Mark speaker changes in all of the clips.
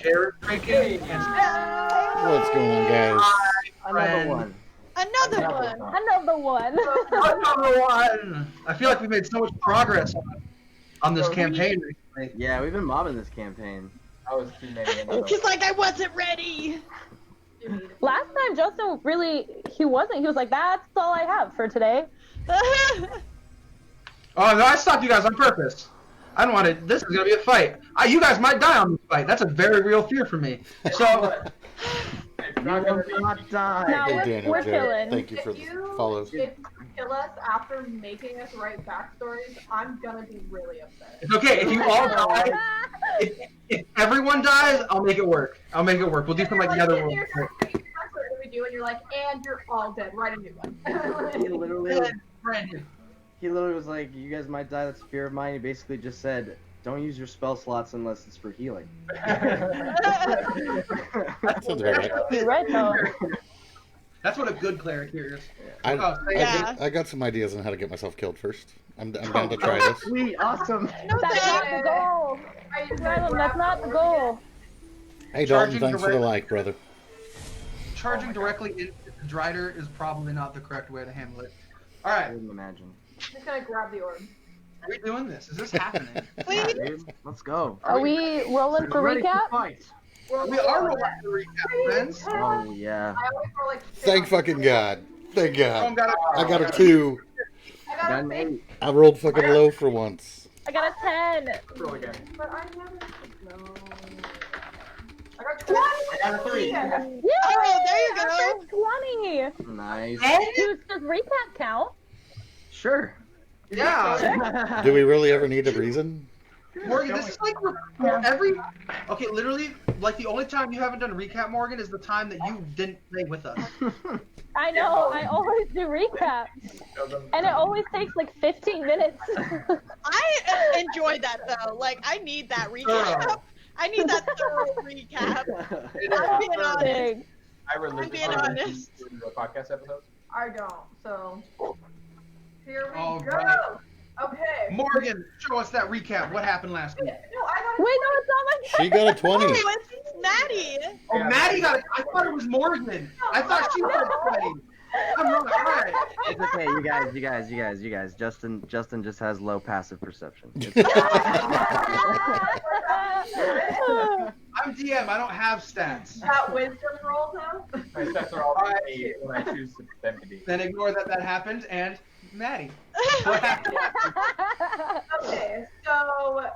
Speaker 1: carrot drinking.
Speaker 2: What's going on, guys?
Speaker 3: Another one.
Speaker 4: Another one.
Speaker 5: Another one.
Speaker 1: Another one. I feel like we made so much progress on this campaign recently.
Speaker 3: Yeah, we've been mobbing this campaign.
Speaker 6: I was teammating another
Speaker 4: He's
Speaker 6: one.
Speaker 4: like, I wasn't ready.
Speaker 5: Last time Justin he wasn't. He was like, that's all I have for today.
Speaker 1: Oh no, I stopped you guys on purpose. I don't want to. This is gonna be a fight. You guys might die on this fight. That's a very real fear for me. So.
Speaker 6: It's not gonna be
Speaker 3: Not die.
Speaker 5: No,
Speaker 2: Hey,
Speaker 5: we're
Speaker 2: Daniel, Jared,
Speaker 5: chilling.
Speaker 2: thank you for
Speaker 7: If
Speaker 2: the
Speaker 7: you
Speaker 2: follows.
Speaker 7: if you kill us after making us write backstories, I'm gonna be really upset.
Speaker 1: It's okay if you all die. If everyone dies, I'll make it work. I'll make it work. We'll do some like netherworld.
Speaker 7: What do we do? And you're like, and you're all dead. Write a new one.
Speaker 3: He literally,
Speaker 1: Brandon.
Speaker 3: he literally was like, you guys might die, that's a fear of mine. He basically just said, don't use your spell slots unless it's for healing.
Speaker 2: Sounds about right.
Speaker 5: You're right, though.
Speaker 1: That's what a good cleric hears.
Speaker 2: I
Speaker 4: Yeah.
Speaker 2: got some ideas on how to get myself killed first. I'm down to try this.
Speaker 3: Sweet, awesome.
Speaker 4: No,
Speaker 5: That's not the goal. Rylan, that's not the goal.
Speaker 2: Hey, Dalton,
Speaker 1: Charging
Speaker 2: thanks for the
Speaker 1: direct-
Speaker 2: like, brother.
Speaker 1: Charging directly into the Drider is probably not the correct way to handle it. All
Speaker 3: I
Speaker 1: right,
Speaker 3: wouldn't imagine.
Speaker 7: Just gonna grab the orb.
Speaker 1: are we doing this? Is this happening?
Speaker 3: Yeah, dude, let's go.
Speaker 5: Are we rolling for
Speaker 3: Ready
Speaker 5: recap?
Speaker 3: fight.
Speaker 1: We are rolling the recap, friends.
Speaker 3: Oh, yeah.
Speaker 7: I always roll like
Speaker 2: Thank fucking God. Thank
Speaker 1: Someone
Speaker 2: God.
Speaker 1: got
Speaker 2: I got a 2.
Speaker 7: I
Speaker 3: Got
Speaker 7: got
Speaker 3: an 8.
Speaker 2: I rolled fucking low for once.
Speaker 5: I got a 10.
Speaker 6: Roll again.
Speaker 7: But I never know. I got 20.
Speaker 6: I got a 3.
Speaker 5: Yeah,
Speaker 4: Oh, there you go.
Speaker 5: I got 20.
Speaker 3: Nice.
Speaker 5: Does recap count?
Speaker 3: Sure.
Speaker 1: Yeah.
Speaker 2: Do we really ever need a reason?
Speaker 1: Morgan, this is like okay, literally, like the only time you haven't done a recap, Morgan, is the time that you didn't play with us.
Speaker 5: I know, I always do recap. And it always takes like 15 minutes.
Speaker 4: I enjoyed that though. Like, I need that recap.
Speaker 1: Thorough.
Speaker 4: I need that thorough recap. I'm being honest.
Speaker 6: I religiously
Speaker 4: being honest.
Speaker 6: listen to the podcast episodes.
Speaker 7: I don't. So here we
Speaker 1: All
Speaker 7: go.
Speaker 1: right.
Speaker 7: Okay.
Speaker 1: Morgan, show us that recap. What happened last week?
Speaker 7: No, I got
Speaker 5: Wait, no, it's not my
Speaker 2: She got a 20.
Speaker 4: Oh, it's Maddie.
Speaker 1: Oh, Maddie got it. I thought it was Morgan. I thought she got it. I'm wrong. All right.
Speaker 3: It's okay, you guys. Justin just has low passive perception.
Speaker 1: I'm DM. I don't have stats.
Speaker 7: that wisdom roll though.
Speaker 6: My stats are all eight when I choose them to be.
Speaker 1: Then ignore that happened. And Maddie. What happened?
Speaker 7: Okay, so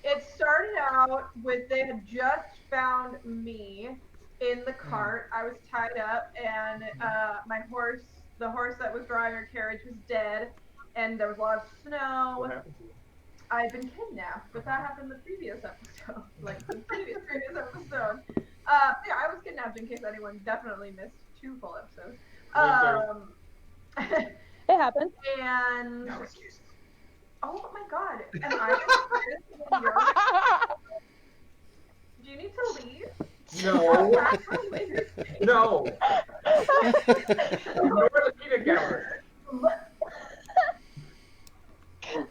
Speaker 7: it started out with they had just found me in the cart. I was tied up, and my horse, the horse that was driving our carriage, was dead, and there was a lot of snow.
Speaker 6: What happened to you?
Speaker 7: I've been kidnapped, but that happened in the previous episode, like the previous episode. Yeah, I was kidnapped in case anyone definitely missed 2 full episodes.
Speaker 5: It happened.
Speaker 7: And
Speaker 6: No excuses.
Speaker 7: oh my god, and I do you need to leave?
Speaker 6: No. No. Ignore the peanut gallery.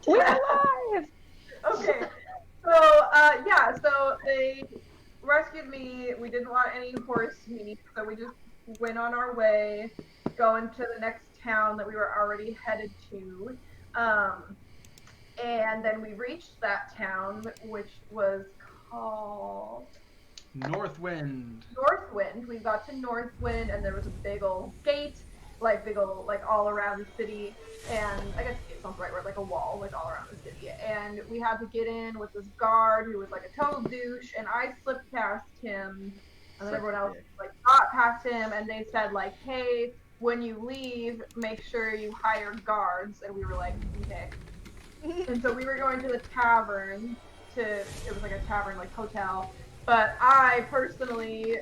Speaker 5: We're alive!
Speaker 7: Okay, so yeah, so they rescued me. We didn't want any horse meat, so we just went on our way, going to the next town that we were already headed to. And then we reached that town, which was called
Speaker 1: Northwind.
Speaker 7: Northwind. We got to Northwind, and there was a big old gate, like all around the city, and I guess gate's not the right word, like a wall, like all around the city. And we had to get in with this guard who was like a total douche, and I slipped past him, and then everyone else like got past him, and they said like, hey, when you leave, make sure you hire guards, and we were like, okay. And so we were going to the tavern it was like a tavern, like hotel, but I personally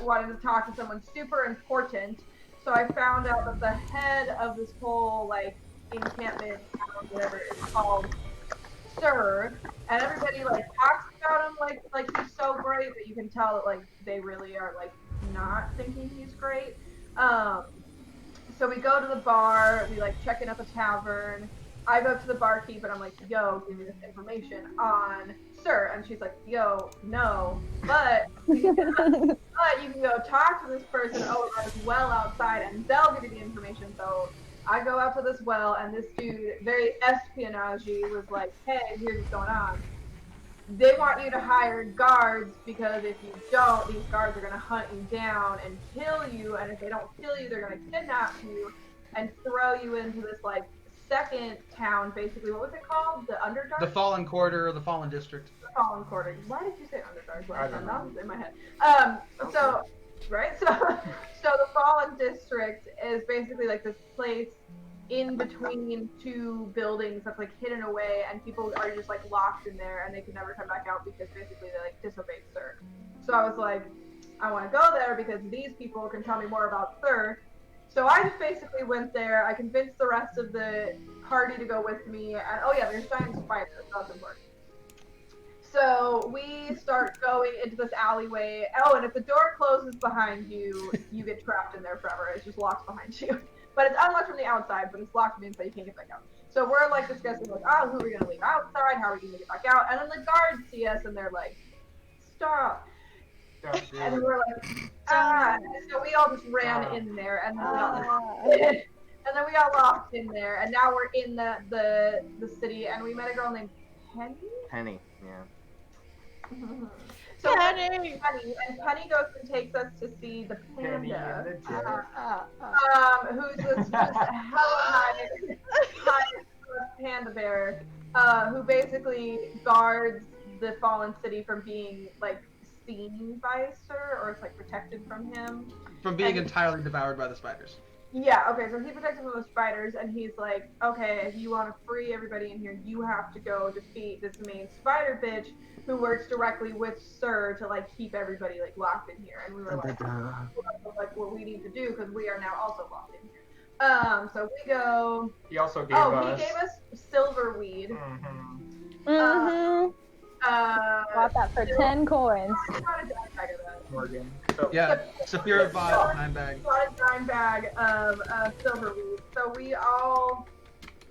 Speaker 7: wanted to talk to someone super important, so I found out that the head of this whole like encampment, whatever it's called, Sir, and everybody like talks about him like he's so great, but you can tell that like they really are like not thinking he's great. So we go to the bar, we like check in at the tavern. I go up to the barkeep and I'm like, yo, give me this information on Sir. And she's like, yo, no, but you can go talk to this person over at this well outside and they'll give you the information. So I go out to this well and this dude, very espionage-y, was like, hey, here's what's going on. They want you to hire guards because if you don't, these guards are going to hunt you down and kill you. And if they don't kill you, they're going to kidnap you and throw you into this, like, second town, basically. What was it called? The Underdark?
Speaker 1: The Fallen Quarter or the Fallen District.
Speaker 7: The Fallen Quarter. Why did you say Underdark?
Speaker 6: I don't know.
Speaker 7: That was in my head. So, right? So the Fallen District is basically like this place in between two buildings that's like hidden away, and people are just like locked in there and they can never come back out because basically they like disobeyed Sir. So I was like, I want to go there because these people can tell me more about Sir. So I just basically went there. I convinced the rest of the party to go with me, and oh yeah, there's giant spiders. That's important. So we start going into this alleyway. Oh, and if the door closes behind you, you get trapped in there forever. It's just locked behind you. But it's unlocked from the outside, but it's locked from the inside. You can't get back out. So we're like discussing, like, oh, who are we gonna leave outside? How are we gonna get back out? And then the guards see us and they're like, stop. And we're like, ah. And so we all just ran in there, and then we got locked in there, and now we're in the city, and we met a girl named Penny.
Speaker 3: Penny, yeah.
Speaker 7: So
Speaker 4: Penny.
Speaker 7: And Penny goes and takes us to see the
Speaker 6: Penny
Speaker 7: panda,
Speaker 6: and the Jet.
Speaker 7: who's this hella high panda bear, who basically guards the fallen city from being like seen by Sir, or it's like protected from him.
Speaker 1: From being entirely devoured by the spiders.
Speaker 7: Yeah, okay, so he protects him from the spiders, and he's like, okay, if you want to free everybody in here, you have to go defeat this main spider bitch who works directly with Sir to, like, keep everybody, like, locked in here. And we were like, what we need to do, because we are now also locked in here. So we go...
Speaker 6: He also gave us...
Speaker 7: he gave us silverweed.
Speaker 5: Bought that for 10 coins.
Speaker 6: Morgan. So,
Speaker 1: Yeah, Saphira bought a 9 bag.
Speaker 7: Bought a 9 bag of silverweed. So we all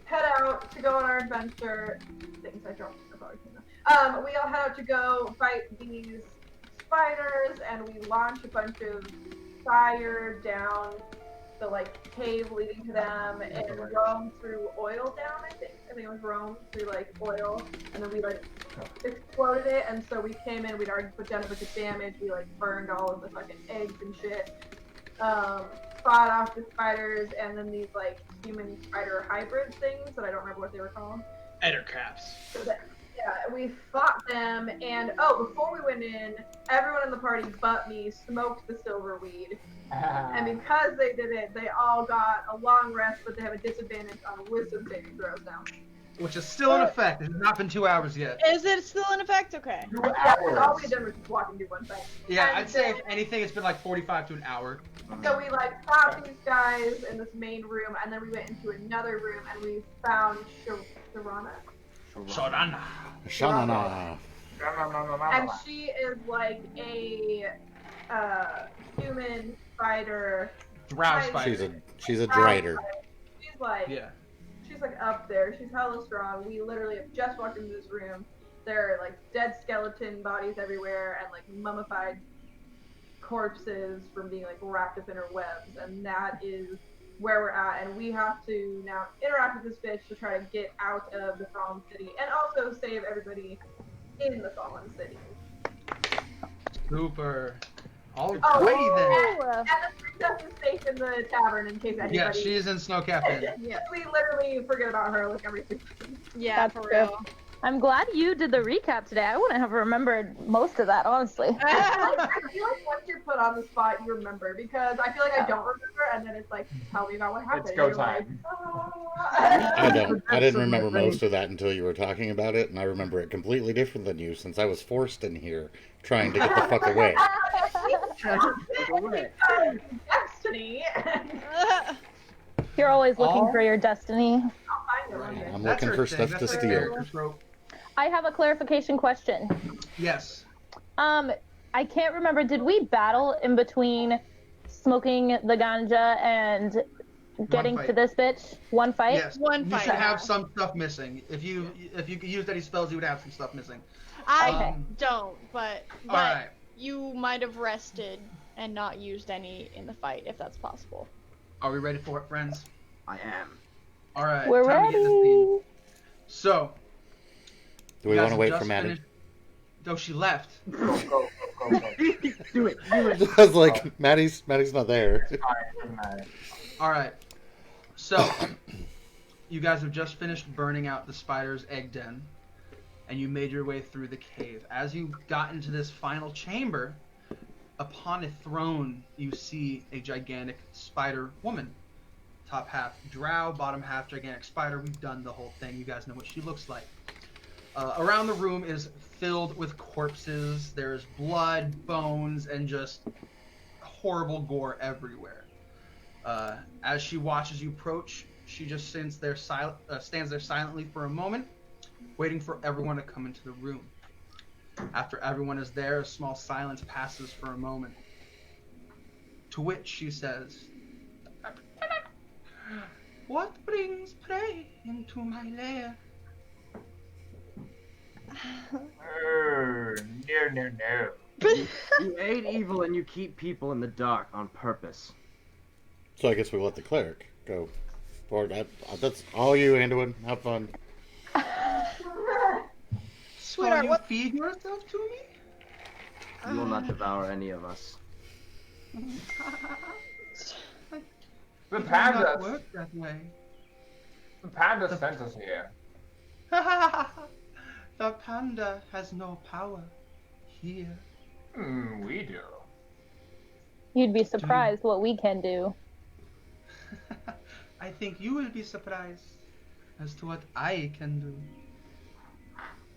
Speaker 7: head out to go on our adventure. Things I dropped. We all head out to go fight these spiders, and we launch a bunch of fire down the like cave leading to them, and roam through oil down. I think it was roam through like oil, and then we like exploded it, and so we came in. We'd already put down a bunch of damage. We like burned all of the fucking eggs and shit. Fought off the spiders, and then these like human spider hybrid things that I don't remember what they were called.
Speaker 1: Ettercraps.
Speaker 7: Yeah, we fought them, and before we went in, everyone in the party but me smoked the silverweed. And because they did it, they all got a long rest, but they have a disadvantage on wisdom saving throws now.
Speaker 1: Which is still in effect. It has not been 2 hours yet.
Speaker 4: Is it still in effect? Okay.
Speaker 6: 2
Speaker 7: Yeah,
Speaker 6: hours.
Speaker 7: all we did was just walk and do one thing.
Speaker 1: Yeah,
Speaker 7: And
Speaker 1: I'd say
Speaker 7: then-
Speaker 1: if anything, it's been like 45 to an hour.
Speaker 7: So we like fought these guys in this main room, and then we went into another room, and we found Sharana.
Speaker 1: Shodana.
Speaker 2: Shanana.
Speaker 7: And she is like a human spider.
Speaker 1: Drow spider.
Speaker 2: She's a drider.
Speaker 7: She's like,
Speaker 1: Yeah.
Speaker 7: she's like up there. She's hella strong. We literally have just walked into this room. There are like dead skeleton bodies everywhere, and like mummified corpses from being like wrapped up in her webs, and that is where we're at, and we have to now interact with this bitch to try to get out of the fallen city and also save everybody in the fallen city.
Speaker 1: Super. Alrighty
Speaker 7: And the princess is safe in the tavern in case
Speaker 1: then.
Speaker 7: anybody.
Speaker 1: Yeah, she is in Snowcap Inn.
Speaker 7: Yeah, we literally forget about her like every 6 seconds.
Speaker 4: Yeah,
Speaker 5: That's
Speaker 4: for
Speaker 5: true.
Speaker 4: real.
Speaker 5: I'm glad you did the recap today. I wouldn't have remembered most of that, honestly.
Speaker 7: I feel like once you're put on the spot, you remember, because I feel like I don't remember, and then it's like, tell me about what happened.
Speaker 6: It's go
Speaker 7: You're like,
Speaker 6: time.
Speaker 2: I don't. I didn't remember most of that until you were talking about it, and I remember it completely different than you since I was forced in here trying to get the fuck away.
Speaker 7: Destiny.
Speaker 5: You're always looking for your destiny.
Speaker 7: I'll find it one day.
Speaker 2: I'm
Speaker 1: That's
Speaker 2: looking
Speaker 1: her
Speaker 2: for
Speaker 1: thing.
Speaker 2: stuff
Speaker 1: That's
Speaker 2: to
Speaker 1: her
Speaker 2: steal.
Speaker 1: character trope.
Speaker 5: I have a clarification question.
Speaker 1: Yes.
Speaker 5: I can't remember. Did we battle in between smoking the ganja and getting
Speaker 1: fight.
Speaker 5: to this bitch? One fight?
Speaker 1: Yes.
Speaker 4: One
Speaker 1: You
Speaker 4: fight.
Speaker 1: should have some stuff missing. If you used any spells, you would have some stuff missing.
Speaker 4: I don't, but
Speaker 1: Alright.
Speaker 4: you might have rested and not used any in the fight, if that's possible.
Speaker 1: Are we ready for it, friends?
Speaker 3: I am.
Speaker 1: Alright.
Speaker 5: We're
Speaker 1: time to get this theme.
Speaker 5: ready.
Speaker 1: So.
Speaker 2: Do we
Speaker 1: you
Speaker 2: want
Speaker 1: guys
Speaker 2: to wait
Speaker 1: just
Speaker 2: for Maddie?
Speaker 1: finished- No, she left.
Speaker 6: Go.
Speaker 3: Do it.
Speaker 2: I was like, Maddie's not there.
Speaker 1: Alright. So, you guys have just finished burning out the spider's egg den, and you made your way through the cave. As you got into this final chamber, upon a throne, you see a gigantic spider woman. Top half drow, bottom half gigantic spider. We've done the whole thing. You guys know what she looks like. Around the room is filled with corpses. There's blood, bones, and just horrible gore everywhere. As she watches you approach, she just stands there silently for a moment, waiting for everyone to come into the room. After everyone is there, a small silence passes for a moment. To which she says, "What brings prey into my lair?"
Speaker 6: No.
Speaker 3: You aid evil and you keep people in the dark on purpose.
Speaker 2: So I guess we let the cleric go. Or that's all you, Anduin. Have fun.
Speaker 1: So
Speaker 4: Sweetheart,
Speaker 1: you
Speaker 4: what-
Speaker 1: feed yourself to me?
Speaker 3: You will not devour any of us.
Speaker 6: The
Speaker 1: It does not
Speaker 6: panda.
Speaker 1: work that way.
Speaker 6: The panda sent us here.
Speaker 1: The panda has no power here.
Speaker 6: We do.
Speaker 5: You'd be surprised what we can do.
Speaker 1: I think you will be surprised as to what I can do.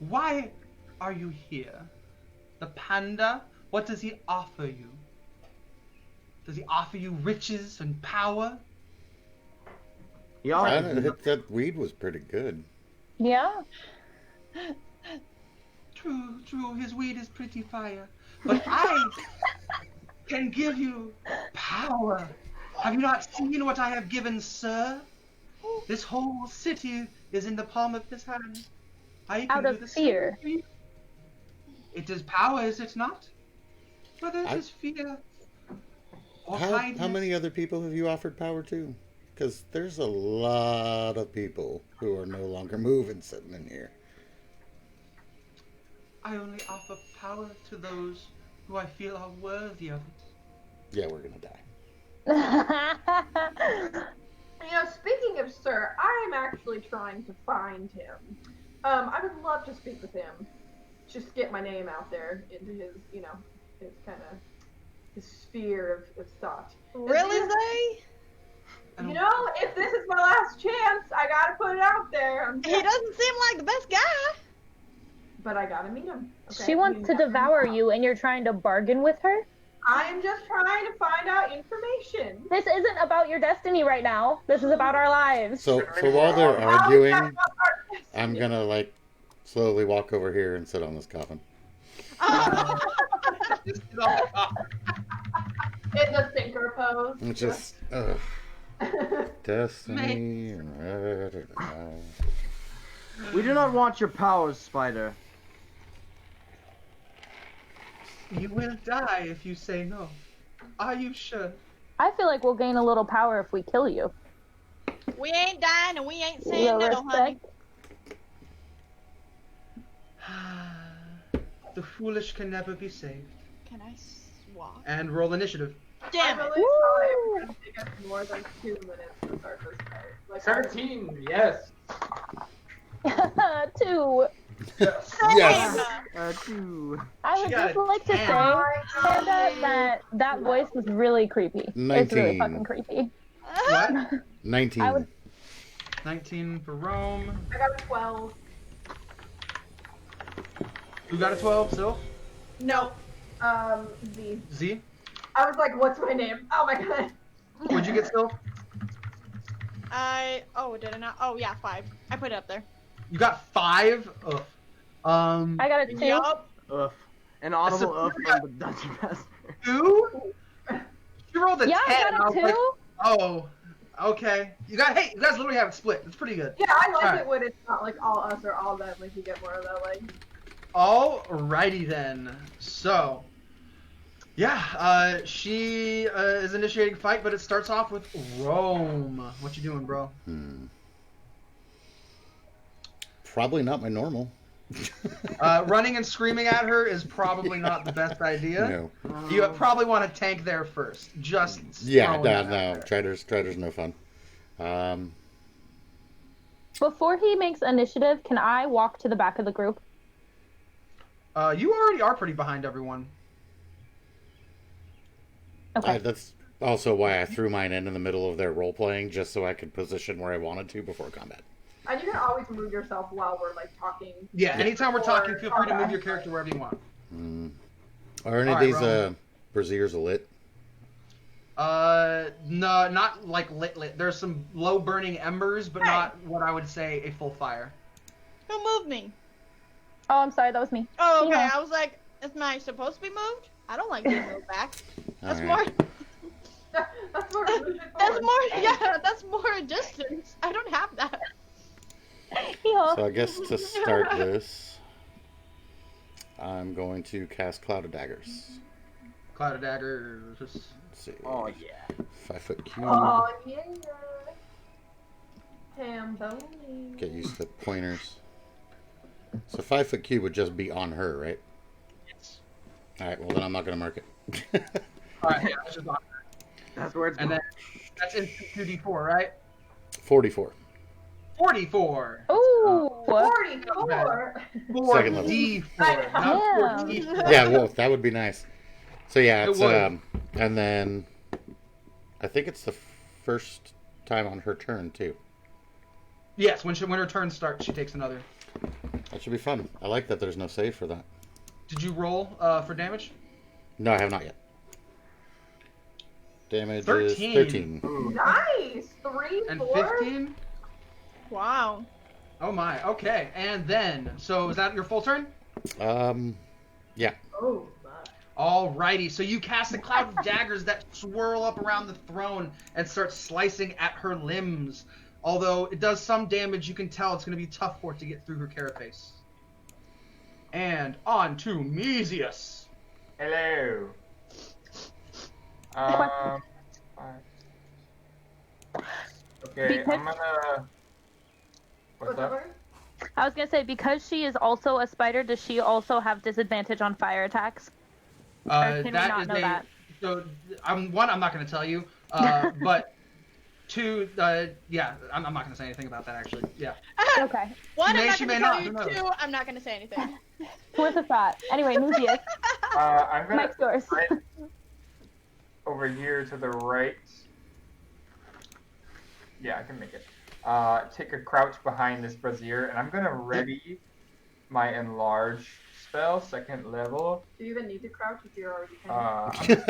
Speaker 1: Why are you here? The panda, what does he offer you? Does he offer you riches and power?
Speaker 3: He offers
Speaker 2: That weed was pretty good.
Speaker 5: Yeah.
Speaker 1: True, his weed is pretty fire. But I can give you power. Have you not seen what I have given, sir? This whole city is in the palm of his hand. I can
Speaker 5: Out
Speaker 1: do
Speaker 5: of
Speaker 1: the same
Speaker 5: fear.
Speaker 1: for you. It is power, is it not? Whether it
Speaker 2: I-
Speaker 1: is fear or
Speaker 2: How
Speaker 1: kindness.
Speaker 2: many other people have you offered power to? Because there's a lot of people who are no longer moving sitting in here.
Speaker 1: I only offer power to those who I feel are worthy of it.
Speaker 2: Yeah, we're gonna die.
Speaker 7: You know, speaking of Sir, I'm actually trying to find him. I would love to speak with him. Just get my name out there into his, you know, his kind of his sphere of thought.
Speaker 4: Really,
Speaker 7: Is
Speaker 4: Zay?
Speaker 7: You know, if this is my last chance, I gotta put it out there.
Speaker 4: He doesn't seem like the best guy.
Speaker 7: But I gotta meet him. Okay?
Speaker 5: She wants to devour you and you're trying to bargain with her?
Speaker 7: I am just trying to find out information.
Speaker 5: This isn't about your destiny right now. This is about our lives.
Speaker 2: So while they're
Speaker 7: How is
Speaker 2: arguing,
Speaker 7: that about our
Speaker 2: I'm
Speaker 7: destiny?
Speaker 2: gonna like slowly walk over here and sit on this coffin.
Speaker 7: In the thinker pose.
Speaker 2: And just destiny.
Speaker 3: We do not want your powers, Spider.
Speaker 1: You will die if you say no. Are you sure?
Speaker 5: I feel like we'll gain a little power if we kill you.
Speaker 4: We ain't dying and we ain't saying
Speaker 5: Little
Speaker 4: no, honey.
Speaker 5: respect.
Speaker 1: The foolish can never be saved.
Speaker 4: Can I walk?
Speaker 1: And roll initiative.
Speaker 4: Damn
Speaker 7: I'm
Speaker 4: it.
Speaker 7: really sorry if it's gonna take us more than 2 minutes to start this fight. Like,
Speaker 6: 17, yes.
Speaker 5: 2.
Speaker 2: Yes.
Speaker 3: Two.
Speaker 5: I
Speaker 1: She
Speaker 5: would
Speaker 1: got
Speaker 5: just
Speaker 1: a
Speaker 5: like to
Speaker 1: 10.
Speaker 5: say, Panda, that voice was really creepy. It's really
Speaker 2: 19.
Speaker 5: fucking creepy.
Speaker 1: What?
Speaker 2: 19.
Speaker 5: I would-
Speaker 1: 19 for Rome.
Speaker 7: I got a 12.
Speaker 1: Who got a 12, Sylph?
Speaker 4: No.
Speaker 7: Z.
Speaker 1: Z?
Speaker 7: I was like, what's my name? Oh my god.
Speaker 1: What'd you get, Sylph?
Speaker 4: Did I not? Oh, yeah, 5. I put it up there.
Speaker 1: You got 5? Ugh.
Speaker 5: I got a 2.
Speaker 4: Yup.
Speaker 3: Ugh. An audible ugh from the Dungeon Master.
Speaker 1: 2? She rolled a
Speaker 5: Yeah,
Speaker 1: 10.
Speaker 5: I got a
Speaker 1: was like,
Speaker 5: 2.
Speaker 1: oh. Okay. You guys literally have it split. It's pretty good.
Speaker 7: Yeah, I like
Speaker 1: Alright.
Speaker 7: it when it's not like all us or all them. Like you get more of that. Like.
Speaker 1: Alrighty then. So, yeah, she is initiating fight, but it starts off with Rome. What you doing, bro?
Speaker 2: Probably not my normal.
Speaker 1: Running and screaming at her is probably not the best idea.
Speaker 2: No.
Speaker 1: You probably want to tank there first. Just
Speaker 2: Yeah,
Speaker 1: throwing that
Speaker 2: no.
Speaker 1: out there.
Speaker 2: Trader's no fun.
Speaker 5: Before he makes initiative, can I walk to the back of the group?
Speaker 1: You already are pretty behind everyone.
Speaker 5: Okay.
Speaker 2: That's also why I threw mine in the middle of their role playing, just so I could position where I wanted to before combat.
Speaker 7: And you can always move yourself while we're like talking.
Speaker 1: Yeah, anytime we're talking, feel free to move your character wherever you want.
Speaker 2: Are any of
Speaker 1: Alright,
Speaker 2: these
Speaker 1: Roman.
Speaker 2: braziers lit?
Speaker 1: No, not like lit. There's some low burning embers, but not what I would say a full fire.
Speaker 4: Who moved me?
Speaker 5: Oh, I'm sorry, that was me.
Speaker 4: Oh, okay.
Speaker 5: Yeah.
Speaker 4: I was like, is mine supposed to be moved? I don't like being moved back. That's
Speaker 2: Alright.
Speaker 4: more.
Speaker 7: That's more.
Speaker 4: That's more. Yeah, that's more distance. I don't have that.
Speaker 5: Yeah.
Speaker 2: So I guess to start this, I'm going to cast Cloud of Daggers.
Speaker 1: Cloud of Daggers.
Speaker 2: Let's see.
Speaker 3: Oh yeah.
Speaker 2: 5 foot cube.
Speaker 7: Oh yeah. Tamboni.
Speaker 2: Get used to pointers. So 5 foot cube would just be on her, right? Alright, well then I'm not going to mark it.
Speaker 1: Alright, yeah, that's just on.
Speaker 3: That's where it's
Speaker 1: And
Speaker 3: going.
Speaker 1: then that's instant 2d4, right?
Speaker 2: 44.
Speaker 1: 44.
Speaker 5: Ooh.
Speaker 7: 44.
Speaker 2: Second level.
Speaker 1: 4d4, not
Speaker 5: Yeah.
Speaker 1: 4d4.
Speaker 2: Yeah, well, that would be nice. So yeah,
Speaker 1: It
Speaker 2: it's
Speaker 1: would.
Speaker 2: and then I think it's the first time on her turn too.
Speaker 1: Yes, when her turn starts, she takes another.
Speaker 2: That should be fun. I like that there's no save for that.
Speaker 1: Did you roll for damage?
Speaker 2: No, I have not yet. Damage
Speaker 1: 13.
Speaker 2: is 13.
Speaker 7: Nice. 3,
Speaker 1: And
Speaker 7: 4.
Speaker 1: 15?
Speaker 4: Wow.
Speaker 1: Oh my, okay. And then, so is that your full turn?
Speaker 2: Yeah.
Speaker 7: Oh my.
Speaker 1: Alrighty, so you cast a cloud of daggers that swirl up around the throne and start slicing at her limbs. Although it does some damage, you can tell it's going to be tough for it to get through her carapace. And on to Mesius.
Speaker 6: Hello. Okay,
Speaker 5: Because-
Speaker 6: I'm gonna. What's up?
Speaker 7: Whatever.
Speaker 5: I was gonna say, because she is also a spider, does she also have disadvantage on fire attacks? Or can we not know that?
Speaker 1: So, I'm not going to tell you. But two, yeah, I'm not going to say anything about that actually. Yeah.
Speaker 5: Okay.
Speaker 4: One, I'm not
Speaker 1: She
Speaker 4: going
Speaker 1: may
Speaker 4: to tell
Speaker 1: not,
Speaker 4: you.
Speaker 1: who knows?
Speaker 4: Two, I'm not going to say anything.
Speaker 5: Worth a thought. Anyway, Muzius,
Speaker 6: I'm gonna
Speaker 5: Mike's yours.
Speaker 6: right over here to the right. Yeah, I can make it. Take a crouch behind this brazier, and I'm gonna ready my enlarge spell, 2nd level.
Speaker 7: Do you even need to crouch if you're already
Speaker 6: I'm just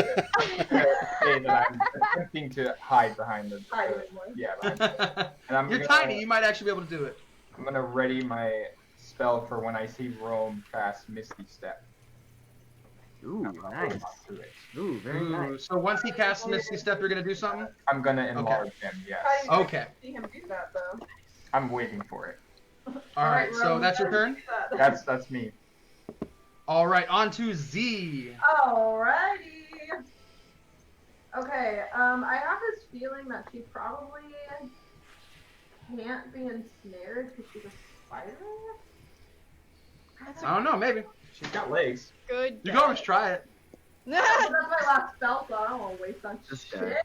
Speaker 6: gonna say that I'm attempting to hide behind the.
Speaker 7: Hide anymore.
Speaker 6: Yeah, behind the, and I'm
Speaker 1: You're
Speaker 6: gonna,
Speaker 1: tiny, you might actually be able to do it.
Speaker 6: I'm gonna ready my spell for when I see Rome cast Misty Step.
Speaker 3: Ooh,
Speaker 6: I'm gonna
Speaker 3: nice.
Speaker 6: hold on to it.
Speaker 3: Ooh, very
Speaker 1: Ooh,
Speaker 3: nice.
Speaker 1: so once he casts Misty Step, you're going to do something?
Speaker 6: I'm gonna enlarge him. Yes,
Speaker 7: How do you
Speaker 1: Okay.
Speaker 7: see him do that though?
Speaker 6: I'm waiting for it.
Speaker 1: Alright, so
Speaker 7: Rome,
Speaker 1: that's your
Speaker 7: how do
Speaker 1: turn?
Speaker 7: you do that?
Speaker 6: That's me.
Speaker 1: Alright, on to Z.
Speaker 7: Alrighty. Okay, I have this feeling that she probably can't be ensnared because she's a spider.
Speaker 1: I don't know, maybe.
Speaker 6: She's got legs.
Speaker 4: Good.
Speaker 1: You can always try it.
Speaker 7: That's my last spell, so I don't want to waste on
Speaker 3: This
Speaker 7: shit.
Speaker 3: guy.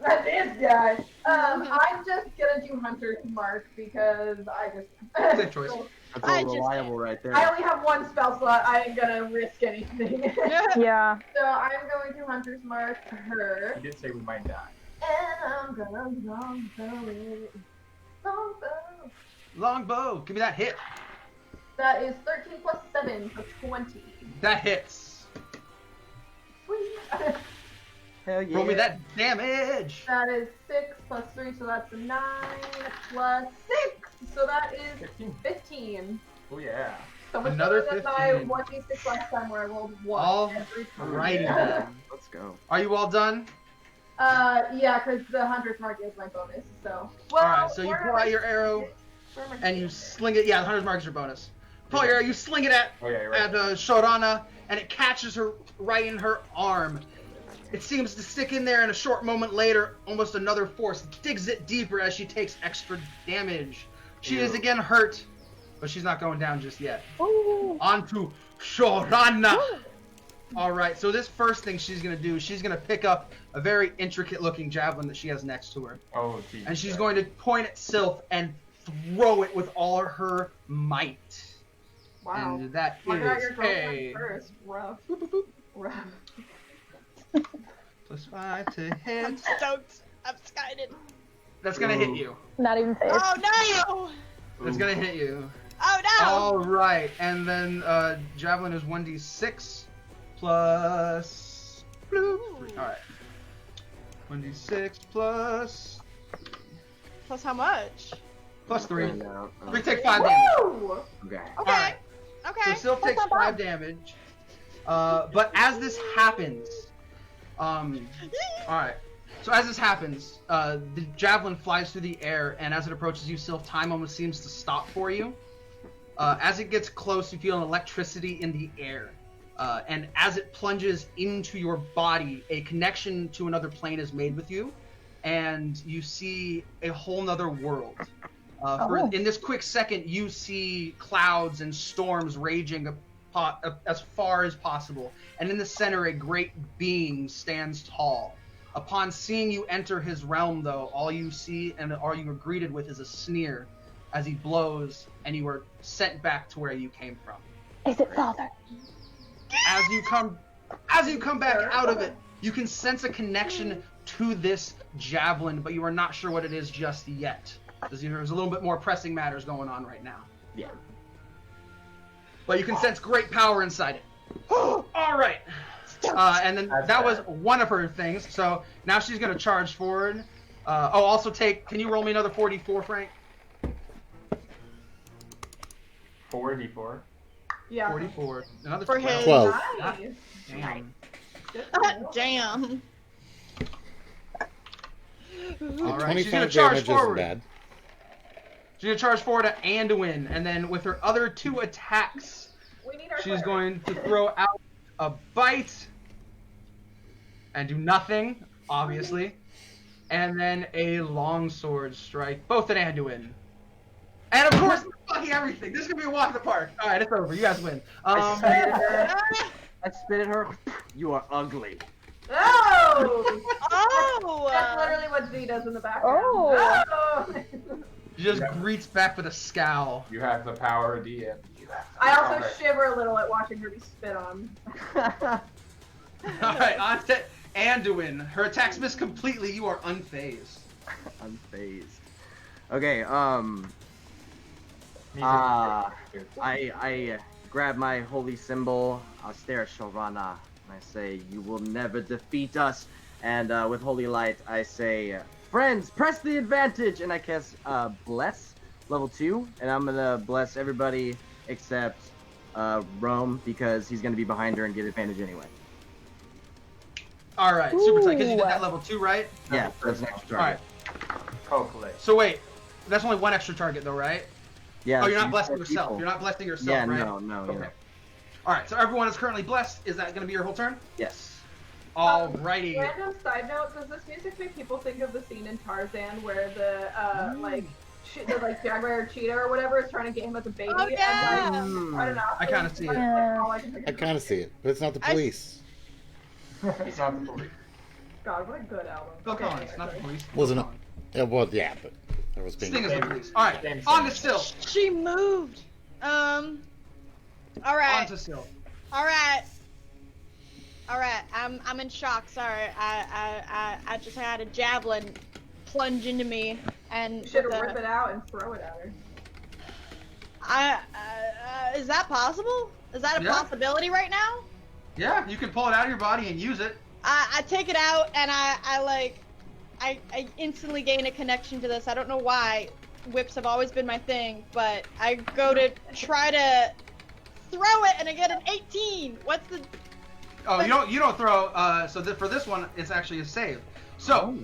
Speaker 7: That is guy. I'm just gonna do Hunter's Mark because I just.
Speaker 1: Safe choice.
Speaker 3: That's
Speaker 4: I
Speaker 3: all
Speaker 4: just-
Speaker 3: reliable right there.
Speaker 7: I only have one spell slot. I ain't gonna risk anything.
Speaker 5: Yeah.
Speaker 7: So I'm going to Hunter's Mark her,
Speaker 6: You did say we might die.
Speaker 7: and I'm gonna longbow it. Longbow.
Speaker 1: Longbow, give me that hit.
Speaker 7: That is 13 plus 7 for 20.
Speaker 1: That hits.
Speaker 7: Sweet.
Speaker 3: Hell yeah.
Speaker 1: Roll me that damage.
Speaker 7: That is 6 plus 3, so that's 9 plus 6. So that is
Speaker 6: 15.
Speaker 7: 15.
Speaker 6: Oh yeah.
Speaker 7: So much
Speaker 1: Another
Speaker 7: better than my
Speaker 1: 15.
Speaker 7: 1d6 last time where I rolled 1
Speaker 1: All
Speaker 7: every time.
Speaker 1: righty then.
Speaker 3: Let's go.
Speaker 1: Are you all done?
Speaker 7: Yeah, because the 100th mark is my bonus, so. Well,
Speaker 1: Alright, so you pull out your arrow and you sling it. Yeah, the 100th mark is your bonus. Pull out your arrow, you sling it at Shorana, and it catches her right in her arm. It seems to stick in there, and a short moment later, almost another force digs it deeper as she takes extra damage. She is again hurt, but she's not going down just yet.
Speaker 5: Ooh.
Speaker 1: On to Shorana. Alright, so this first thing she's going to do, she's going to pick up a very intricate-looking javelin that she has next to her.
Speaker 6: Oh, geez.
Speaker 1: And she's going to point at Sylph and throw it with all her might.
Speaker 7: Wow.
Speaker 1: And that
Speaker 7: Look at your
Speaker 1: is
Speaker 7: girlfriend
Speaker 1: a
Speaker 7: first. Rough.
Speaker 1: boop, boop, boop.
Speaker 7: Rough.
Speaker 1: +5 to hit.
Speaker 4: I'm stoked. I'm excited.
Speaker 1: That's going to hit you.
Speaker 5: Not even fair.
Speaker 4: Oh no!
Speaker 1: That's going to hit you.
Speaker 4: Oh no!
Speaker 1: Alright, and then javelin is 1d6 plus... Alright. 1d6 plus...
Speaker 4: Plus how much?
Speaker 1: Plus 3.
Speaker 3: No,
Speaker 1: We take 5 damage.
Speaker 7: Woo!
Speaker 3: Okay.
Speaker 4: Okay.
Speaker 1: Alright.
Speaker 4: Okay.
Speaker 1: So Sylph takes 5 damage. But as this happens... Alright. So as this happens, the javelin flies through the air, and as it approaches you, Sylph, time almost seems to stop for you. As it gets close, you feel an electricity in the air. And as it plunges into your body, a connection to another plane is made with you, and you see a whole nother world. In this quick second, you see clouds and storms raging as far as possible, and in the center, a great being stands tall. Upon seeing you enter his realm, though, all you see and all you are greeted with is a sneer as he blows, and you are sent back to where you came from.
Speaker 5: Is it father?
Speaker 1: As you come back out of it, you can sense a connection to this javelin, but you are not sure what it is just yet. There's a little bit more pressing matters going on right now.
Speaker 3: Yeah.
Speaker 1: But you can sense great power inside it. All right. And then that was one of her things. So now she's going to charge forward. Also can you roll me another 4d4, Frank?
Speaker 6: 4d4.
Speaker 7: Yeah.
Speaker 1: 44. Another
Speaker 4: For
Speaker 1: 12.
Speaker 4: his-
Speaker 2: 12.
Speaker 7: Nice.
Speaker 1: Damn.
Speaker 4: Damn.
Speaker 1: All right, she's
Speaker 2: 25
Speaker 1: going to charge
Speaker 2: damage
Speaker 1: forward.
Speaker 2: isn't bad.
Speaker 1: She's going to charge forward at Anduin, and then with her other 2 attacks,
Speaker 7: We need our
Speaker 1: she's
Speaker 7: cleric.
Speaker 1: going to throw out a bite and do nothing, obviously, and then a longsword strike, both at Anduin. And of course, fucking everything. This is going to be a walk in the park. All right, it's over. You guys win.
Speaker 3: I spit at her. You are ugly.
Speaker 7: Oh!
Speaker 4: Oh!
Speaker 7: That's literally what Z does in the background.
Speaker 5: Oh.
Speaker 7: Oh.
Speaker 1: She just greets back with a scowl.
Speaker 6: You have the power, DM. You have the
Speaker 7: I also
Speaker 6: power.
Speaker 7: shiver a little at watching her be spit on.
Speaker 1: All right, on to Anduin. Her attacks miss completely. You are unfazed.
Speaker 3: Unfazed. Okay,
Speaker 6: Music is
Speaker 3: I grab my holy symbol, I'll stare at Shorana, and I say, "You will never defeat us." And with holy light, I say, "Friends, press the advantage!" And I cast Bless, level 2, and I'm gonna bless everybody except Rome, because he's gonna be behind her and get advantage anyway.
Speaker 1: All right, super tight. Because you did
Speaker 5: Ooh.
Speaker 1: that level 2, right?
Speaker 3: Yeah, that's an extra
Speaker 1: All right.
Speaker 3: target.
Speaker 6: Hopefully.
Speaker 1: So wait, that's only 1 extra target though, right?
Speaker 3: Yeah.
Speaker 1: Oh, you're not
Speaker 3: you
Speaker 1: blessing
Speaker 3: four
Speaker 1: yourself.
Speaker 3: people.
Speaker 1: You're not blessing yourself,
Speaker 3: Yeah,
Speaker 1: right?
Speaker 3: no, you
Speaker 1: Okay.
Speaker 3: know.
Speaker 1: All right, so everyone is currently blessed. Is that going to be your whole turn?
Speaker 3: Yes.
Speaker 1: Alrighty.
Speaker 7: Random side note: does this music make people think of the scene in Tarzan where the the jaguar or cheetah or whatever is trying to get him as a baby?
Speaker 4: Oh, yeah.
Speaker 7: And, I don't know.
Speaker 1: I kinda see it.
Speaker 7: All I can think
Speaker 2: I
Speaker 7: of.
Speaker 2: kind of see it, but it's not the police.
Speaker 6: It's not the police.
Speaker 7: God, what a good album.
Speaker 1: Phil
Speaker 7: Okay,
Speaker 1: Collins,
Speaker 7: anyway,
Speaker 1: not the
Speaker 7: sorry.
Speaker 1: police.
Speaker 2: Wasn't it?
Speaker 1: Phil Collins.
Speaker 2: Yeah, well, yeah, but there was being.
Speaker 1: Sting is the police. All right,
Speaker 6: Same
Speaker 1: on to
Speaker 6: thing.
Speaker 1: Still.
Speaker 4: She moved. All
Speaker 1: On
Speaker 4: right.
Speaker 1: to Still.
Speaker 4: All right. All right. I'm in shock. Sorry. I just had a javelin plunge into me, and
Speaker 7: You should
Speaker 4: with
Speaker 7: rip it out and throw it at her.
Speaker 4: is that possible? Is that a
Speaker 1: Yeah.
Speaker 4: possibility right now?
Speaker 1: Yeah, you can pull it out of your body and use it.
Speaker 4: I take it out and I instantly gain a connection to this. I don't know why. Whips have always been my thing, but I go to try to throw it and I get an 18. What's the?
Speaker 1: Oh, you don't throw. For this one, it's actually a save. So,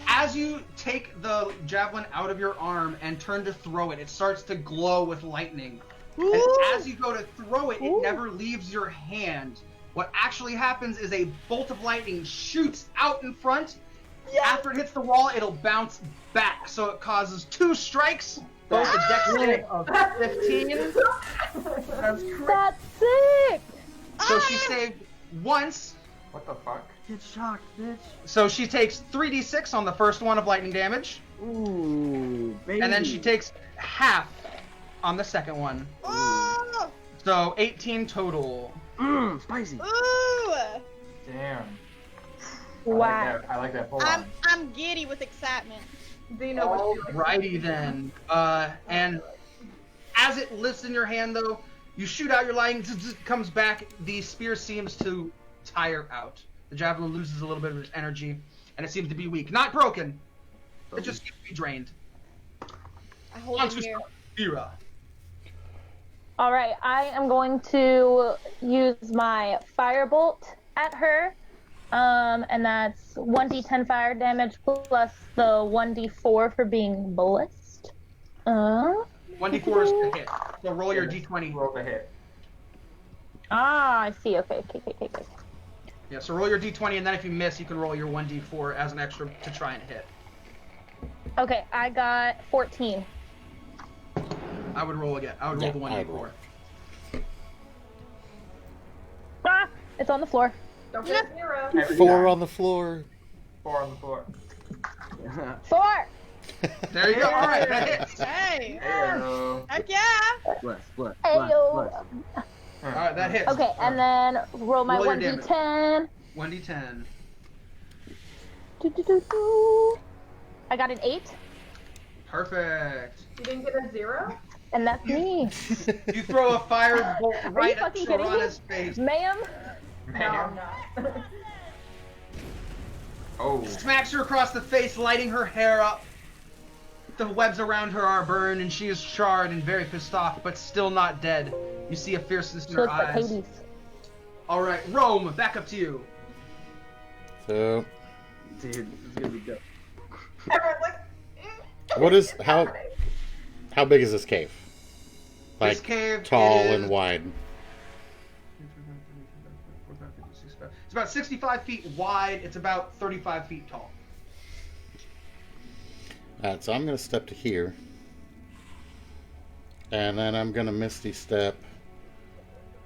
Speaker 1: as you take the javelin out of your arm and turn to throw it, it starts to glow with lightning. And as you go to throw it, it never leaves your hand. What actually happens is a bolt of lightning shoots out in front. Yes. After it hits the wall, it'll bounce back, so it causes 2 strikes. Both a dex save of 15.
Speaker 5: That's sick!
Speaker 1: So she saved once.
Speaker 6: What the fuck?
Speaker 3: Get shocked, bitch.
Speaker 1: So she takes 3d6 on the first one of lightning damage.
Speaker 3: Ooh, baby.
Speaker 1: And then she takes half on the second one.
Speaker 4: Ooh.
Speaker 1: So 18 total.
Speaker 3: Spicy.
Speaker 4: Ooh.
Speaker 6: Damn.
Speaker 5: Wow.
Speaker 6: I like that. Hold on.
Speaker 4: I'm giddy with excitement.
Speaker 7: Do you know what you like?
Speaker 1: Alrighty then. And as it lifts in your hand, though, you shoot out your lightning, comes back. The spear seems to tire out. The javelin loses a little bit of its energy, and it seems to be weak. Not broken. It just seems to be drained.
Speaker 4: I hold it here.
Speaker 1: Fira.
Speaker 5: All right, I am going to use my firebolt at her, and that's 1d10 fire damage plus the 1d4 for being blessed.
Speaker 1: 1d4 is the hit. So roll your d20.
Speaker 6: Roll the hit.
Speaker 5: Ah, I see. Okay.
Speaker 1: Yeah, so roll your d20, and then if you miss, you can roll your 1d4 as an extra to try and hit.
Speaker 5: Okay, I got 14.
Speaker 1: I would roll again. I would roll the 1d4.
Speaker 5: Ah, it's on the floor.
Speaker 7: Don't get 0.
Speaker 2: 4 on the floor.
Speaker 6: 4 on the floor.
Speaker 5: 4.
Speaker 1: There you go. All right, that hits.
Speaker 4: Hey.
Speaker 6: Heyo.
Speaker 4: Heck yeah.
Speaker 3: Bless.
Speaker 5: Ayo.
Speaker 1: All right, that hits.
Speaker 5: Okay, and then roll my
Speaker 1: Roll your
Speaker 5: 1d10.
Speaker 1: 1d10.
Speaker 5: I got an 8,
Speaker 1: Perfect.
Speaker 7: You didn't get a 0?
Speaker 5: and that's me.
Speaker 1: You throw a fire bolt right at
Speaker 5: fucking kidding me?
Speaker 1: Sharana's face.
Speaker 5: Ma'am?
Speaker 7: No, I'm not.
Speaker 6: Oh.
Speaker 1: Smacks her across the face, lighting her hair up. The webs around her are burned, and she is charred and very pissed off, but still not dead. You see a fierceness in
Speaker 5: She
Speaker 1: her
Speaker 5: looks like
Speaker 1: eyes.
Speaker 5: Hades.
Speaker 1: All right, Rome, back up to you.
Speaker 2: So,
Speaker 3: Dude, this is gonna be dope.
Speaker 7: Everyone's like,
Speaker 2: what is how big is this cave?
Speaker 1: This
Speaker 2: Like
Speaker 1: cave
Speaker 2: tall
Speaker 1: is...
Speaker 2: and wide.
Speaker 1: It's about 65 feet wide. It's about 35 feet tall.
Speaker 2: So I'm gonna step to here, and then I'm gonna Misty Step,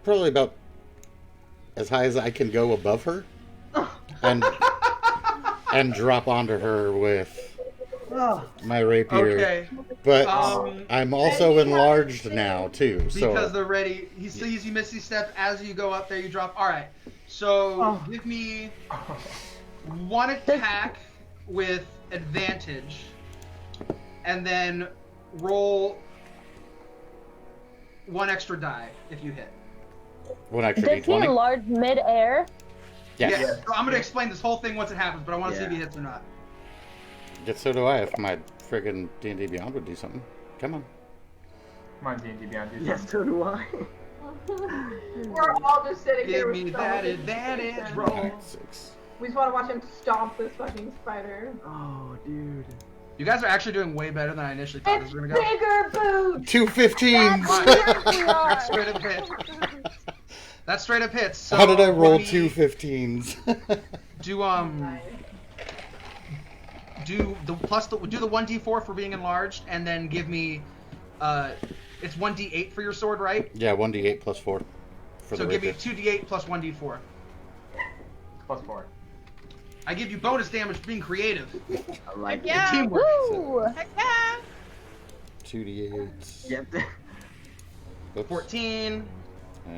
Speaker 2: probably about as high as I can go above her, and drop onto her with my rapier.
Speaker 1: Okay.
Speaker 2: But I'm also enlarged now too,
Speaker 1: Because
Speaker 2: so
Speaker 1: they're ready. He sees you Misty Step. As you go up there, you drop. All right. So give me one attack with advantage, and then roll one extra die if you hit.
Speaker 2: one extra
Speaker 5: Does he
Speaker 2: d20.
Speaker 5: enlarge mid-air?
Speaker 2: Yes.
Speaker 1: Yeah. So I'm gonna explain this whole thing once it happens, but I want to see if he hits or not.
Speaker 2: Yes, so do I. If my friggin' D&D Beyond would do something, come on.
Speaker 6: Come on, D&D Beyond. Do
Speaker 3: Yes, so do I.
Speaker 7: we're all just sitting here
Speaker 1: Give
Speaker 7: with
Speaker 1: me
Speaker 7: so
Speaker 1: that
Speaker 7: much
Speaker 1: advantage
Speaker 7: anticipation.
Speaker 1: roll.
Speaker 2: 6.
Speaker 7: We just want to watch him stomp this fucking spider.
Speaker 3: Oh, dude.
Speaker 1: You guys are actually doing way better than I initially thought this was gonna go.
Speaker 7: Bigger boots!
Speaker 2: 2 15s!
Speaker 1: That's straight up hit. That's straight up hits. So
Speaker 2: How did I roll
Speaker 1: let me
Speaker 2: 2 15s?
Speaker 1: do the 1d4 for being enlarged, and then give me it's 1d8 for your sword, right?
Speaker 2: Yeah, 1d8 plus 4. For
Speaker 1: So
Speaker 2: the
Speaker 1: give me
Speaker 2: rapier.
Speaker 1: 2d8 plus 1d4.
Speaker 6: Plus 4.
Speaker 1: I give you bonus damage for being creative.
Speaker 3: I like
Speaker 4: Heck yeah.
Speaker 1: Teamwork.
Speaker 5: Woo!
Speaker 4: Heck yeah.
Speaker 2: 2d8s.
Speaker 3: Yep.
Speaker 2: Oops.
Speaker 1: 14,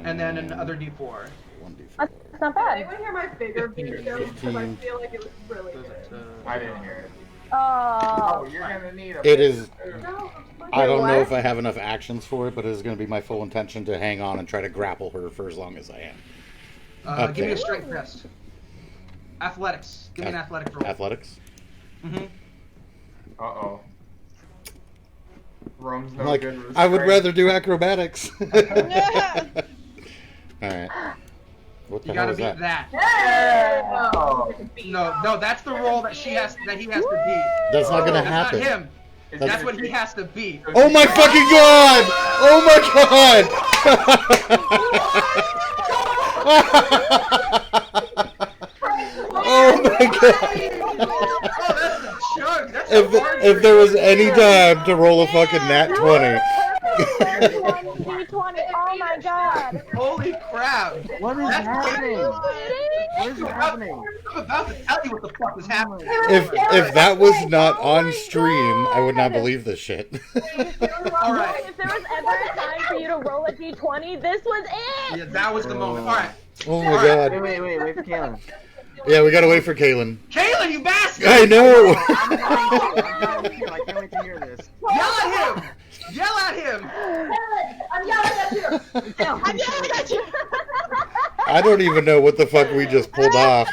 Speaker 1: and then another d4.
Speaker 2: 1d4.
Speaker 5: That's not
Speaker 7: Did
Speaker 5: bad.
Speaker 7: anyone hear my bigger boot joke? Because I
Speaker 2: 15.
Speaker 7: feel like it was really good.
Speaker 6: I didn't hear it.
Speaker 5: Oh.
Speaker 6: Oh, you're gonna need a.
Speaker 2: It is.
Speaker 7: No,
Speaker 2: I don't know
Speaker 5: what?
Speaker 2: if I have enough actions for it, but it is going to be my full intention to hang on and try to grapple her for as long as I am.
Speaker 1: Give me
Speaker 2: Okay.
Speaker 1: a strength test. Athletics. Give me an athletic roll.
Speaker 2: Athletics.
Speaker 1: Mm-hmm.
Speaker 6: Uh-oh. Rome's no
Speaker 2: Like,
Speaker 6: good with
Speaker 2: I would
Speaker 6: strength.
Speaker 2: rather do acrobatics.
Speaker 4: Yeah.
Speaker 2: Alright. What the
Speaker 1: You
Speaker 2: hell
Speaker 1: gotta
Speaker 2: is
Speaker 1: beat
Speaker 2: that?
Speaker 1: that.
Speaker 7: Oh.
Speaker 1: No, that's the roll that he has to beat.
Speaker 2: That's not gonna
Speaker 1: That's
Speaker 2: happen.
Speaker 1: not him.
Speaker 6: Is
Speaker 1: That's
Speaker 6: it-
Speaker 1: what he has to beat.
Speaker 2: Oh my fucking god! Oh my god! Oh my god!
Speaker 1: Oh, that's a chug. That's
Speaker 2: If,
Speaker 1: a hard
Speaker 2: if there was any time to roll a fucking nat 20.
Speaker 5: D20. Oh my god.
Speaker 1: Holy crap.
Speaker 3: What is
Speaker 1: That's
Speaker 3: happening?
Speaker 1: crazy.
Speaker 3: What is happening?
Speaker 1: I'm about to tell you what the fuck is happening.
Speaker 2: If that was not on stream, I would not believe this shit.
Speaker 1: All right.
Speaker 5: If there was ever a time for you to roll a D20, this was it.
Speaker 1: Yeah, that was the moment. All right.
Speaker 2: Oh my
Speaker 1: All right.
Speaker 2: god.
Speaker 3: Wait for Kaylin.
Speaker 2: Yeah, we gotta wait for Kaylin.
Speaker 1: Kaylin, you bastard!
Speaker 2: I know!
Speaker 3: I'm dying too. I can't wait to hear this.
Speaker 1: Yell at him! Yell at him!
Speaker 7: I'm yelling at you.
Speaker 4: I'm yelling at you.
Speaker 2: I don't even know what the fuck we just pulled off,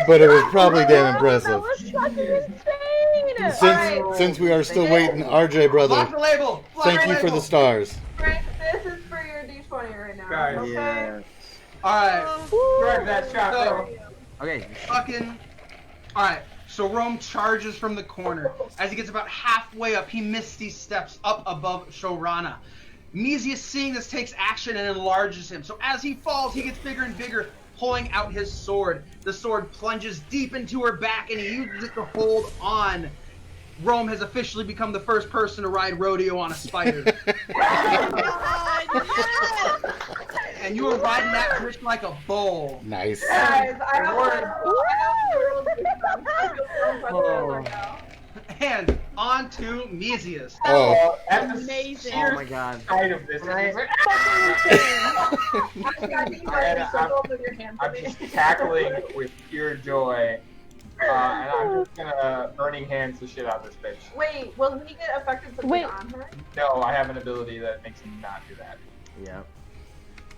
Speaker 2: but it was probably damn
Speaker 5: That
Speaker 2: impressive.
Speaker 5: was fucking insane.
Speaker 2: Since we are still waiting, RJ brother,
Speaker 1: Block the label! Block
Speaker 2: thank you for
Speaker 1: label.
Speaker 2: the stars.
Speaker 7: Frank, this is for your D20 right now.
Speaker 6: Guys.
Speaker 7: Okay.
Speaker 3: Yeah.
Speaker 1: Alright.
Speaker 6: Grab that shot, bro.
Speaker 3: Okay.
Speaker 1: Fucking. Alright. So Rome charges from the corner. As he gets about halfway up, he misty steps up above Shorana. Mesius, seeing this, takes action and enlarges him. So as he falls, he gets bigger and bigger, pulling out his sword. The sword plunges deep into her back, and he uses it to hold on. Rome has officially become the first person to ride rodeo on a spider. And you were riding that bitch like a bull.
Speaker 2: Nice.
Speaker 7: Guys, I have
Speaker 3: Oh.
Speaker 1: And on to Mesius.
Speaker 2: Oh,
Speaker 6: At the
Speaker 4: Amazing.
Speaker 3: Oh my god.
Speaker 6: side of this,
Speaker 3: Right.
Speaker 6: I'm just cackling with pure joy. And I'm just gonna burning hands the shit out of this bitch.
Speaker 7: Wait, will he get affected putting
Speaker 5: Wait.
Speaker 7: it on her?
Speaker 6: No, I have an ability that makes him not do that.
Speaker 3: Yep.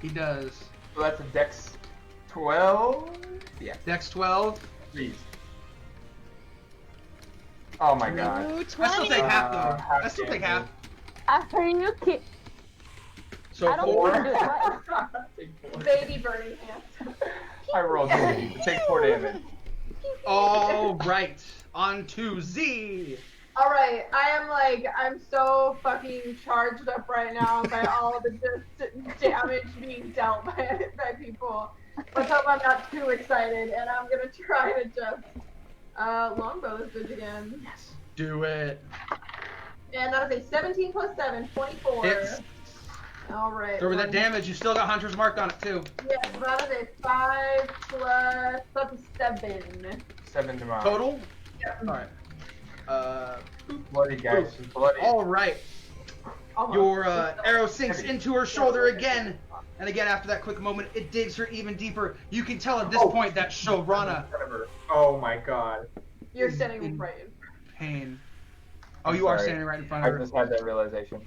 Speaker 1: He does.
Speaker 6: So that's a Dex 12? Yeah,
Speaker 1: Dex 12.
Speaker 6: please. Oh my god.
Speaker 4: Ooh,
Speaker 1: I still
Speaker 4: 20.
Speaker 1: take half though.
Speaker 6: half
Speaker 1: I still take
Speaker 6: damage.
Speaker 1: half.
Speaker 5: Are you kidding?
Speaker 1: So
Speaker 5: I don't think
Speaker 1: 4.
Speaker 5: we can do it twice.
Speaker 6: Take 4.
Speaker 7: Baby burning hands.
Speaker 6: I rolled 2. Take 4 damage.
Speaker 1: All right. On to Z.
Speaker 7: Alright, I'm so fucking charged up right now by all the just damage being dealt by people. Let's hope I'm not too excited, and I'm gonna try to just longbow this bitch again.
Speaker 1: Yes. Do it.
Speaker 7: And that is a 17 plus 7, 24.
Speaker 1: Hits.
Speaker 7: Alright.
Speaker 1: So with that damage, you still got Hunter's Mark on it too.
Speaker 7: Yes, that is a 5 plus, that's a 7.
Speaker 6: 7 to mine.
Speaker 1: Total?
Speaker 7: Yep.
Speaker 1: Alright.
Speaker 6: Bloody guys. Bloody.
Speaker 1: Alright.
Speaker 7: Almost.
Speaker 1: Your arrow sinks into her shoulder again. And again, after that quick moment, it digs her even deeper. You can tell at this point that Shorana
Speaker 6: Whatever. Oh my god.
Speaker 7: You're standing right in
Speaker 1: pain. Oh,
Speaker 6: I'm
Speaker 1: you are
Speaker 6: sorry.
Speaker 1: standing right in front
Speaker 6: I
Speaker 1: of her.
Speaker 6: just had that realization.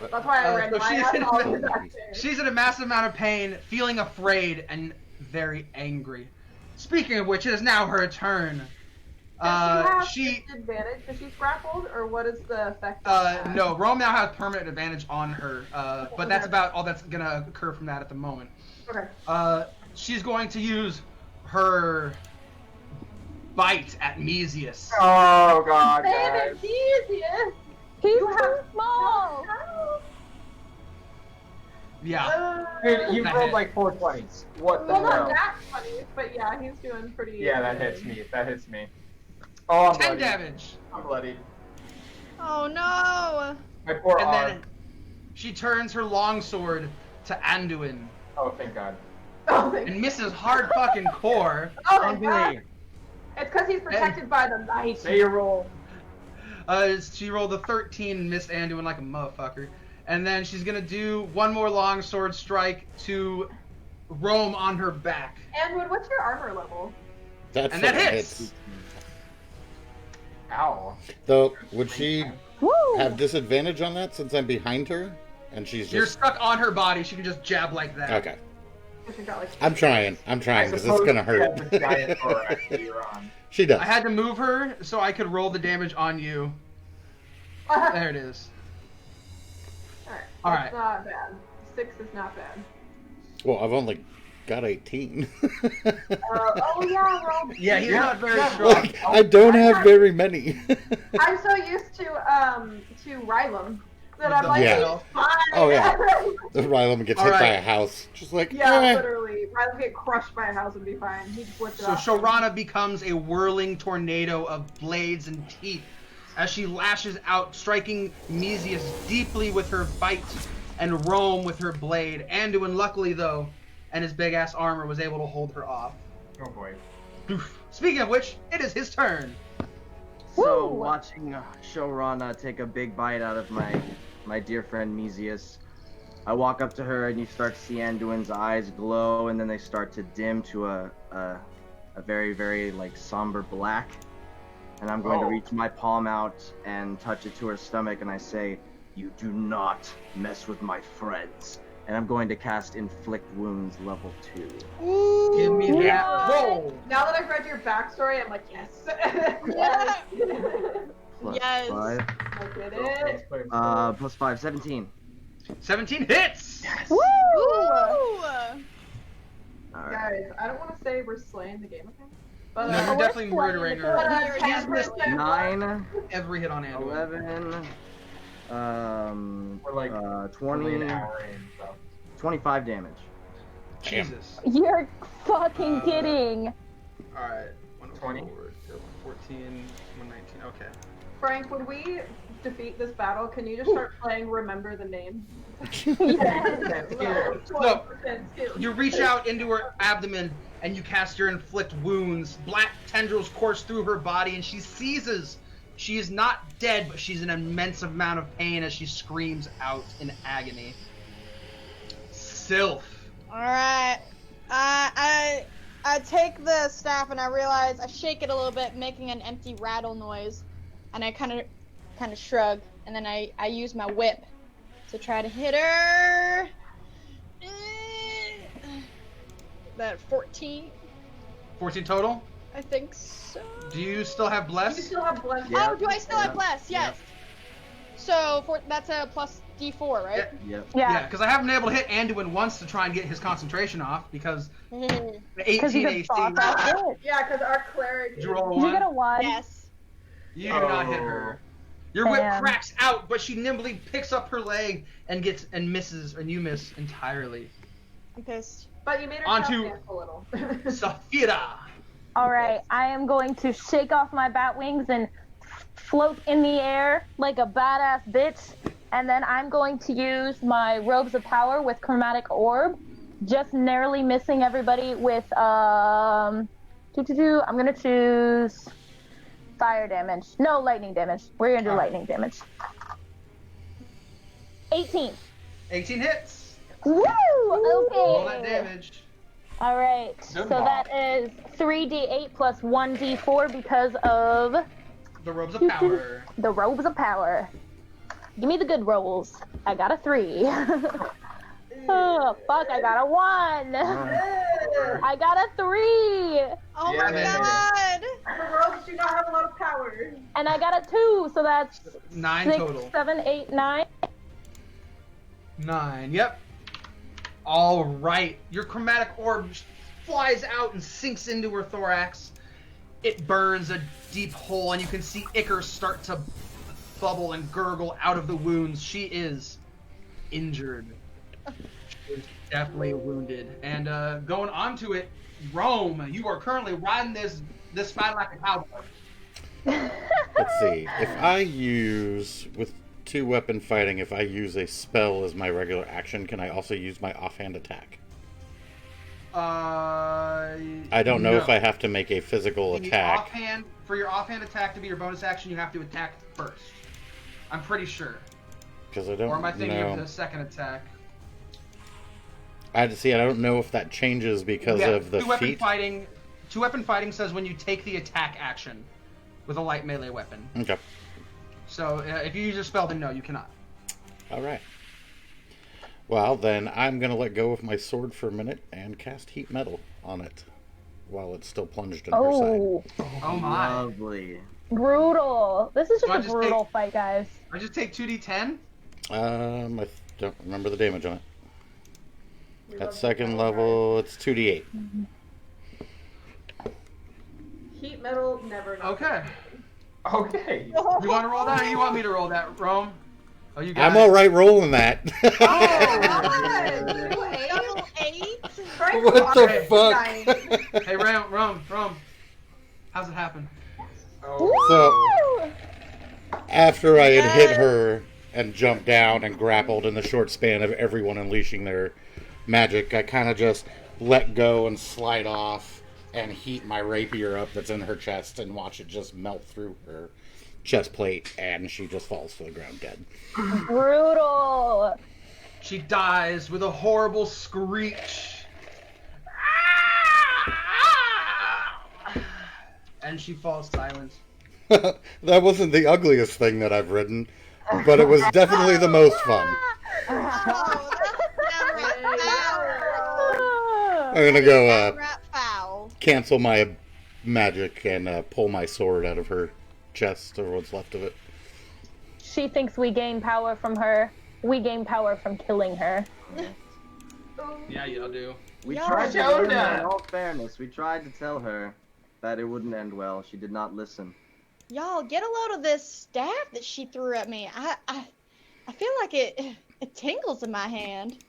Speaker 7: That's why I read
Speaker 1: so
Speaker 7: mine.
Speaker 1: she's
Speaker 7: That's
Speaker 1: in
Speaker 7: all
Speaker 1: the-
Speaker 7: I was asking.
Speaker 1: She's in a massive amount of pain, feeling afraid and very angry. Speaking of which, it is now her turn.
Speaker 7: Does
Speaker 1: She
Speaker 7: she have disadvantage because she's grappled, or what is the effect? of that?
Speaker 1: no, Rome now has permanent advantage on her, but that's about all that's gonna occur from that at the moment.
Speaker 7: Okay.
Speaker 1: She's going to use her bite at Mesius.
Speaker 6: Oh god, guys.
Speaker 7: Save it, easiest.
Speaker 5: He's
Speaker 7: You
Speaker 5: too
Speaker 7: have-
Speaker 5: small.
Speaker 1: Yeah.
Speaker 6: Dude, you
Speaker 1: That
Speaker 6: rolled
Speaker 1: hit.
Speaker 6: like 420s. What the
Speaker 7: Well, not
Speaker 6: hell?
Speaker 7: that funny, but yeah, he's doing pretty.
Speaker 6: Yeah, that hits me. That hits me. Oh, I'm
Speaker 1: 10
Speaker 6: bloody.
Speaker 1: damage.
Speaker 6: I'm bloody.
Speaker 4: Oh no.
Speaker 6: My poor
Speaker 1: And
Speaker 6: arm.
Speaker 1: then she turns her longsword to Anduin
Speaker 6: Oh, thank god.
Speaker 7: Oh, thank
Speaker 1: and misses hard fucking core.
Speaker 7: oh my god.
Speaker 3: Ugly.
Speaker 7: It's because he's protected by the knight.
Speaker 6: Say your roll.
Speaker 1: She rolled a 13 and missed Anduin like a motherfucker. And then she's gonna do one more longsword strike to Rome on her back.
Speaker 7: Anwood, what's your armor level?
Speaker 2: That
Speaker 1: And that
Speaker 2: fucking
Speaker 1: hits.
Speaker 6: Ow.
Speaker 2: Though, would she
Speaker 5: Woo!
Speaker 2: have disadvantage on that since I'm behind her? And she's
Speaker 1: You're
Speaker 2: just...
Speaker 1: stuck on her body. She can just jab like that.
Speaker 2: Okay.
Speaker 7: Which you got like.
Speaker 2: I'm trying, because it's
Speaker 6: suppose
Speaker 2: gonna
Speaker 6: you
Speaker 2: hurt.
Speaker 6: have a giant thorax that you're on.
Speaker 2: She does.
Speaker 1: I had to move her so I could roll the damage on you.
Speaker 7: Alright,
Speaker 1: There it is.
Speaker 7: that's
Speaker 1: Alright.
Speaker 7: not bad. 6 is not bad.
Speaker 2: Well, I've only got 18.
Speaker 7: Oh yeah, we're all.
Speaker 1: Yeah, he's not very
Speaker 6: Yeah.
Speaker 1: strong.
Speaker 2: Like, I don't have very many.
Speaker 7: I'm so used to Rylum that I'm like,
Speaker 2: Yeah.
Speaker 7: he's fine.
Speaker 2: Oh, yeah. The Rylum gets hit by
Speaker 1: Alright.
Speaker 2: a house. Just like,
Speaker 7: Yeah,
Speaker 2: eh.
Speaker 7: literally. Rylum get crushed by a house and be fine. He flipped it
Speaker 1: So
Speaker 7: off.
Speaker 1: Sharana becomes a whirling tornado of blades and teeth as she lashes out, striking Mesius deeply with her bite and Rome with her blade. Anduin, luckily though, and his big ass armor was able to hold her off.
Speaker 6: Oh boy.
Speaker 1: Oof. Speaking of which, it is his turn.
Speaker 3: So
Speaker 5: Woo!
Speaker 3: watching Sharana take a big bite out of my dear friend Mesius, I walk up to her and you start to see Anduin's eyes glow, and then they start to dim to a very, very like somber black. And I'm going to
Speaker 6: Oh.
Speaker 3: reach my palm out and touch it to her stomach, and I say, "You do not mess with my friends." And I'm going to cast Inflict Wounds level 2.
Speaker 7: Ooh.
Speaker 1: Give me that
Speaker 5: Yeah.
Speaker 1: roll.
Speaker 7: Now that I've read your backstory, I'm like, yes.
Speaker 4: Yeah.
Speaker 3: Plus
Speaker 4: Yes.
Speaker 3: 5.
Speaker 7: I did
Speaker 6: So
Speaker 7: it.
Speaker 6: let's play
Speaker 3: Plus 5, 17.
Speaker 1: 17 hits.
Speaker 5: Woo!
Speaker 4: Ooh.
Speaker 3: Alright.
Speaker 7: Guys, I don't want to say we're slaying the game again, but
Speaker 1: No, you're
Speaker 5: we're
Speaker 1: definitely
Speaker 5: playing
Speaker 1: murdering
Speaker 5: the
Speaker 1: her.
Speaker 5: game.
Speaker 1: She has missed
Speaker 3: 9,
Speaker 1: every hit on Anduin.
Speaker 3: 11,
Speaker 6: We're like
Speaker 3: 20,
Speaker 6: only an hour in, so.
Speaker 3: 25 damage.
Speaker 1: Jesus.
Speaker 5: You're fucking kidding.
Speaker 1: Alright.
Speaker 6: 20?
Speaker 1: 14, 119. Okay.
Speaker 7: Frank, when we defeat this battle, can you just start playing Remember the Name?
Speaker 1: So,
Speaker 7: 20% skill.
Speaker 1: you reach out into her abdomen and you cast your Inflict Wounds. Black tendrils course through her body and she seizes. She is not dead, but she's in an immense amount of pain as she screams out in agony. Sylph.
Speaker 4: Alright. I take the staff and I realize I shake it a little bit, making an empty rattle noise. And I kind of shrug. And then I use my whip to try to hit her. That 14,
Speaker 1: 14 total.
Speaker 4: I think so.
Speaker 1: Do you still have
Speaker 7: You
Speaker 1: Bless?
Speaker 7: still have blessed.
Speaker 3: Yeah.
Speaker 4: Oh, do I still have
Speaker 3: Yep.
Speaker 4: bless? Yes. So that's a plus D4, right?
Speaker 3: Yep.
Speaker 1: Yeah,
Speaker 5: Yeah.
Speaker 1: because I haven't been able to hit Anduin once to try and get his concentration off because the
Speaker 5: Because
Speaker 1: 18
Speaker 5: you
Speaker 1: AC.
Speaker 5: could thought that good.
Speaker 7: Yeah, because our cleric.
Speaker 1: Did you roll a
Speaker 5: Did you
Speaker 1: 1?
Speaker 5: get a 1?
Speaker 4: Yes.
Speaker 1: You do not hit her. Your whip
Speaker 5: Damn.
Speaker 1: cracks out, but she nimbly picks up her leg and misses, and you miss entirely.
Speaker 4: I'm pissed.
Speaker 7: But you made her
Speaker 1: Onto-
Speaker 7: dance a little.
Speaker 1: Saphira.
Speaker 5: Alright, I am going to shake off my bat wings and float in the air like a badass bitch. And then I'm going to use my Robes of Power with Chromatic Orb. Just narrowly missing everybody with, I'm gonna choose fire damage. No, lightning damage. We're gonna do
Speaker 1: Alright.
Speaker 5: lightning damage. 18.
Speaker 1: 18 hits.
Speaker 5: Woo!
Speaker 1: Roll that
Speaker 5: Okay.
Speaker 1: damage.
Speaker 5: Alright,
Speaker 6: Good
Speaker 5: so
Speaker 6: ball.
Speaker 5: that is 3d8 plus 1d4 because of
Speaker 1: The Robes of Power.
Speaker 5: the Robes of Power. Give me the good rolls. I got a 3. Oh, fuck, I got a 1. I got a 3.
Speaker 4: Oh
Speaker 6: Yeah,
Speaker 4: my
Speaker 6: man.
Speaker 4: god.
Speaker 7: The robes do not have a lot of power.
Speaker 5: And I got a 2, so that's
Speaker 1: 9
Speaker 5: 6,
Speaker 1: total.
Speaker 5: 7, 8, 9.
Speaker 1: 9. Yep. All right. Your chromatic orb flies out and sinks into her thorax. It burns a deep hole, and you can see ichor start to bubble and gurgle out of the wounds. She is injured. She is definitely wounded. And going on to it, Rome, you are currently riding this fight like a cowboy.
Speaker 2: Let's see. If I use, with 2-weapon fighting, if I use a spell as my regular action, can I also use my offhand attack? I don't know if I have to make a physical attack.
Speaker 1: For your offhand attack to be your bonus action, you have to attack first. I'm pretty sure.
Speaker 2: Because I don't
Speaker 1: Or am I thinking
Speaker 2: know.
Speaker 1: of the second attack?
Speaker 2: I don't know if that changes because
Speaker 1: Yeah,
Speaker 2: of the
Speaker 1: two-weapon
Speaker 2: feat.
Speaker 1: fighting. Two-weapon fighting says when you take the attack action with a light melee weapon.
Speaker 2: Okay.
Speaker 1: So if you use your spell, then no, you cannot.
Speaker 2: All right. Well, then I'm going to let go of my sword for a minute and cast Heat Metal on it while it's still plunged in her
Speaker 5: Oh,
Speaker 1: Oh my!
Speaker 3: Lovely.
Speaker 5: brutal. This is
Speaker 1: So I
Speaker 5: just a
Speaker 1: just
Speaker 5: brutal
Speaker 1: take-
Speaker 5: fight, guys.
Speaker 1: I just take 2d10.
Speaker 2: side. I don't remember the damage on it.
Speaker 7: We
Speaker 2: At
Speaker 7: love
Speaker 2: second
Speaker 7: metal,
Speaker 2: level, it's 2d8.
Speaker 7: guys. Heat metal never. Not
Speaker 1: Okay.
Speaker 6: Okay.
Speaker 1: You want to roll that, or you want me to roll that, Rome? Oh, you got
Speaker 2: I'm
Speaker 1: it.
Speaker 2: all right rolling that.
Speaker 7: Oh, God.
Speaker 4: Double 8?
Speaker 7: Christ,
Speaker 2: What the
Speaker 7: okay,
Speaker 2: fuck?
Speaker 7: nice.
Speaker 1: Hey, Rome. How's it happen?
Speaker 6: Oh.
Speaker 2: After I had hit
Speaker 4: Yes.
Speaker 2: her and jumped down and grappled in the short span of everyone unleashing their magic, I kind of just let go and slide off and heat my rapier up that's in her chest and watch it just melt through her chest plate, and she just falls to the ground dead.
Speaker 5: Brutal.
Speaker 1: She dies with a horrible screech. And she falls silent.
Speaker 2: That wasn't the ugliest thing that I've ridden, but it was definitely the most fun.
Speaker 4: Oh, that's never foul.
Speaker 2: I'm gonna go
Speaker 4: Downright foul.
Speaker 2: cancel my magic and pull my sword out of her chest, or what's left of it.
Speaker 5: She thinks we gain power from her. We gain power from killing her.
Speaker 1: Yeah, y'all do.
Speaker 3: We
Speaker 4: Y'all
Speaker 3: tried to
Speaker 6: showed
Speaker 3: warn her,
Speaker 6: her.
Speaker 3: in all fairness, we tried to tell her that it wouldn't end well. She did not listen.
Speaker 4: Y'all, get a load of this staff that she threw at me. I feel like it tingles in my hand.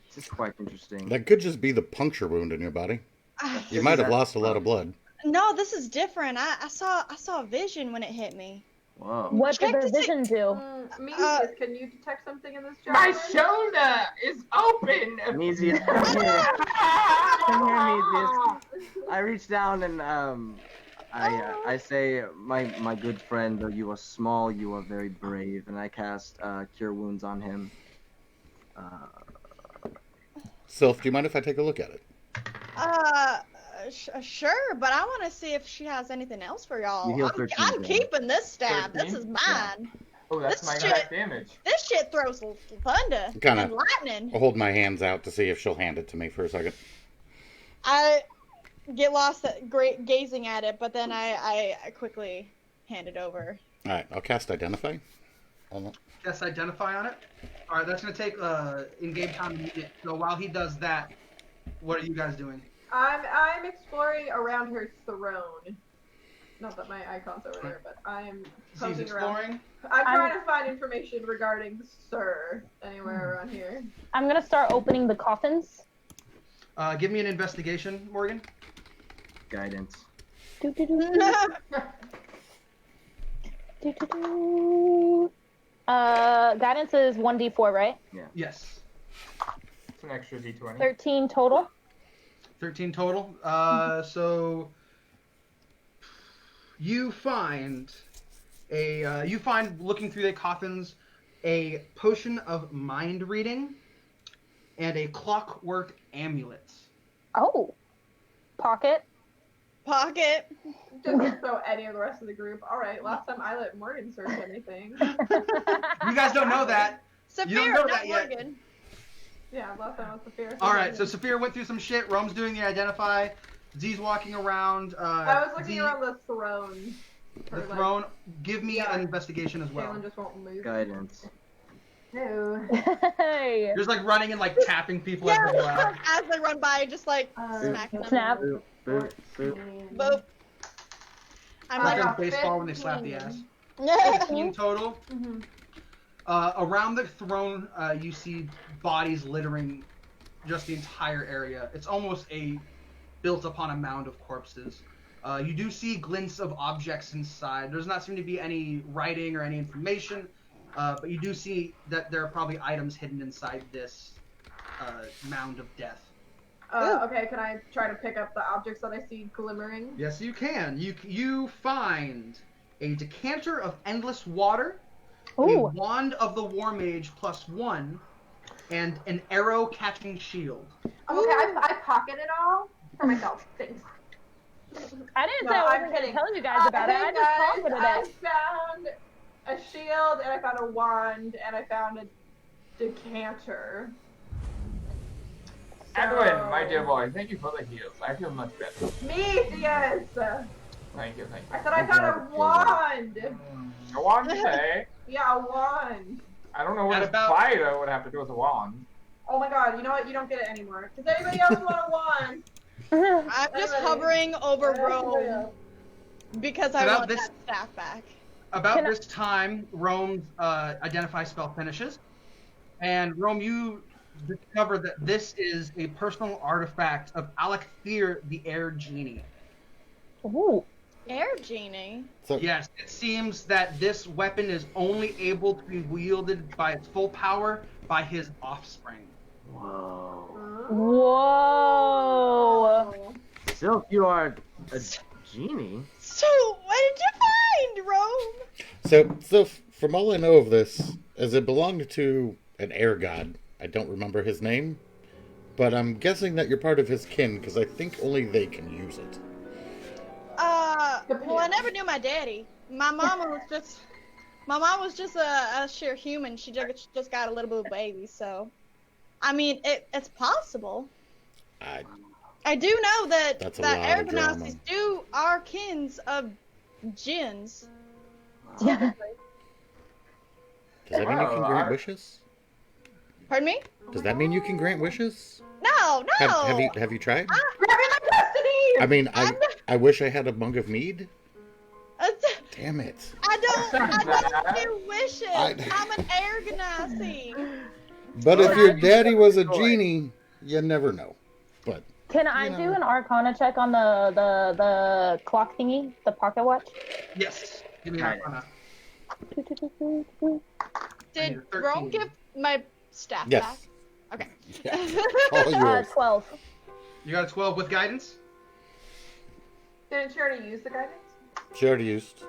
Speaker 3: This is quite interesting.
Speaker 2: That could just be the puncture wound in your body.
Speaker 4: Ah,
Speaker 2: You might have lost a lot of blood.
Speaker 4: no, this is different. I saw a vision when it hit me.
Speaker 3: Whoa.
Speaker 5: What did
Speaker 4: Check
Speaker 5: the
Speaker 4: to see-
Speaker 5: vision do?
Speaker 7: Mesius, can you detect something in this jar?
Speaker 6: My shoulder is open.
Speaker 3: Mesius, come here. Come here, Mesius. I reach down and I say, my good friend, though you are small, you are very brave, and I cast Cure Wounds on him.
Speaker 2: Sylph, do you mind if I take a look at it?
Speaker 4: Sure, but I want to see if she has anything else for y'all.
Speaker 3: You heal 13
Speaker 4: I'm
Speaker 3: damage.
Speaker 4: keeping this staff.
Speaker 6: 13?
Speaker 4: This is mine.
Speaker 6: Oh, that's
Speaker 4: This
Speaker 6: my
Speaker 4: shit-
Speaker 6: attack damage.
Speaker 4: This shit throws thunder
Speaker 2: Kinda.
Speaker 4: and lightning.
Speaker 2: I'll hold my hands out to see if she'll hand it to me for a second.
Speaker 4: I get lost at gazing at it, but then I quickly hand it over.
Speaker 2: Alright, I'll cast Identify.
Speaker 1: Guess identify on it. All right, that's gonna take in-game time immediate. So while he does that, what are you guys doing?
Speaker 7: I'm exploring around her throne. Not that my icon's over there, but I'm
Speaker 1: He's
Speaker 7: posing around.
Speaker 1: exploring.
Speaker 7: I'm trying to find information regarding Sir anywhere around here.
Speaker 5: I'm gonna start opening the coffins.
Speaker 1: Give me an investigation, Morgan.
Speaker 3: Guidance.
Speaker 5: Guidance is 1d4, right?
Speaker 1: Yes.
Speaker 6: It's an extra d20.
Speaker 5: 13 total.
Speaker 1: 13 total. So you find looking through the coffins a potion of mind reading and a clockwork amulet.
Speaker 5: Oh. Pocket.
Speaker 4: Pocket.
Speaker 7: Just so any of the rest of the group. Alright, last time I let Morgan search anything.
Speaker 1: You guys don't know that.
Speaker 4: Saphira,
Speaker 1: don't know
Speaker 4: not
Speaker 1: that yet.
Speaker 4: Morgan.
Speaker 7: Yeah, last time was the fair.
Speaker 1: All right, so Saphira went through some shit. Rome's doing the identify. Z's walking around.
Speaker 7: I was looking
Speaker 1: Z,
Speaker 7: around the throne.
Speaker 1: the
Speaker 7: Or, like,
Speaker 1: throne. Give me
Speaker 7: Yeah.
Speaker 1: an investigation as well.
Speaker 7: Jalen just won't move.
Speaker 3: Guidance.
Speaker 7: No.
Speaker 5: Hey.
Speaker 1: You're just like running and like tapping people as they go out.
Speaker 4: As they run by, just like smacking them.
Speaker 5: Snap.
Speaker 3: Boop, boop, boop.
Speaker 4: Boop. I'm
Speaker 1: Like
Speaker 4: like,
Speaker 1: in
Speaker 7: got
Speaker 1: baseball when they slap the
Speaker 7: 15.
Speaker 1: ass. 15 total.
Speaker 7: Mhm.
Speaker 1: Around the throne, you see bodies littering just the entire area. It's almost built upon a mound of corpses. You do see glints of objects inside. There's not seem to be any writing or any information, but you do see that there are probably items hidden inside this mound of death.
Speaker 7: Okay, can I try to pick up the objects that I see glimmering?
Speaker 1: Yes, you can. You find a decanter of endless water, a
Speaker 5: Ooh.
Speaker 1: wand of the War Mage +1, and an arrow catching shield.
Speaker 7: Okay, I pocket it all for myself. Thanks.
Speaker 5: I didn't
Speaker 7: No,
Speaker 5: say I
Speaker 7: I'm
Speaker 5: wasn't gonna
Speaker 7: kidding.
Speaker 5: tell you guys about it. I
Speaker 7: Hey,
Speaker 5: just
Speaker 7: guys,
Speaker 5: pocketed
Speaker 7: I
Speaker 5: it.
Speaker 7: found a shield and I found a wand and I found a decanter.
Speaker 6: Edwin, my dear boy, thank you for the heals. I feel much better.
Speaker 7: Mesius!
Speaker 6: Thank you.
Speaker 7: I said I found a wand!
Speaker 6: A wand today.
Speaker 7: Yeah, a wand.
Speaker 6: I don't know what
Speaker 1: At
Speaker 6: a
Speaker 1: about-
Speaker 6: spider would have to do with a wand.
Speaker 7: Oh my god, you know what? You don't get it anymore. Does anybody else want a wand?
Speaker 4: I'm just
Speaker 7: Anybody?
Speaker 4: hovering over
Speaker 7: Anybody
Speaker 4: Rome
Speaker 7: else?
Speaker 4: because I
Speaker 1: About
Speaker 4: want
Speaker 1: this-
Speaker 4: that staff back.
Speaker 1: About
Speaker 5: Can I-
Speaker 1: this time, Rome's identify spell finishes, and Rome, you discover that this is a personal artifact of Alakthir, the Air Genie.
Speaker 5: Ooh.
Speaker 4: Air genie.
Speaker 2: So,
Speaker 1: Yes, it seems that this weapon is only able to be wielded by its full power by his offspring.
Speaker 3: Whoa.
Speaker 5: Whoa.
Speaker 3: Sylph, you are a genie.
Speaker 4: So, what did you find, Rome?
Speaker 2: so from all I know of this, as it belonged to an air god, I don't remember his name, but I'm guessing that you're part of his kin because I think only they can use it.
Speaker 4: Well, I never knew my daddy. My mom was just a sheer human. She just got a little bit of baby, so. I mean, it's possible. I do know that
Speaker 2: That's a lot of drama.
Speaker 4: Argonauts are kins of jinns.
Speaker 5: Yeah.
Speaker 2: Does that mean you can grant
Speaker 6: Wow.
Speaker 2: wishes?
Speaker 4: Pardon me?
Speaker 2: Does that mean you can grant wishes?
Speaker 4: No.
Speaker 2: Have you tried?
Speaker 7: Grabbing my custody!
Speaker 2: I mean, I wish I had a mug of mead.
Speaker 4: I
Speaker 2: Damn it.
Speaker 4: don't do wishes.
Speaker 2: I-
Speaker 4: I'm an air ganassi.
Speaker 2: But if
Speaker 3: Well,
Speaker 2: your
Speaker 3: you
Speaker 2: daddy was a
Speaker 3: enjoy.
Speaker 2: genie, you never know. But
Speaker 5: Can I
Speaker 2: You know.
Speaker 5: do an Arcana check on the clock thingy, the pocket watch?
Speaker 1: Yes. Give me
Speaker 3: Right.
Speaker 1: Arcana.
Speaker 4: Did
Speaker 1: 13.
Speaker 4: Rome give my staff back?
Speaker 2: yes.
Speaker 4: Okay.
Speaker 2: Yeah. All yours.
Speaker 5: 12.
Speaker 1: You got a 12 with guidance?
Speaker 7: Didn't you already use the guidance?
Speaker 2: She already used.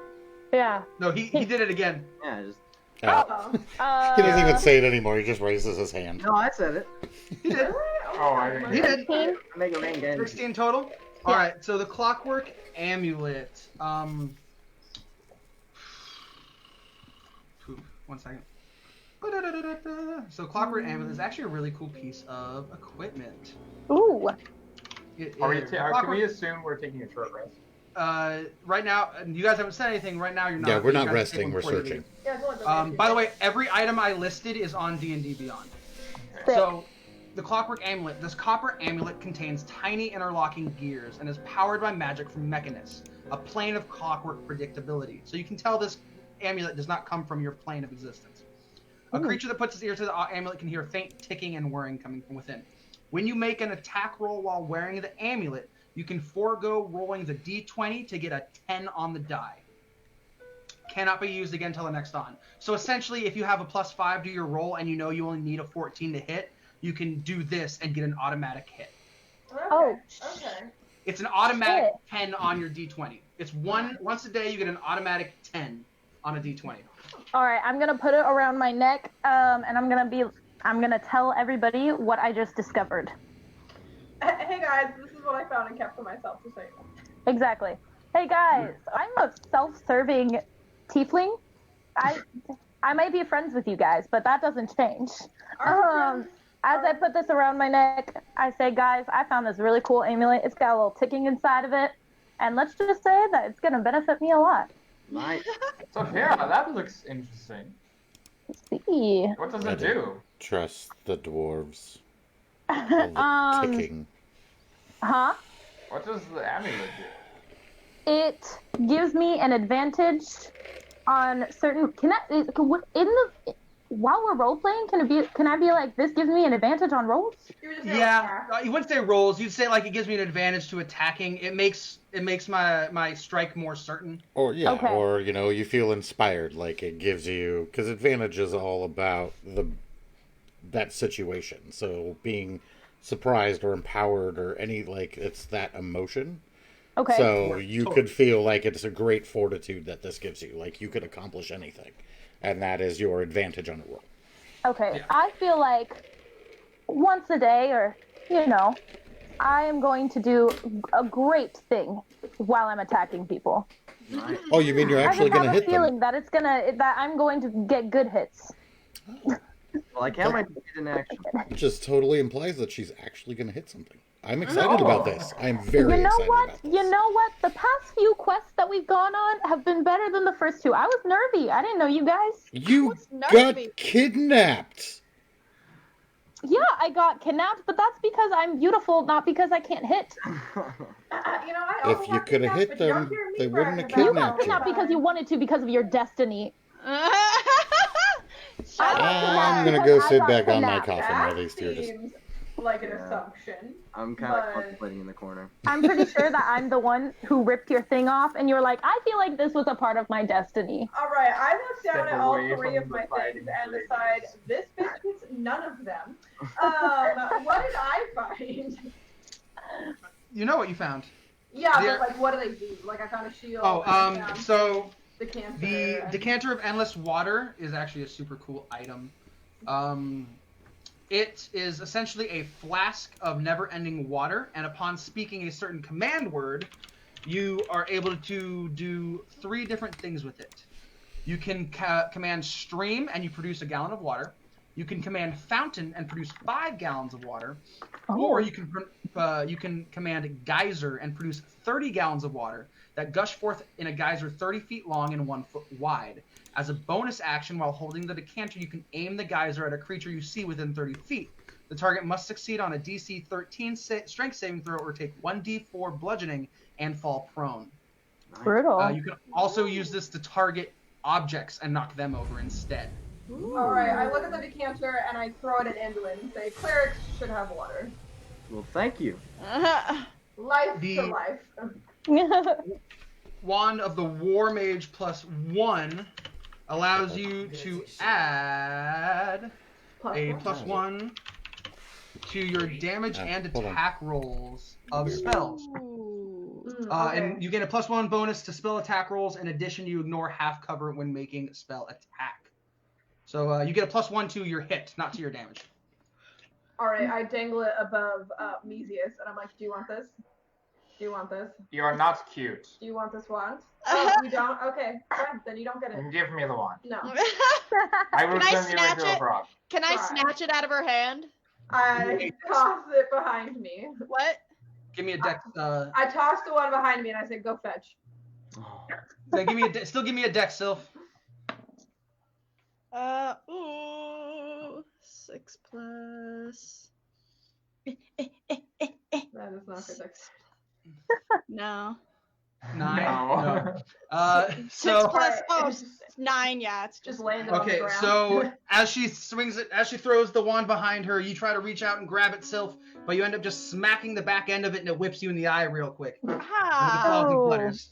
Speaker 5: Yeah.
Speaker 1: No, he did it again.
Speaker 3: Yeah, just.
Speaker 2: Oh.
Speaker 7: Oh.
Speaker 2: He doesn't even say it anymore. He just raises his hand.
Speaker 3: No, I said it.
Speaker 1: He did.
Speaker 6: Oh, I didn't
Speaker 1: He
Speaker 6: get
Speaker 1: did.
Speaker 5: 16?
Speaker 3: Make a rain again.
Speaker 1: 16 total? Alright, so the clockwork amulet. One second. So clockwork amulet is actually a really cool piece of equipment.
Speaker 5: Ooh.
Speaker 1: It
Speaker 6: Are we
Speaker 1: is-
Speaker 6: can we
Speaker 1: clockwork-
Speaker 6: assume we're taking a short rest?
Speaker 1: right now, you guys haven't said anything. Right now, you're not.
Speaker 2: Yeah, we're
Speaker 1: You
Speaker 2: not
Speaker 1: guys
Speaker 2: resting.
Speaker 1: take one
Speaker 2: We're
Speaker 1: before you
Speaker 2: searching.
Speaker 1: leave.
Speaker 7: Yeah, it's only been
Speaker 1: By the way, every item I listed is on D&D Beyond.
Speaker 5: Sick.
Speaker 1: So, the clockwork amulet. This copper amulet contains tiny interlocking gears and is powered by magic from Mechanus, a plane of clockwork predictability. So you can tell this amulet does not come from your plane of existence. A creature that puts its ear to the amulet can hear faint ticking and whirring coming from within. When you make an attack roll while wearing the amulet, you can forego rolling the d20 to get a 10 on the die. Cannot be used again until the next on. So essentially, if you have a +5 to your roll and you know you only need a 14 to hit, you can do this and get an automatic hit.
Speaker 7: Okay.
Speaker 5: Oh,
Speaker 7: Okay.
Speaker 1: It's an automatic
Speaker 5: Shit.
Speaker 1: 10 once a day. It's once a day you get an automatic 10 on a d20.
Speaker 5: All right, I'm gonna put it around my neck, and I'm gonna tell everybody what I just discovered.
Speaker 7: Hey guys, this is what I found and kept to myself to say.
Speaker 5: Exactly. Hey guys, I'm a self-serving tiefling. I might be friends with you guys, but that doesn't change. As I put this around my neck, I say, guys, I found this really cool amulet. It's got a little ticking inside of it, and let's just say that it's gonna benefit me a lot.
Speaker 3: Nice.
Speaker 6: So yeah, that looks interesting.
Speaker 5: Let's see.
Speaker 6: What does
Speaker 2: I
Speaker 6: it do?
Speaker 2: Trust the dwarves. All the ticking.
Speaker 5: Huh?
Speaker 6: What does the amulet do?
Speaker 5: It gives me an advantage on certain. While we're role playing, can I be like, this gives me an advantage on rolls?
Speaker 7: You were just
Speaker 1: Yeah, you wouldn't say rolls. You'd say like it gives me an advantage to attacking. It makes my strike more certain.
Speaker 2: Or yeah,
Speaker 5: Okay.
Speaker 2: or you feel inspired, like it gives you, because advantage is all about that situation. So being surprised or empowered or any it's that emotion.
Speaker 5: Okay.
Speaker 2: So you could feel like it's a great fortitude that this gives you. Like you could accomplish anything, and that is your advantage on a roll.
Speaker 5: Okay.
Speaker 1: Yeah.
Speaker 5: I feel like once a day, or I am going to do a great thing while I'm attacking people.
Speaker 3: Nice.
Speaker 2: Oh, you mean you're actually
Speaker 5: I
Speaker 2: going to
Speaker 5: just have
Speaker 2: hit
Speaker 5: a
Speaker 2: them?
Speaker 5: feeling that I'm going to get good hits.
Speaker 3: Well, I can't wait to get in action.
Speaker 2: It just totally implies that she's actually going to hit something. I'm excited about this. I'm very
Speaker 5: You know
Speaker 2: excited
Speaker 5: what?
Speaker 2: about this.
Speaker 5: You know what? The past few quests that we've gone on have been better than the first two. I was nervy. I didn't know you guys.
Speaker 2: You
Speaker 4: What's
Speaker 2: got
Speaker 4: nervy?
Speaker 2: kidnapped.
Speaker 5: Yeah, I got kidnapped, but that's because I'm beautiful, not because I can't hit.
Speaker 7: I
Speaker 2: If
Speaker 7: also
Speaker 2: you
Speaker 7: got
Speaker 2: could have
Speaker 7: kidnapped,
Speaker 2: hit
Speaker 7: but you don't
Speaker 2: them,
Speaker 7: hear me
Speaker 2: they wouldn't have
Speaker 7: brag
Speaker 5: You
Speaker 7: about
Speaker 5: got
Speaker 2: kidnapped you.
Speaker 5: kidnapped because you wanted to, because of your destiny.
Speaker 4: Shut
Speaker 2: I'm
Speaker 4: up.
Speaker 2: gonna
Speaker 5: Because
Speaker 2: go
Speaker 5: I
Speaker 2: sit
Speaker 5: got
Speaker 2: back on my
Speaker 5: kidnapped.
Speaker 2: coffin while
Speaker 7: That
Speaker 2: these two just.
Speaker 7: seems like an
Speaker 3: Yeah.
Speaker 7: assumption.
Speaker 3: I'm kind of
Speaker 7: But-
Speaker 3: contemplating in the corner.
Speaker 5: I'm pretty sure that I'm the one who ripped your thing off, and you're like, I feel like this was a part of my destiny.
Speaker 7: All right, I look down
Speaker 6: Step
Speaker 7: at all
Speaker 6: away
Speaker 7: three
Speaker 6: from
Speaker 7: of
Speaker 6: the
Speaker 7: my
Speaker 6: fighting
Speaker 7: things and
Speaker 6: ladies.
Speaker 7: decide this bitch gets none of them. What did I find?
Speaker 1: You know what you found.
Speaker 7: Yeah,
Speaker 1: There-
Speaker 7: but like, what do they do? Like, I found a shield.
Speaker 1: Oh,
Speaker 7: and I found
Speaker 1: so
Speaker 7: decanter.
Speaker 1: the
Speaker 7: and-
Speaker 1: decanter of endless water is actually a super cool item. It is essentially a flask of never-ending water, and upon speaking a certain command word, you are able to do 3 different things with it. You can command stream, and you produce a gallon of water. You can command fountain and produce 5 gallons of water, or you can command geyser and produce 30 gallons of water that gush forth in a geyser 30 feet long and 1 foot wide. As a bonus action, while holding the decanter, you can aim the geyser at a creature you see within 30 feet. The target must succeed on a DC 13 strength saving throw or take 1d4 bludgeoning and fall prone.
Speaker 5: Brutal.
Speaker 1: You can also use this to target objects and knock them over instead.
Speaker 7: All right, I look at the decanter and I throw it at Anduin and say, clerics should have water.
Speaker 3: Well, thank you.
Speaker 7: Life
Speaker 1: The-
Speaker 7: to life.
Speaker 1: Wand of the War Mage +1 allows you to add a +1 to your damage and
Speaker 2: Hold on.
Speaker 1: attack rolls of spells.
Speaker 7: Okay.
Speaker 1: And you get a +1 bonus to spell attack rolls. In addition, you ignore half cover when making spell attack. So you get a +1 to your hit, not to your damage.
Speaker 7: All right, I dangle it above Mesius, and I'm like, do you want this? Do you want this?
Speaker 6: You are not cute.
Speaker 7: Do you want this wand? Oh, you don't? Okay, fine. Then you don't get it.
Speaker 6: Give me the wand.
Speaker 7: No.
Speaker 6: I will
Speaker 4: Can I
Speaker 6: turn you
Speaker 4: snatch
Speaker 6: into a
Speaker 4: it?
Speaker 6: frog.
Speaker 4: Can I
Speaker 7: Try.
Speaker 4: snatch it out of her hand?
Speaker 7: I toss it behind me.
Speaker 4: What?
Speaker 1: Give me a dex.
Speaker 7: I toss the one behind me, and I say, go fetch.
Speaker 1: Still give me a dex, Sylph.
Speaker 4: Ooh, 6 plus.
Speaker 7: That is not good.
Speaker 4: No.
Speaker 1: 9.
Speaker 6: No.
Speaker 1: No.
Speaker 4: 6
Speaker 1: So
Speaker 4: plus. Oh,
Speaker 7: It's
Speaker 4: 9. Yeah, it's
Speaker 7: just
Speaker 4: just
Speaker 7: landed on the
Speaker 1: okay,
Speaker 7: ground.
Speaker 1: so as she swings it, as she throws the wand behind her, you try to reach out and grab it, Sylph, but you end up just smacking the back end of it, and it whips you in the eye real quick. And it
Speaker 4: Ah.
Speaker 1: falls and flutters.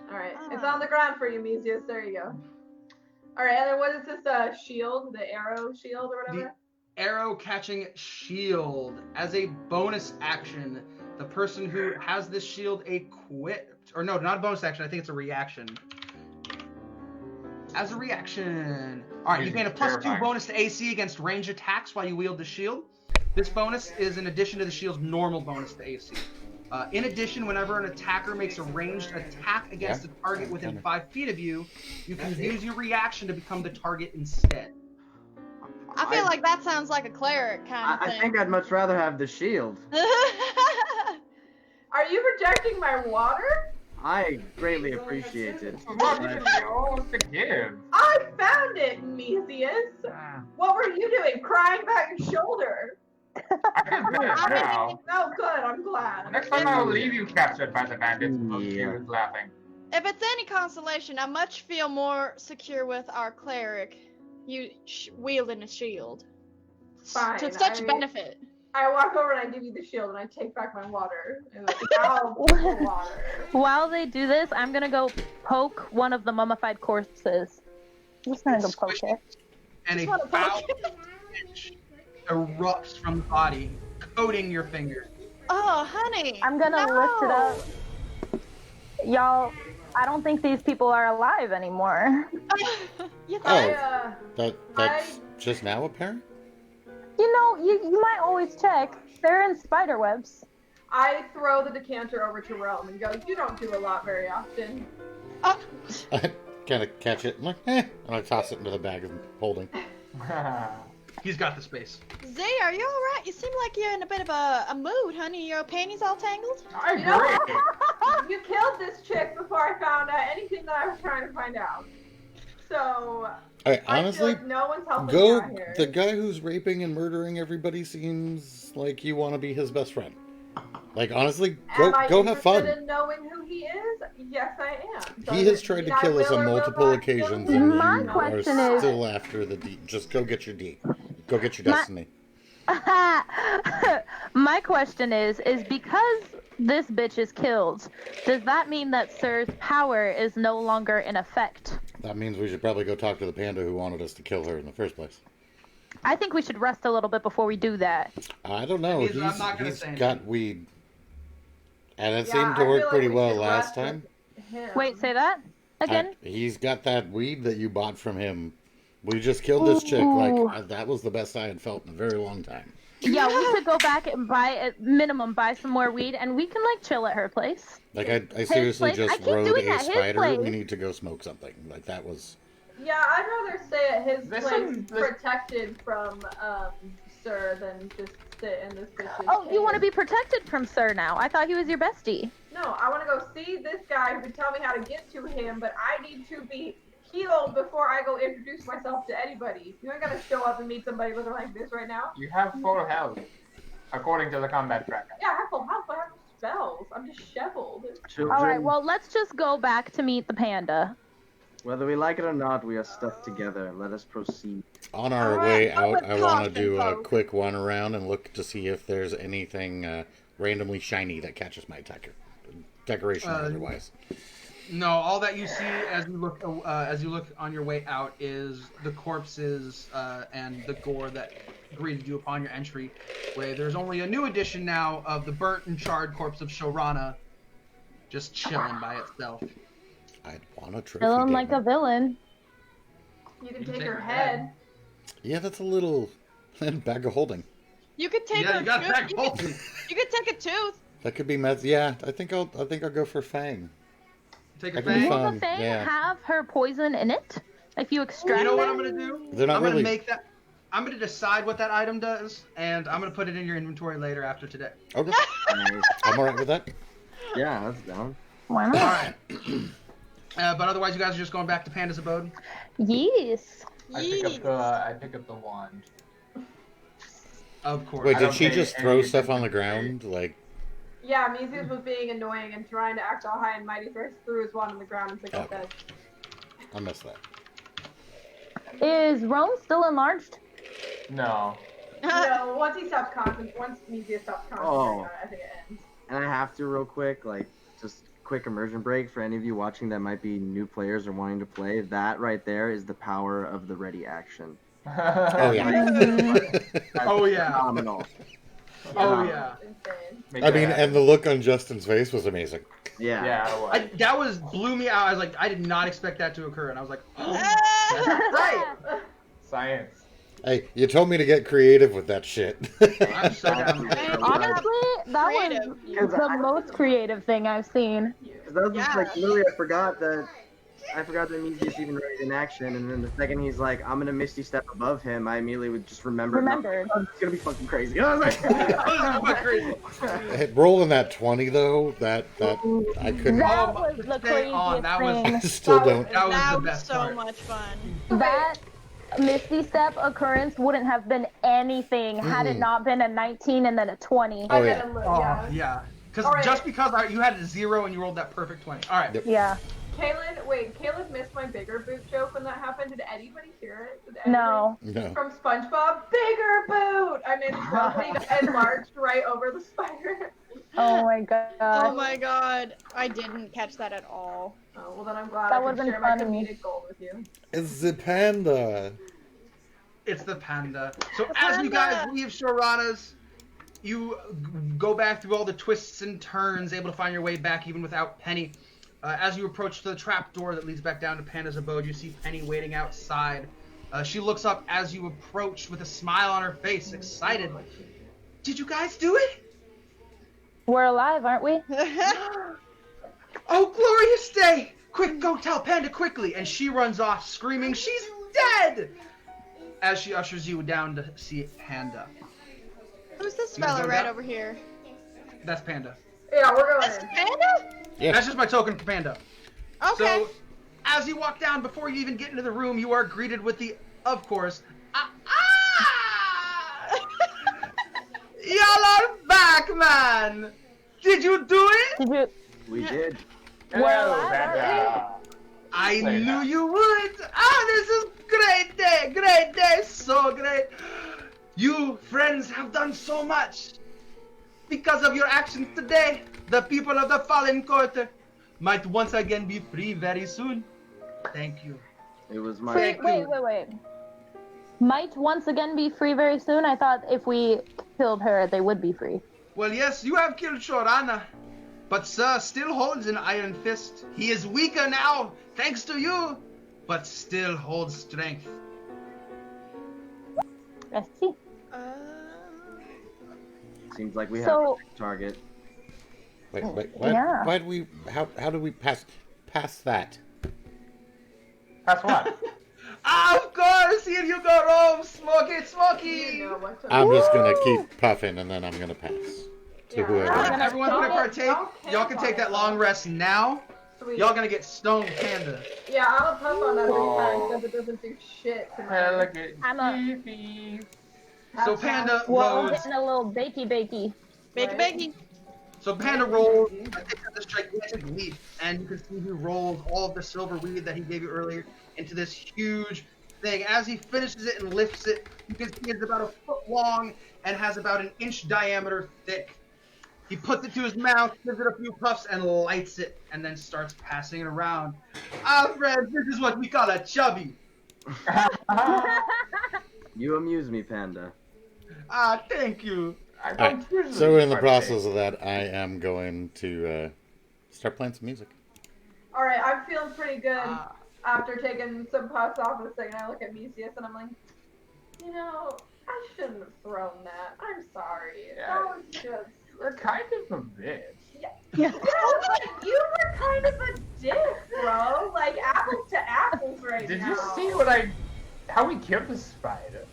Speaker 7: All right, it's on the ground for you, Mesius. There you go. All right, and then what is this shield? The arrow shield or whatever?
Speaker 1: Arrow catching shield. As a bonus action, the person who has this shield equipped, or no, not a bonus action, I think it's a reaction. As a reaction. Alright, you gain a +2
Speaker 6: Terrifying.
Speaker 1: bonus to AC against range attacks while you wield the shield. This bonus is in addition to the shield's normal bonus to AC. In addition, whenever an attacker makes a ranged attack against a target within 5 feet of you, you can use your reaction to become the target instead.
Speaker 4: I feel like that sounds like a cleric kind of
Speaker 3: I
Speaker 4: thing.
Speaker 3: think I'd much rather have the shield.
Speaker 7: Are you rejecting my water?
Speaker 3: I greatly appreciate it.
Speaker 6: What is yours to give?
Speaker 7: I found it, Mesius.
Speaker 6: Ah,
Speaker 7: What were you doing? Crying about your shoulder.
Speaker 6: I feel good now.
Speaker 7: Oh, good. I'm glad.
Speaker 6: Next time I will leave you captured by the bandits.
Speaker 3: Yeah.
Speaker 6: She was laughing.
Speaker 4: If it's any consolation, I much feel more secure with our cleric wielding a shield.
Speaker 7: Fine.
Speaker 4: To such benefit.
Speaker 7: I walk over and I give you the shield and I take back my water. And like, now water.
Speaker 5: While they do this, I'm gonna go poke one of the mummified corpses. I'm just gonna go poke it.
Speaker 1: And a
Speaker 4: Just wanna
Speaker 1: foul
Speaker 4: poke
Speaker 1: stench erupts from the body, coating your fingers.
Speaker 4: Oh, honey.
Speaker 5: I'm gonna lift it up. Y'all, I don't think these people are alive anymore.
Speaker 4: You
Speaker 2: Oh.
Speaker 4: thought
Speaker 2: That's just now apparent?
Speaker 5: You know, you might always check. They're in spider webs.
Speaker 7: I throw the decanter over to Rome and go, you don't do a lot very often.
Speaker 2: I kind of catch it, and and I toss it into the bag I'm holding.
Speaker 1: He's got the space.
Speaker 4: Zay, are you alright? You seem like you're in a bit of a mood, honey. Your panties all tangled?
Speaker 6: I
Speaker 7: You know
Speaker 6: agree.
Speaker 7: You killed this chick before I found out anything that I was trying to find out. So
Speaker 2: I
Speaker 7: I
Speaker 2: honestly,
Speaker 7: feel like no one's helping me
Speaker 2: go.
Speaker 7: out here.
Speaker 2: The guy who's raping and murdering everybody seems like you want to be his best friend. Like honestly,
Speaker 7: Am I
Speaker 2: go have
Speaker 7: interested
Speaker 2: fun.
Speaker 7: in knowing who he is? Yes, I am.
Speaker 2: He
Speaker 7: Does
Speaker 2: has
Speaker 7: it
Speaker 2: tried
Speaker 7: mean
Speaker 2: to
Speaker 7: I
Speaker 2: kill us
Speaker 7: will
Speaker 2: on
Speaker 7: or will
Speaker 2: multiple
Speaker 7: not kill
Speaker 2: occasions,
Speaker 7: him?
Speaker 2: and
Speaker 5: My
Speaker 2: you
Speaker 7: No,
Speaker 2: are
Speaker 5: question is-
Speaker 2: still after the D. Just go get your D. Go get your
Speaker 5: My-
Speaker 2: destiny.
Speaker 5: My question is because this bitch is killed, does that mean that Sir's power is no longer in effect?
Speaker 2: That means we should probably go talk to the panda who wanted us to kill her in the first place.
Speaker 5: I think we should rest a little bit before we do that.
Speaker 2: I don't know.
Speaker 1: I'm not gonna
Speaker 2: He's
Speaker 1: say
Speaker 2: got
Speaker 1: anything.
Speaker 2: weed, and it
Speaker 7: Yeah,
Speaker 2: seemed to
Speaker 7: I feel
Speaker 2: work
Speaker 7: like
Speaker 2: pretty
Speaker 7: we
Speaker 2: well
Speaker 7: should
Speaker 2: last
Speaker 7: rest
Speaker 2: time.
Speaker 7: with him.
Speaker 5: Wait, say that again?
Speaker 2: He's got that weed that you bought from him. We just killed this chick. Like
Speaker 5: Ooh.
Speaker 2: that was the best I had felt in a very long time.
Speaker 5: Yeah, we should go back and at minimum buy some more weed, and we can like chill at her place.
Speaker 2: Like I seriously
Speaker 5: place? I
Speaker 2: just
Speaker 5: keep
Speaker 2: rode
Speaker 5: doing
Speaker 2: a
Speaker 5: that, his
Speaker 2: spider.
Speaker 5: place.
Speaker 2: We need to go smoke something. Like that was.
Speaker 7: Yeah, I'd rather stay at his
Speaker 6: This
Speaker 7: place
Speaker 6: is- this-
Speaker 7: protected from Sir than just sit in this bitch's
Speaker 5: Oh, you want to
Speaker 7: cave.
Speaker 5: be protected from Sir now? I thought he was your bestie.
Speaker 7: No, I want to go see this guy who can tell me how to get to him, but I need to be healed before I go introduce myself to anybody. You ain't gonna show up and meet somebody looking like this right now.
Speaker 6: You have full health, according to the combat tracker.
Speaker 7: Yeah, I have full health, but I have no spells. I'm disheveled.
Speaker 3: Children,
Speaker 5: All right, well, let's just go back to meet the panda.
Speaker 3: whether we like it or not, we are stuck together. Let us proceed.
Speaker 2: On our
Speaker 4: All right,
Speaker 2: way
Speaker 4: I'm
Speaker 2: out,
Speaker 4: with
Speaker 2: I want to
Speaker 4: caution,
Speaker 2: do a
Speaker 4: folks.
Speaker 2: quick run around and look to see if there's anything randomly shiny that catches my decoration or otherwise.
Speaker 1: No, all that you see as you look on your way out is the corpses and the gore that greeted you upon your entry. Where there's only a new addition now of the burnt and charred corpse of Shorana, just chilling by itself.
Speaker 2: I'd want a trophy.
Speaker 5: Feeling
Speaker 2: damn
Speaker 5: like
Speaker 2: it.
Speaker 5: a villain.
Speaker 7: You can take her head.
Speaker 2: Yeah, that's a little bag of holding.
Speaker 4: You could take
Speaker 1: Yeah,
Speaker 4: her
Speaker 1: you got
Speaker 4: tooth.
Speaker 1: back
Speaker 4: You
Speaker 1: both.
Speaker 4: could take a tooth.
Speaker 2: That could be meth. Yeah, I think I'll go for Fang.
Speaker 1: Take a
Speaker 2: That could be
Speaker 1: fang.
Speaker 2: fun.
Speaker 5: Will the Fang
Speaker 2: yeah.
Speaker 5: have her poison in it? If you extract
Speaker 1: You know what
Speaker 5: it?
Speaker 1: I'm gonna do?
Speaker 2: They're not
Speaker 1: I'm
Speaker 2: really.
Speaker 1: gonna make that. I'm gonna decide what that item does, and I'm gonna put it in your inventory later after today.
Speaker 2: Okay,
Speaker 3: Nice.
Speaker 2: I'm alright with that.
Speaker 3: Yeah, that's down.
Speaker 5: Why
Speaker 1: All
Speaker 5: not?
Speaker 1: right. But otherwise, you guys are just going back to Panda's abode.
Speaker 5: Yes.
Speaker 6: I pick up the wand.
Speaker 1: Of course.
Speaker 2: Wait,
Speaker 6: I
Speaker 2: did
Speaker 6: don't
Speaker 2: she
Speaker 6: pay
Speaker 2: just
Speaker 6: any
Speaker 2: throw stuff on the
Speaker 6: attention
Speaker 2: ground? Like,
Speaker 7: Yeah, Mises was being annoying and trying to act all high and mighty, so I just threw his wand on the ground and took
Speaker 2: Oh.
Speaker 7: it dead.
Speaker 2: I missed that.
Speaker 5: Is Rome still enlarged?
Speaker 6: No.
Speaker 7: No, once he stops once Mises stops concentrating on it, I think it ends.
Speaker 3: And I have to real quick, like, just quick immersion break for any of you watching that might be new players or wanting to play. That right there is the power of the ready action.
Speaker 2: Oh yeah.
Speaker 1: Oh yeah.
Speaker 3: Phenomenal.
Speaker 1: Oh yeah.
Speaker 7: Insane.
Speaker 6: Make
Speaker 2: I
Speaker 6: that
Speaker 2: mean,
Speaker 6: happen.
Speaker 2: and the look on Justin's face was amazing.
Speaker 3: Yeah.
Speaker 6: Yeah, it was.
Speaker 1: That blew me out. I was like, I did not expect that to occur, and I was like, oh.
Speaker 7: Right!
Speaker 6: Science.
Speaker 2: Hey, you told me to get creative with that shit.
Speaker 1: I'm so down.
Speaker 5: Honestly, that
Speaker 4: Creative.
Speaker 5: was the most creative thing I've seen.
Speaker 3: Because that was just
Speaker 4: Yeah.
Speaker 3: like literally I forgot that Mises even ready in action, and then the second he's like, I'm gonna Misty Step above him, I immediately would just remember.
Speaker 5: Remembered.
Speaker 3: Oh, it's gonna be fucking crazy. I was like,
Speaker 1: Oh, this is crazy.
Speaker 2: Hey, rolling that 20 though, that I couldn't.
Speaker 5: That
Speaker 1: Oh,
Speaker 5: was the
Speaker 1: stay on.
Speaker 5: craziest
Speaker 1: That was-
Speaker 5: thing.
Speaker 2: I still don't.
Speaker 1: That was
Speaker 4: That
Speaker 1: the
Speaker 4: was
Speaker 1: best
Speaker 4: so
Speaker 1: part.
Speaker 4: much fun.
Speaker 5: That Misty Step occurrence wouldn't have been anything had it
Speaker 2: Mm-mm.
Speaker 5: not been a 19 and then a 20.
Speaker 2: Oh yeah.
Speaker 1: Oh yeah. Because
Speaker 7: All right.
Speaker 1: just because you had a 0 and you rolled that perfect 20. All right.
Speaker 2: Yep.
Speaker 5: Yeah.
Speaker 7: Caleb missed my bigger boot joke when that happened. Did anybody hear it? Did
Speaker 5: No.
Speaker 2: No.
Speaker 7: From SpongeBob, bigger boot! I made the joke and he got enlarged right over the spider.
Speaker 5: Oh my god.
Speaker 4: Oh my god. I didn't catch that at all.
Speaker 7: Oh, well then I'm glad
Speaker 5: That
Speaker 7: I could
Speaker 5: would've been
Speaker 7: share my
Speaker 5: funny.
Speaker 7: comedic gold with you.
Speaker 2: It's the panda.
Speaker 1: It's the panda. So as you guys leave Shorana's, you go back through all the twists and turns, able to find your way back even without Penny. As you approach the trap door that leads back down to Panda's abode, you see Penny waiting outside. She looks up as you approach with a smile on her face, excited. Did you guys do it?
Speaker 5: We're alive, aren't we?
Speaker 1: Oh, glorious day! Quick, go tell Panda quickly! And she runs off screaming, she's dead! As she ushers you down to see Panda.
Speaker 4: Who's this
Speaker 1: You guys
Speaker 4: fella
Speaker 1: know
Speaker 4: right
Speaker 1: that?
Speaker 4: over here?
Speaker 1: That's Panda.
Speaker 7: Yeah, we're going
Speaker 4: That's
Speaker 7: in.
Speaker 4: Panda?
Speaker 2: Yeah.
Speaker 1: That's just my token for Panda.
Speaker 4: Okay.
Speaker 1: So, As you walk down, before you even get into the room, you are greeted with the, of course, y'all are back, man! Did you do it?
Speaker 5: Did you?
Speaker 3: We did.
Speaker 5: Well,
Speaker 6: Hello, Panda.
Speaker 1: I
Speaker 6: Say
Speaker 1: knew
Speaker 6: that.
Speaker 1: you would! This is great day, so great! You, friends, have done so much! Because of your actions today, the people of the Fallen Quarter might once again be free very soon. Thank you.
Speaker 3: It was my.
Speaker 5: Free, wait. Might once again be free very soon? I thought if we killed her, they would be free.
Speaker 1: Well, yes, you have killed Shorana, but Sir still holds an iron fist. He is weaker now, thanks to you, but still holds strength.
Speaker 5: I see.
Speaker 3: Seems like we have
Speaker 5: So-
Speaker 3: a target.
Speaker 2: Wait.
Speaker 5: Yeah.
Speaker 2: Why do we? How do we pass that?
Speaker 6: That's what?
Speaker 1: Of course, here you go, Rome. Smoke it,
Speaker 7: You
Speaker 1: smoky.
Speaker 7: know what to
Speaker 2: I'm just gonna
Speaker 5: Woo!
Speaker 2: keep puffing and then I'm gonna pass to
Speaker 7: Yeah.
Speaker 2: whoever.
Speaker 5: gonna-
Speaker 1: Everyone's gonna
Speaker 7: Don't-
Speaker 1: partake.
Speaker 7: don't
Speaker 1: Y'all can
Speaker 7: camp
Speaker 1: take
Speaker 7: on
Speaker 1: that
Speaker 7: it,
Speaker 1: long
Speaker 7: though.
Speaker 1: rest now.
Speaker 7: Sweet.
Speaker 1: Y'all gonna get stoned, Panda.
Speaker 7: Yeah, I'll puff on every
Speaker 6: Oh.
Speaker 7: time because it doesn't do shit to my
Speaker 6: Elegant
Speaker 5: I'm a-
Speaker 6: beef.
Speaker 1: So
Speaker 7: Have
Speaker 1: Panda
Speaker 7: fun.
Speaker 5: Well, I'm
Speaker 1: loads.
Speaker 5: getting a little bakey.
Speaker 4: Bakey,
Speaker 7: Right.
Speaker 4: bakey.
Speaker 1: So Panda rolls this gigantic leap, and you can see he rolls all of the silver weed that he gave you earlier into this huge thing. As he finishes it and lifts it, you can see it's about a foot long and has about an inch diameter thick. He puts it to his mouth, gives it a few puffs, and lights it, and then starts passing it around. Friends, this is what we call a chubby.
Speaker 3: You amuse me, Panda.
Speaker 1: Thank you.
Speaker 6: I
Speaker 2: Alright,
Speaker 6: don't usually
Speaker 2: so in the
Speaker 6: partake.
Speaker 2: process of that, I am going to start playing some music.
Speaker 7: All right, I'm feeling pretty good
Speaker 1: Ah.
Speaker 7: after taking some puffs off of this thing. And I look at Mesius and I'm like, you know, I shouldn't have thrown that. I'm sorry.
Speaker 6: Yeah.
Speaker 7: That was just.
Speaker 6: You're kind of a bitch.
Speaker 7: Yeah, like, you were kind of a dick, bro. Like apples to apples right
Speaker 6: Did
Speaker 7: now.
Speaker 6: you see how we killed the spider?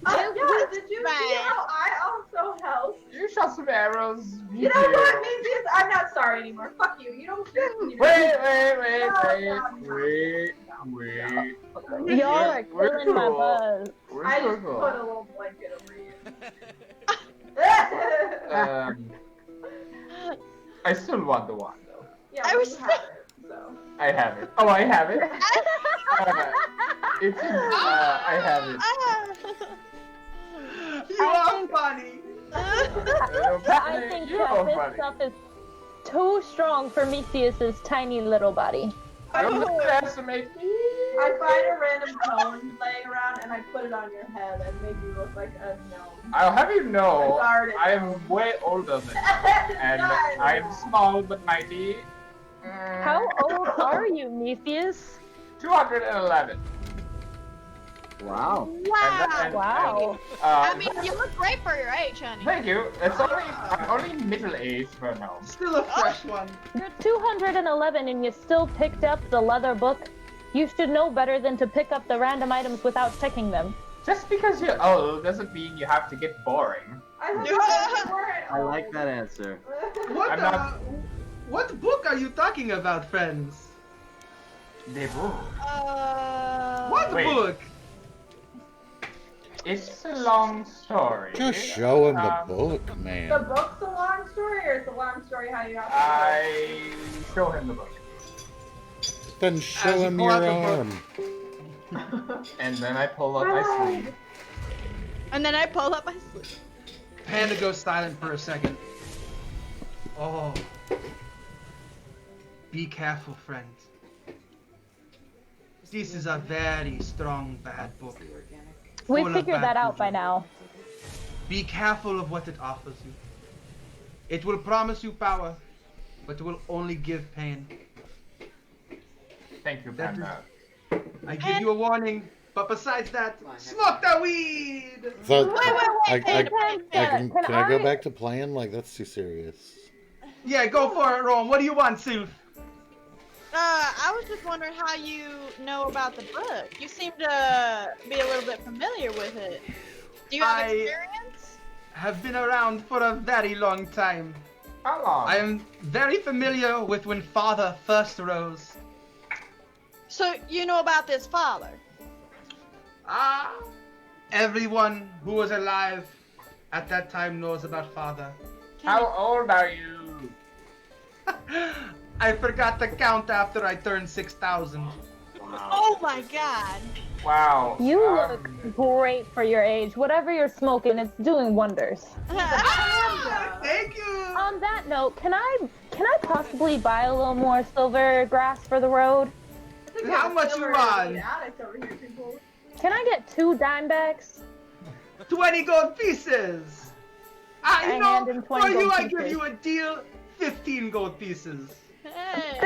Speaker 7: Yeah, did you see how I also helped?
Speaker 6: You shot some arrows.
Speaker 7: You know what, Mesius? I'm not sorry anymore. Fuck you. You don't care.
Speaker 6: Wait.
Speaker 5: Y'all are
Speaker 6: We're
Speaker 5: killing my
Speaker 6: cool.
Speaker 5: buzz.
Speaker 6: We're
Speaker 7: I
Speaker 6: so
Speaker 7: just
Speaker 6: cool.
Speaker 7: put a little blanket over you.
Speaker 6: I still want the wand though.
Speaker 7: Yeah,
Speaker 4: I
Speaker 7: I
Speaker 4: was-
Speaker 7: was have it, so.
Speaker 6: I have it. Oh, I have it. It's I have it.
Speaker 1: You are funny.
Speaker 5: I think
Speaker 6: You're
Speaker 5: that this
Speaker 6: funny.
Speaker 5: stuff is too strong for Mesius's tiny little body.
Speaker 6: Don't underestimate me.
Speaker 7: I find a random cone laying around and I put it on your head and make you look like a gnome.
Speaker 6: I'll have you know,
Speaker 7: Guard it.
Speaker 6: I'm way older than you, and
Speaker 7: Nice.
Speaker 6: I'm small but mighty.
Speaker 5: How old are you, Mesius?
Speaker 6: 211.
Speaker 3: Wow.
Speaker 4: Wow.
Speaker 5: Wow.
Speaker 4: I mean, you look great for your age, honey.
Speaker 6: Thank you. I'm only middle-aged for a gnome.
Speaker 1: Still a fresh one.
Speaker 5: You're 211 and you still picked up the leather book. You should know better than to pick up the random items without checking them.
Speaker 6: Just because you're old doesn't mean you have to get boring.
Speaker 3: I like that answer.
Speaker 1: What
Speaker 6: I'm not-
Speaker 1: What book are you talking about, friends?
Speaker 6: The book.
Speaker 1: What
Speaker 6: Wait.
Speaker 1: book?
Speaker 6: It's a long story.
Speaker 2: Just show him the
Speaker 6: Um,
Speaker 2: book,
Speaker 7: The
Speaker 2: man.
Speaker 7: book's a long story, or it's a long story how you got to
Speaker 6: I show him the book,
Speaker 2: Then
Speaker 1: As
Speaker 2: show
Speaker 1: you
Speaker 2: him
Speaker 1: pull
Speaker 2: your
Speaker 1: out the
Speaker 2: arm.
Speaker 6: and then I pull up my sleeve.
Speaker 4: And then I pull up my sleeve.
Speaker 1: Panda goes silent for a second. Oh. Be careful, friends. This is a very strong bad book.
Speaker 5: We
Speaker 1: Full of
Speaker 5: figured
Speaker 1: bad
Speaker 5: that out by
Speaker 1: juju.
Speaker 5: now.
Speaker 1: Be careful of what it offers you. It will promise you power, but it will only give pain.
Speaker 6: Thank you,
Speaker 1: That
Speaker 6: Panda.
Speaker 1: I give you a warning, but besides that, smoke the weed!
Speaker 2: So,
Speaker 4: Wait,
Speaker 2: I
Speaker 4: Panda,
Speaker 2: can
Speaker 5: Can
Speaker 2: I go
Speaker 5: I-
Speaker 2: back to playing? Like, that's too serious.
Speaker 1: Yeah, go for it, Rome. What do you want, Sylph?
Speaker 4: I was just wondering how you know about the book. You seem to be a little bit familiar with it. Do you have
Speaker 1: I-
Speaker 4: experience?
Speaker 1: Have been around for a very long time.
Speaker 6: How long?
Speaker 1: I am very familiar with when Father first rose.
Speaker 4: So you know about this father?
Speaker 1: Everyone who was alive at that time knows about Father.
Speaker 6: How old are you?
Speaker 1: I forgot to count after I turned 6,000.
Speaker 4: Oh my god.
Speaker 6: Wow.
Speaker 5: You look great for your age. Whatever you're smoking, it's doing wonders.
Speaker 1: Thank you.
Speaker 5: On that note, can I possibly buy a little more silver grass for the road?
Speaker 1: How much you want?
Speaker 5: Can I get 2 dime bags?
Speaker 1: 20 gold pieces.
Speaker 5: I hand him 20
Speaker 1: for you,
Speaker 5: gold
Speaker 1: I give
Speaker 5: pieces.
Speaker 1: you a deal. 15 gold pieces.
Speaker 4: Hey.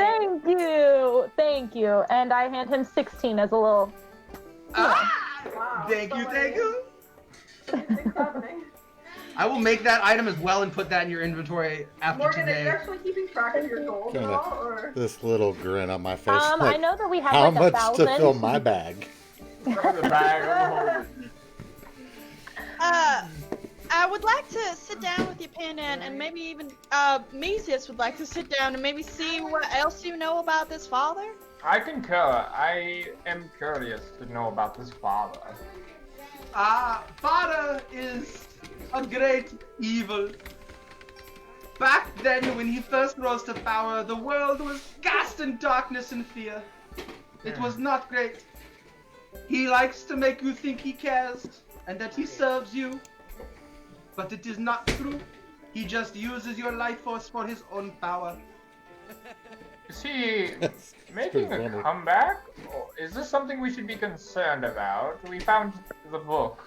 Speaker 5: Thank you. And I hand him 16 as a little.
Speaker 7: Wow.
Speaker 1: Thank you, thank you.
Speaker 7: Things happening.
Speaker 1: I will make that item as well and put that in your inventory after
Speaker 7: Morgan, are you
Speaker 1: today.
Speaker 7: actually keeping track of your gold at all, or?
Speaker 2: This little grin on my face.
Speaker 5: I
Speaker 2: like,
Speaker 5: know that we have
Speaker 2: how
Speaker 5: like
Speaker 2: much
Speaker 5: 1,000.
Speaker 2: to fill my bag?
Speaker 6: The bag.
Speaker 4: I would like to sit down with you, Panda, and maybe even Mesius would like to sit down and maybe see what else you know about this father.
Speaker 6: I concur. I am curious to know about this father.
Speaker 1: Father is a great evil. Back then, when he first rose to power, the world was cast in darkness and fear. It was not great. He likes to make you think he cares and that he serves you. But it is not true. He just uses your life force for his own power.
Speaker 6: Is he
Speaker 2: That's
Speaker 6: making
Speaker 2: pretty
Speaker 6: a
Speaker 2: funny.
Speaker 6: comeback? Or is this something we should be concerned about? We found the book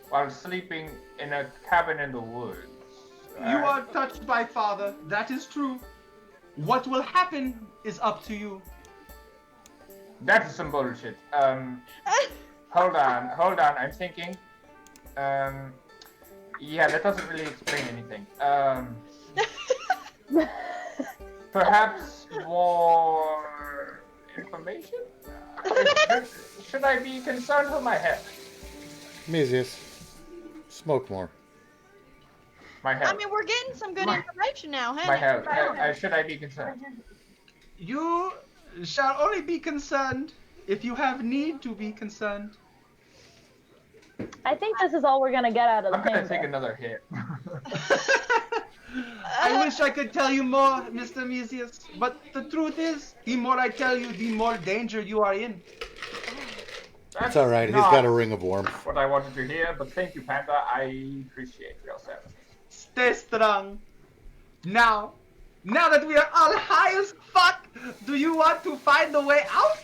Speaker 6: while sleeping in a cabin in the woods.
Speaker 1: You are touched by Father. That is true. What will happen is up to you.
Speaker 6: That is some bullshit. Hold on, I'm thinking. Yeah, that doesn't really explain anything. Perhaps more information? Should I be concerned for my health?
Speaker 2: Mesius, smoke more.
Speaker 6: My health.
Speaker 4: I mean, we're getting some good information now,
Speaker 6: My
Speaker 4: hey?
Speaker 6: health. Should I be concerned?
Speaker 1: You shall only be concerned if you have need to be concerned.
Speaker 5: I think this is all we're gonna get out of the
Speaker 6: I'm gonna
Speaker 5: Panda.
Speaker 6: take another hit.
Speaker 1: I wish I could tell you more, Mr. Mesius, but the truth is, the more I tell you, the more danger you are in.
Speaker 2: It's alright, he's
Speaker 6: not
Speaker 2: got a ring of warmth.
Speaker 6: what I wanted to hear, but thank you, Panda. I appreciate your service.
Speaker 1: Stay strong. Now that we are all high as fuck, do you want to find the way out?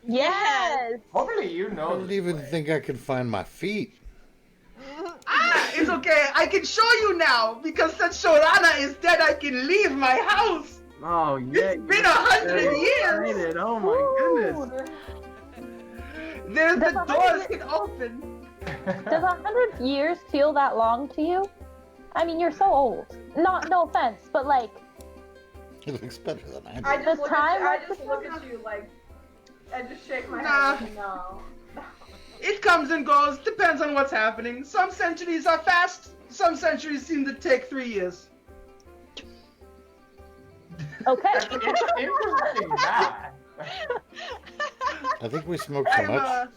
Speaker 5: Yes.
Speaker 6: Hopefully you
Speaker 2: I
Speaker 6: know
Speaker 2: don't
Speaker 6: this
Speaker 2: even
Speaker 6: way.
Speaker 2: think I can find my feet.
Speaker 1: It's okay. I can show you now because since Shorana is dead, I can leave my house.
Speaker 3: Oh yeah.
Speaker 1: It's been 100 years.
Speaker 3: Excited. Oh my goodness.
Speaker 1: There's the
Speaker 5: That's
Speaker 1: doors
Speaker 5: 100
Speaker 1: can open.
Speaker 5: Does 100 years feel that long to you? I mean, you're so old. No offense, but like,
Speaker 2: He looks better than I do.
Speaker 7: I just
Speaker 5: Does
Speaker 7: look
Speaker 5: time
Speaker 7: at you. I
Speaker 5: work
Speaker 7: just
Speaker 5: the
Speaker 7: look
Speaker 5: same?
Speaker 7: at you like, I just shake my
Speaker 1: Nah.
Speaker 7: head. Like, no.
Speaker 1: It comes and goes. Depends on what's happening. Some centuries are fast. Some centuries seem to take 3 years.
Speaker 5: okay.
Speaker 6: That's an interesting math.
Speaker 2: I think we smoked too much.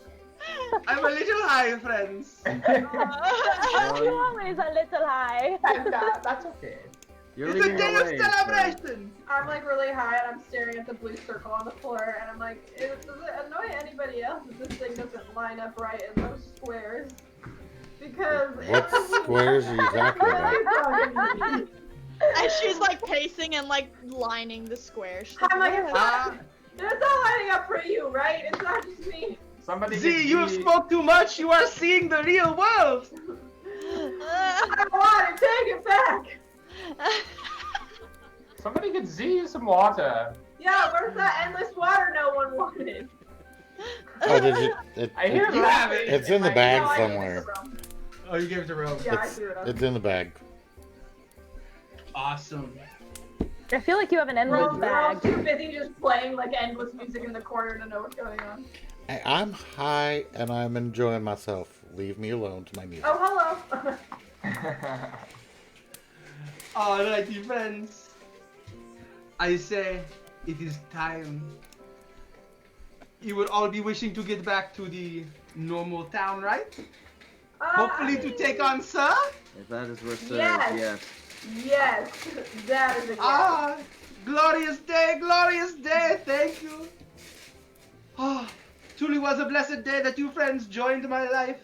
Speaker 1: I'm a little high, friends.
Speaker 5: You're always a little high.
Speaker 6: That's okay.
Speaker 3: You're
Speaker 1: It's a
Speaker 3: leading
Speaker 1: day
Speaker 3: the
Speaker 1: of
Speaker 3: way,
Speaker 1: celebration.
Speaker 7: I'm like really high and I'm staring at the blue circle on the floor and I'm like, does it annoy anybody else that this thing doesn't line up right in those squares? Because
Speaker 2: What squares are you talking about?
Speaker 4: And she's like pacing and like lining the square. She's like,
Speaker 7: I'm like,
Speaker 1: Ah,
Speaker 7: it's all lining up for you, right? It's not just me.
Speaker 6: Somebody
Speaker 1: Z,
Speaker 6: get
Speaker 1: you have
Speaker 6: Z-
Speaker 1: smoked too much. You are seeing the real world.
Speaker 7: I don't want it. Take it back.
Speaker 6: Somebody get Z some water.
Speaker 7: Yeah, where's that endless water no one wanted?
Speaker 2: Oh, did you?
Speaker 6: I hear
Speaker 1: You have it.
Speaker 2: It's in the
Speaker 7: No,
Speaker 2: bag
Speaker 7: I gave it
Speaker 2: somewhere.
Speaker 7: to Rome.
Speaker 1: Oh, you gave it to Rose.
Speaker 7: Yeah, I
Speaker 2: It's,
Speaker 7: threw it up.
Speaker 2: it's in the bag.
Speaker 1: Awesome.
Speaker 5: I feel like you have an endless
Speaker 7: Rome's
Speaker 5: bag.
Speaker 7: too busy just playing like endless music in the corner to know what's going on.
Speaker 2: I'm high and I'm enjoying myself. Leave me alone to my music.
Speaker 7: Oh, hello.
Speaker 1: Alrighty, friends. I say it is time you would all be wishing to get back to the normal town, right? Hopefully to take on Sir?
Speaker 3: If that is where Sir
Speaker 7: Yes.
Speaker 3: is, yes.
Speaker 7: Yes, that is a yes.
Speaker 1: Ah, glorious day, thank you. Ah, truly was a blessed day that you friends joined my life.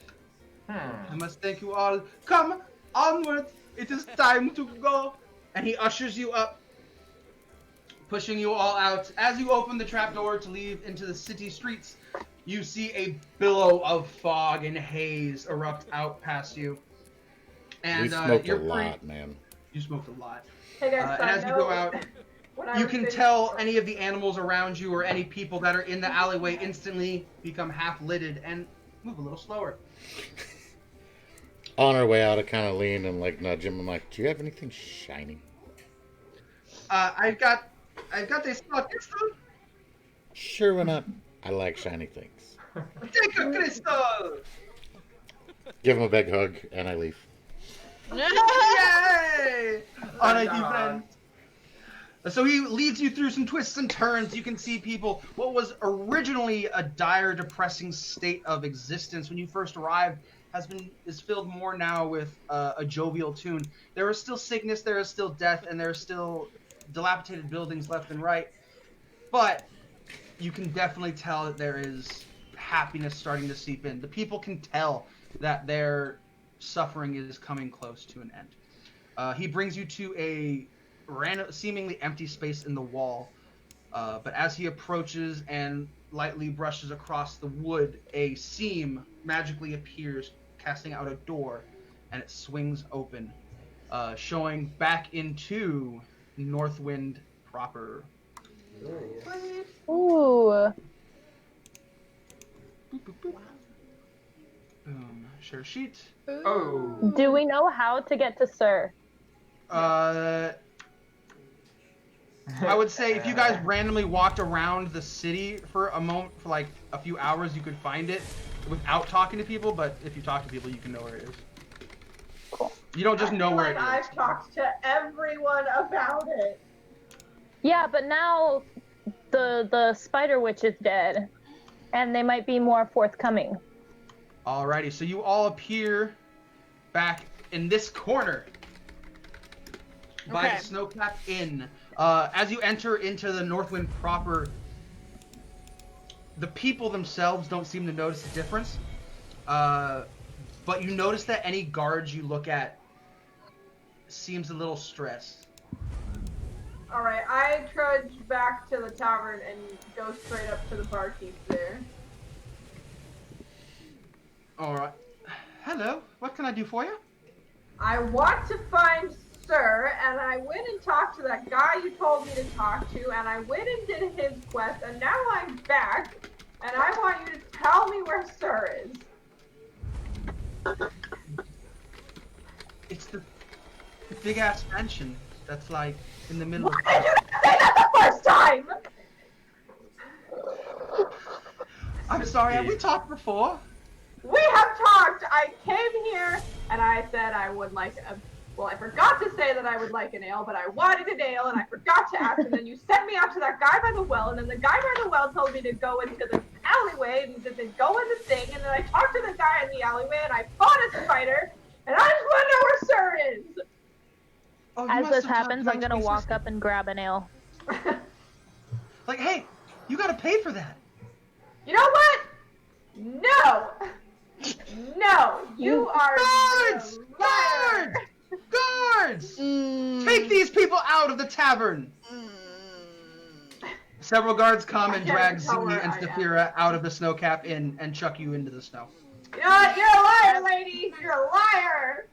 Speaker 1: I must thank you all. Come, onward, it is time to go. And he ushers you up, pushing you all out. As you open the trapdoor to leave into the city streets, you see a billow of fog and haze erupt out past you. And
Speaker 2: We smoked a
Speaker 1: you're
Speaker 2: lot, man.
Speaker 1: You smoked a lot.
Speaker 7: Hey guys,
Speaker 1: And as you go out,
Speaker 7: when I
Speaker 1: you
Speaker 7: was
Speaker 1: can
Speaker 7: finished-
Speaker 1: tell any of the animals around you or any people that are in the alleyway instantly become half-lidded and move a little slower.
Speaker 2: On our way out, I kind of lean and like nudge him. I'm like, "Do you have anything shiny?"
Speaker 1: I've got this crystal.
Speaker 2: Sure, why not? I like shiny things.
Speaker 1: Take a crystal.
Speaker 2: Give him a big hug, and I leave.
Speaker 1: Yay! Unlucky friend. So he leads you through some twists and turns. You can see people. What was originally a dire, depressing state of existence when you first arrived is filled more now with a jovial tune. There is still sickness, there is still death, and there are still dilapidated buildings left and right. But you can definitely tell that there is happiness starting to seep in. The people can tell that their suffering is coming close to an end. He brings you to a random, seemingly empty space in the wall. But as he approaches and lightly brushes across the wood, a seam magically appears, casting out a door, and it swings open, showing back into Northwind proper.
Speaker 5: Ooh.
Speaker 1: Boop, boop, boop. Boom. Share sheet.
Speaker 6: Oh.
Speaker 5: Do we know how to get to Sir?
Speaker 1: I would say if you guys randomly walked around the city for a moment, for like a few hours, you could find it without talking to people. But if you talk to people, you can know where it is.
Speaker 5: Cool.
Speaker 1: You don't just know where it is.
Speaker 7: I've talked to everyone about it.
Speaker 5: Yeah, but now the spider witch is dead, and they might be more forthcoming.
Speaker 1: Alrighty, so you all appear back in this corner by
Speaker 4: Okay.
Speaker 1: the Snowcap Inn. As you enter into the Northwind proper, the people themselves don't seem to notice the difference. But you notice that any guards you look at seems a little stressed.
Speaker 7: Alright, I trudge back to the tavern and go straight up to the barkeep there.
Speaker 1: Alright. Hello, what can I do for you?
Speaker 7: I want to find Sir, and I went and talked to that guy you told me to talk to, and I went and did his quest, and now I'm back, and I want you to tell me where Sir is.
Speaker 1: It's the big ass mansion that's like in the middle
Speaker 7: Why did you not say that the first time?
Speaker 1: I'm sorry, have we talked before?
Speaker 7: We have talked. I came here and I said I would like a. Well, I forgot to say that I would like an ale, but I wanted an ale and I forgot to ask. And then you sent me out to that guy by the well, and then the guy by the well told me to go into the alleyway and to go in the thing. And then I talked to the guy in the alleyway and I fought a spider. And I just want to know where Sir is.
Speaker 1: Oh, you
Speaker 5: As
Speaker 1: must
Speaker 5: this
Speaker 1: have talked
Speaker 5: happens,
Speaker 1: to
Speaker 5: I'm
Speaker 1: my
Speaker 5: gonna
Speaker 1: twin
Speaker 5: walk
Speaker 1: sister.
Speaker 5: up and grab an ale.
Speaker 1: Like, hey, you gotta pay for that.
Speaker 7: You know what? No. No, you are
Speaker 1: Guards!
Speaker 7: a liar.
Speaker 1: Guards! Take these people out of the tavern! Several guards come and
Speaker 7: I can't
Speaker 1: drag
Speaker 7: even tell
Speaker 1: Ziggy
Speaker 7: where
Speaker 1: and
Speaker 7: I am.
Speaker 1: Stephira out of the Snowcap Inn and chuck you into the snow.
Speaker 7: You know what? You're a liar, lady. You're a liar.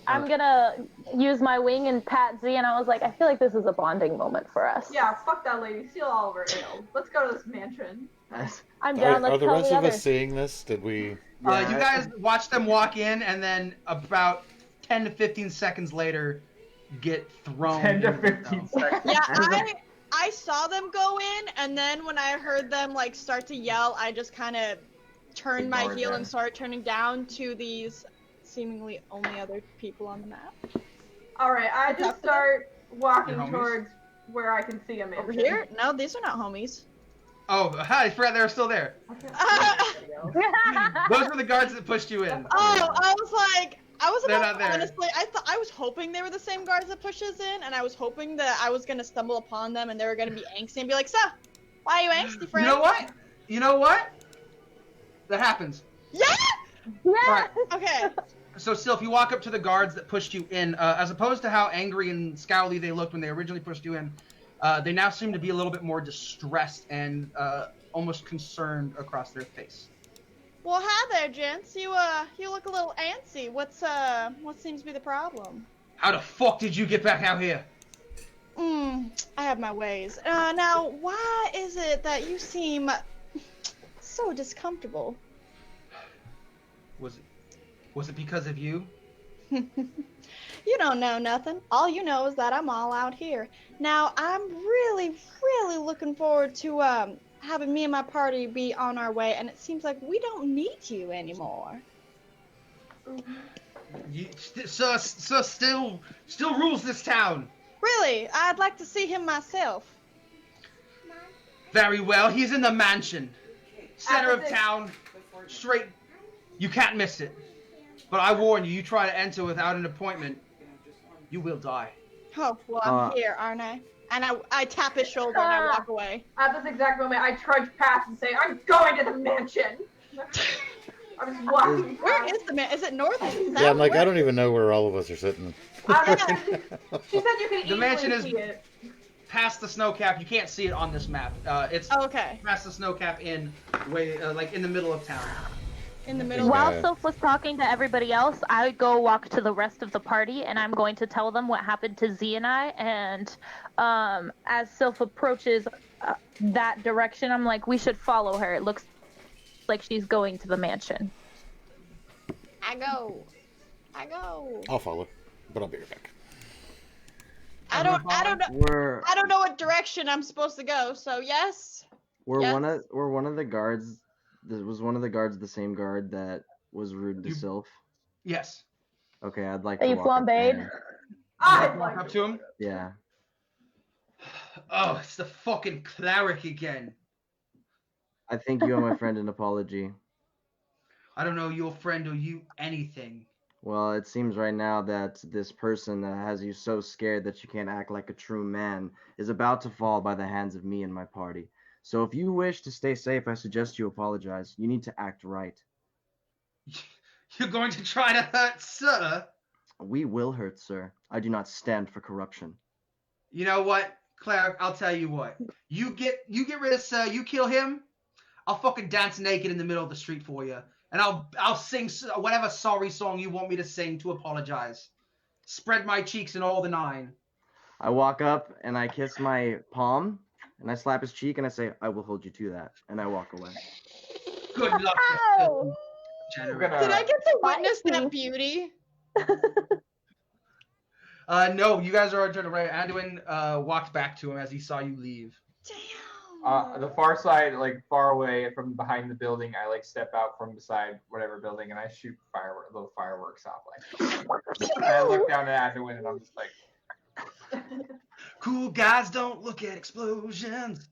Speaker 5: I'm gonna use my wing and pat Z, and I was like, I feel like this is a bonding moment for us.
Speaker 7: Yeah, fuck that lady. Steal all of her ale. Let's go to this mansion.
Speaker 5: I'm down.
Speaker 2: Are
Speaker 5: Let's
Speaker 2: the
Speaker 5: tell
Speaker 2: rest
Speaker 5: the
Speaker 2: of
Speaker 5: others.
Speaker 2: us seeing this? Did we?
Speaker 1: You guys watch them walk in and then about 10 to 15 seconds later get thrown
Speaker 6: 10 to
Speaker 1: into the
Speaker 6: 15
Speaker 1: snow.
Speaker 6: seconds.
Speaker 4: Yeah, I saw them go in, and then when I heard them like start to yell, I just kind of turned my
Speaker 6: Ignored
Speaker 4: heel
Speaker 6: them.
Speaker 4: and started turning down to these seemingly only other people on the map.
Speaker 7: Alright, I just start walking
Speaker 1: Your homies?
Speaker 7: towards where I can see a mansion.
Speaker 4: Over here? No, these are not homies.
Speaker 1: Oh, hi, I forgot they were still there.
Speaker 7: I can't see anybody else.
Speaker 1: Those were the guards that pushed you in.
Speaker 4: Oh, I was like, I was
Speaker 1: They're
Speaker 4: about
Speaker 1: not there.
Speaker 4: honestly, I was hoping they were the same guards that pushed us in, and I was hoping that I was gonna stumble upon them and they were gonna be angsty and be like, so, why are you angsty, friend?
Speaker 1: You know what? You know what? That happens.
Speaker 4: Yeah!
Speaker 1: Alright,
Speaker 4: Okay.
Speaker 1: so Sylph, you walk up to the guards that pushed you in. As opposed to how angry and scowly they looked when they originally pushed you in, they now seem to be a little bit more distressed and almost concerned across their face.
Speaker 4: Well, hi there, gents. You look a little antsy. What seems to be the problem?
Speaker 1: How the fuck did you get back out here?
Speaker 4: I have my ways. Now, why is it that you seem so discomfortable?
Speaker 1: Was it because of you?
Speaker 4: You don't know nothing. All you know is that I'm all out here. Now, I'm really, really looking forward to having me and my party be on our way, and it seems like we don't need you anymore.
Speaker 1: Sir still rules this town.
Speaker 4: Really, I'd like to see him myself.
Speaker 1: Very well. He's in the mansion, center of
Speaker 7: After this-
Speaker 1: town, straight. You can't miss it. But I warn you, you try to enter without an appointment, you will die.
Speaker 4: Oh, well, I'm here, aren't I? And I tap his shoulder and I walk away.
Speaker 7: At this exact moment, I trudge past and say, I'm going to the mansion! I'm just walking
Speaker 4: Where
Speaker 7: past.
Speaker 4: is the man? Is it north? Is it south?
Speaker 2: Yeah, I'm like,
Speaker 4: Where-
Speaker 2: I don't even know where all of us are sitting.
Speaker 7: She said you can easily
Speaker 1: mansion is-
Speaker 7: see it.
Speaker 1: Past the snow cap, you can't see it on this map. It's
Speaker 4: Oh, okay.
Speaker 1: past the snow cap in way like in the middle of town.
Speaker 4: In the middle.
Speaker 2: Wow.
Speaker 5: While Soph was talking to everybody else, I would go walk to the rest of the party, and I'm going to tell them what happened to Z and I. And as Soph approaches that direction, I'm like, we should follow her. It looks like she's going to the mansion.
Speaker 4: I go.
Speaker 2: I'll follow, but I'll be right back.
Speaker 4: I don't know.
Speaker 3: We're
Speaker 4: I don't know what direction I'm supposed to go. So yes.
Speaker 3: we're
Speaker 4: Yes.
Speaker 3: one of the guards. Was one of the guards the same guard that was rude to
Speaker 1: You-
Speaker 3: Sylph?
Speaker 1: Yes.
Speaker 3: Okay, I'd like
Speaker 5: Are
Speaker 3: to
Speaker 5: you
Speaker 3: walk up to
Speaker 5: flambéed?
Speaker 3: him.
Speaker 7: I'd
Speaker 1: Walk
Speaker 7: like
Speaker 1: up to him.
Speaker 3: Yeah.
Speaker 1: Oh, it's the fucking cleric again.
Speaker 3: I think you owe my friend an apology.
Speaker 1: I don't know your friend or you anything.
Speaker 3: Well, it seems right now that this person that has you so scared that you can't act like a true man is about to fall by the hands of me and my party. So if you wish to stay safe, I suggest you apologize. You need to act right.
Speaker 1: You're going to try to hurt Sir?
Speaker 3: We will hurt, sir. I do not stand for corruption.
Speaker 1: You know what, Cleric? I'll tell you what. You get rid of Sir. You kill him. I'll fucking dance naked in the middle of the street for you, and I'll sing whatever sorry song you want me to sing to apologize. Spread my cheeks in all the 9.
Speaker 3: I walk up and I kiss my palm and I slap his cheek and I say, I will hold you to that. And I walk away.
Speaker 1: Good luck.
Speaker 4: Ow!
Speaker 1: Generous.
Speaker 4: Did I get to witness
Speaker 5: Spicy.
Speaker 4: that beauty?
Speaker 1: No, you guys are on turn right. Anduin walked back to him as he saw you leave.
Speaker 4: Damn.
Speaker 6: The far side, like far away from behind the building, I like step out from beside whatever building and I shoot little fireworks off. Like, and I look down at Anduin and I'm just like,
Speaker 1: Cool guys don't look at explosions.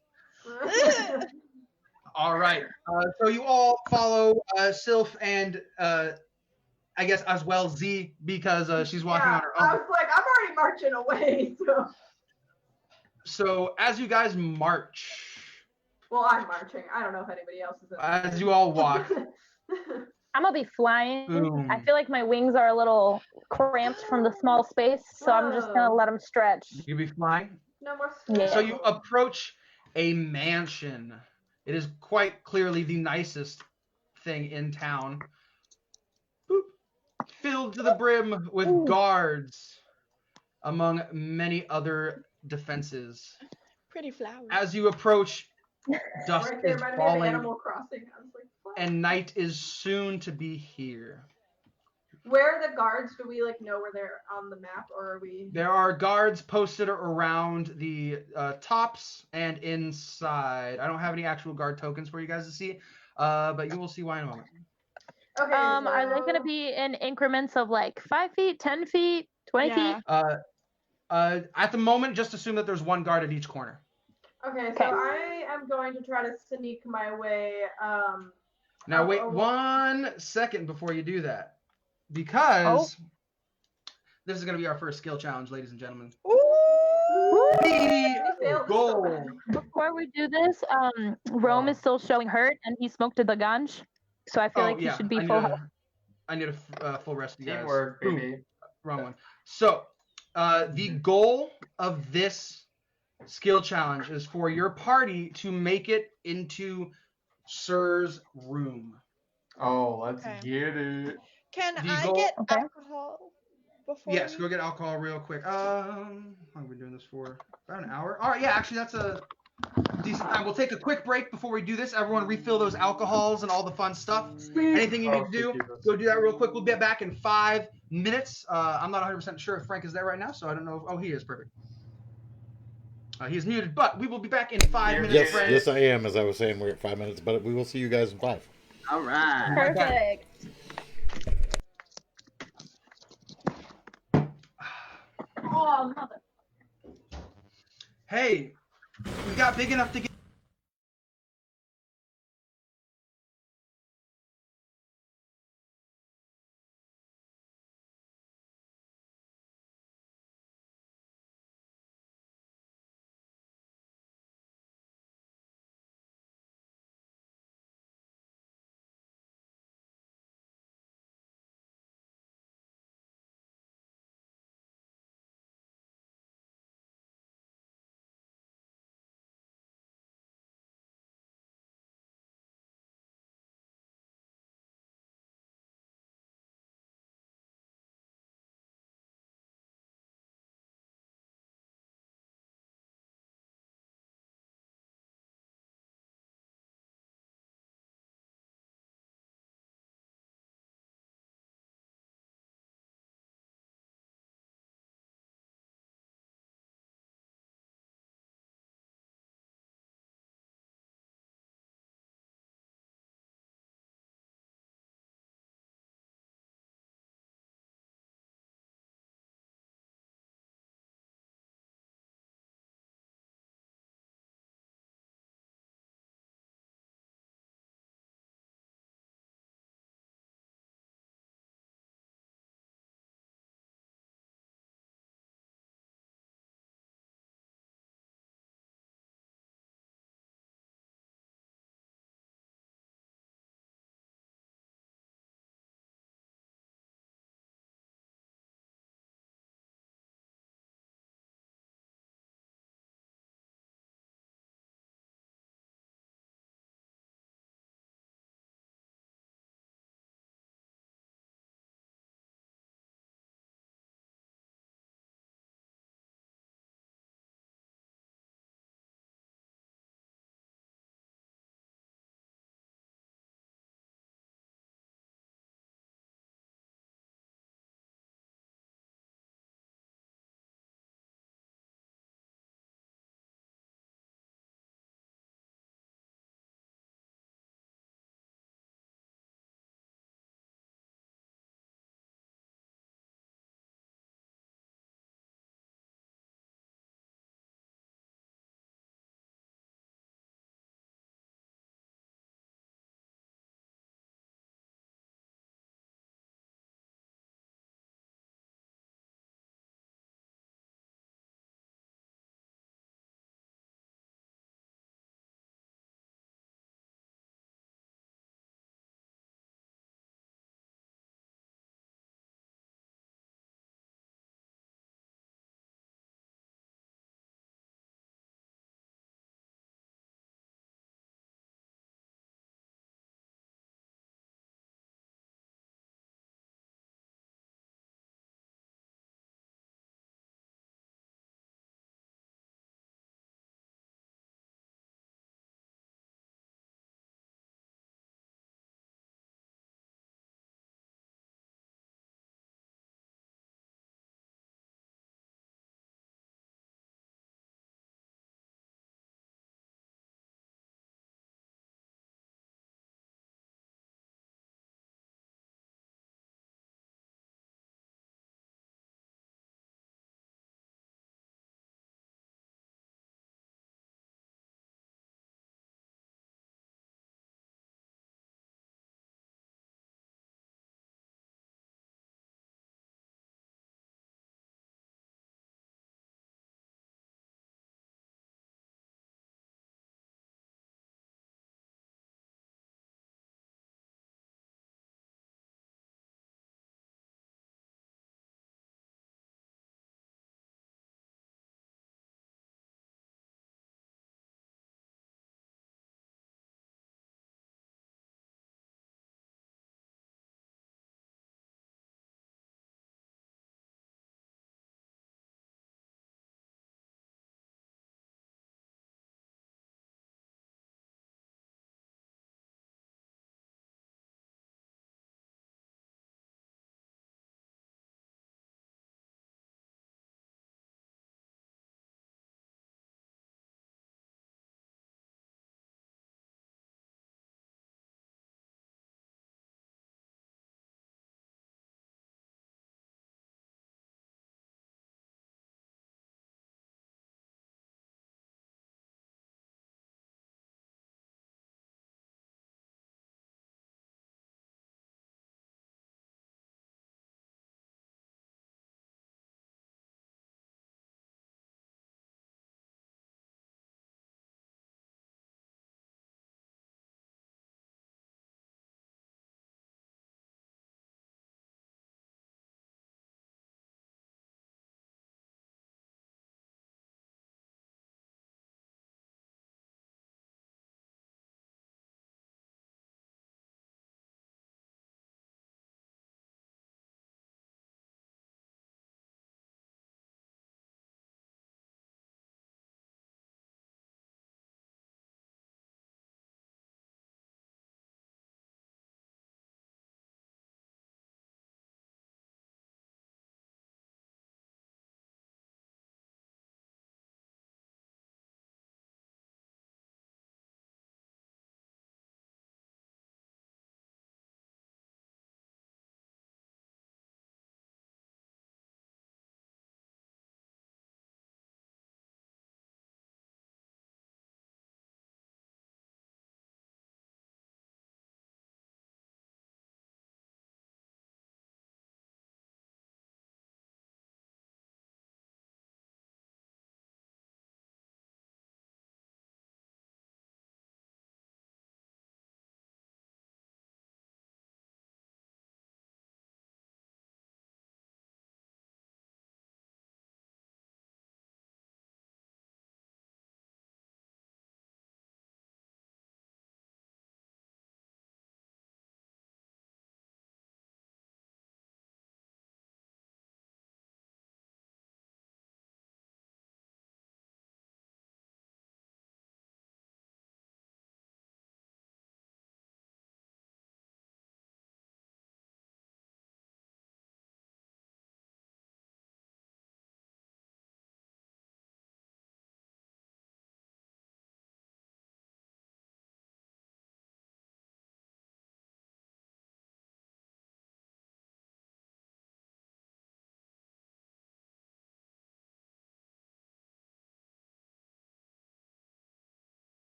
Speaker 1: All right. So you all follow Sylph and I guess as well Z because she's walking
Speaker 7: Yeah,
Speaker 1: on her
Speaker 7: I
Speaker 1: own.
Speaker 7: was like, I'm already marching away, so.
Speaker 1: So as you guys march,
Speaker 7: Well, I'm marching. I don't know if anybody else is.
Speaker 1: as you all walk,
Speaker 5: I'm gonna be flying.
Speaker 1: Boom.
Speaker 5: I feel like my wings are a little cramped from the small space, so I'm just gonna let them stretch.
Speaker 1: you'll be flying.
Speaker 7: No more.
Speaker 5: Yeah.
Speaker 1: So you approach a mansion. It is quite clearly the nicest thing in town. Boop. Filled to the brim with guards, among many other defenses.
Speaker 4: Pretty flowers.
Speaker 1: As you approach, dusk
Speaker 7: Right there
Speaker 1: is
Speaker 7: by the
Speaker 1: falling,
Speaker 7: Animal Crossing. I was like, what?
Speaker 1: and night is soon to be here.
Speaker 7: Where are the guards? Do we like know where they're on the map, or are we?
Speaker 1: There are guards posted around the tops and inside. I don't have any actual guard tokens for you guys to see, but you will see why in a moment.
Speaker 7: Okay.
Speaker 5: Are they gonna be in increments of like 5 feet, 10 feet, 20
Speaker 4: Yeah.
Speaker 5: feet?
Speaker 1: At the moment, just assume that there's one guard at each corner.
Speaker 7: Okay,
Speaker 5: Okay.
Speaker 7: so I am going to try to sneak my way.
Speaker 1: Now
Speaker 7: up
Speaker 1: wait
Speaker 7: a-
Speaker 1: 1 second before you do that, because
Speaker 5: Oh.
Speaker 1: this is going to be our first skill challenge, ladies and gentlemen.
Speaker 5: Woo!
Speaker 1: The
Speaker 7: We failed this so
Speaker 1: goal.
Speaker 7: bad.
Speaker 5: Before we do this, Rome is still showing hurt, and he smoked a ganj, so I feel
Speaker 1: Oh
Speaker 5: like he
Speaker 1: yeah,
Speaker 5: should be
Speaker 1: I
Speaker 5: full
Speaker 1: need
Speaker 5: health.
Speaker 1: I need a full rest of you guys.
Speaker 6: Teamwork,
Speaker 1: Ooh,
Speaker 6: baby.
Speaker 1: wrong one. So, the goal of this skill challenge is for your party to make it into Sir's room.
Speaker 6: Oh, let's
Speaker 4: Okay.
Speaker 6: get it.
Speaker 4: Can
Speaker 1: The
Speaker 4: I
Speaker 1: goal-
Speaker 4: get
Speaker 5: Okay.
Speaker 4: alcohol before?
Speaker 1: Yes, go get alcohol real quick. How long have we been doing this for? About an hour. All right, yeah, actually that's a decent time. We'll take a quick break before we do this. Everyone refill those alcohols and all the fun stuff. Anything you need to do, go do that real quick. We'll be back in 5 minutes. I'm not 100% sure if Frank is there right now, so I don't know. Oh, he is. Perfect. He's muted, but we will be back in 5 minutes,
Speaker 2: Yes,
Speaker 1: friends.
Speaker 2: yes, I am. As I was saying, we're at 5 minutes, but we will see you guys in 5.
Speaker 3: All right.
Speaker 5: Perfect. Oh, mother.
Speaker 1: Hey, we got big enough to get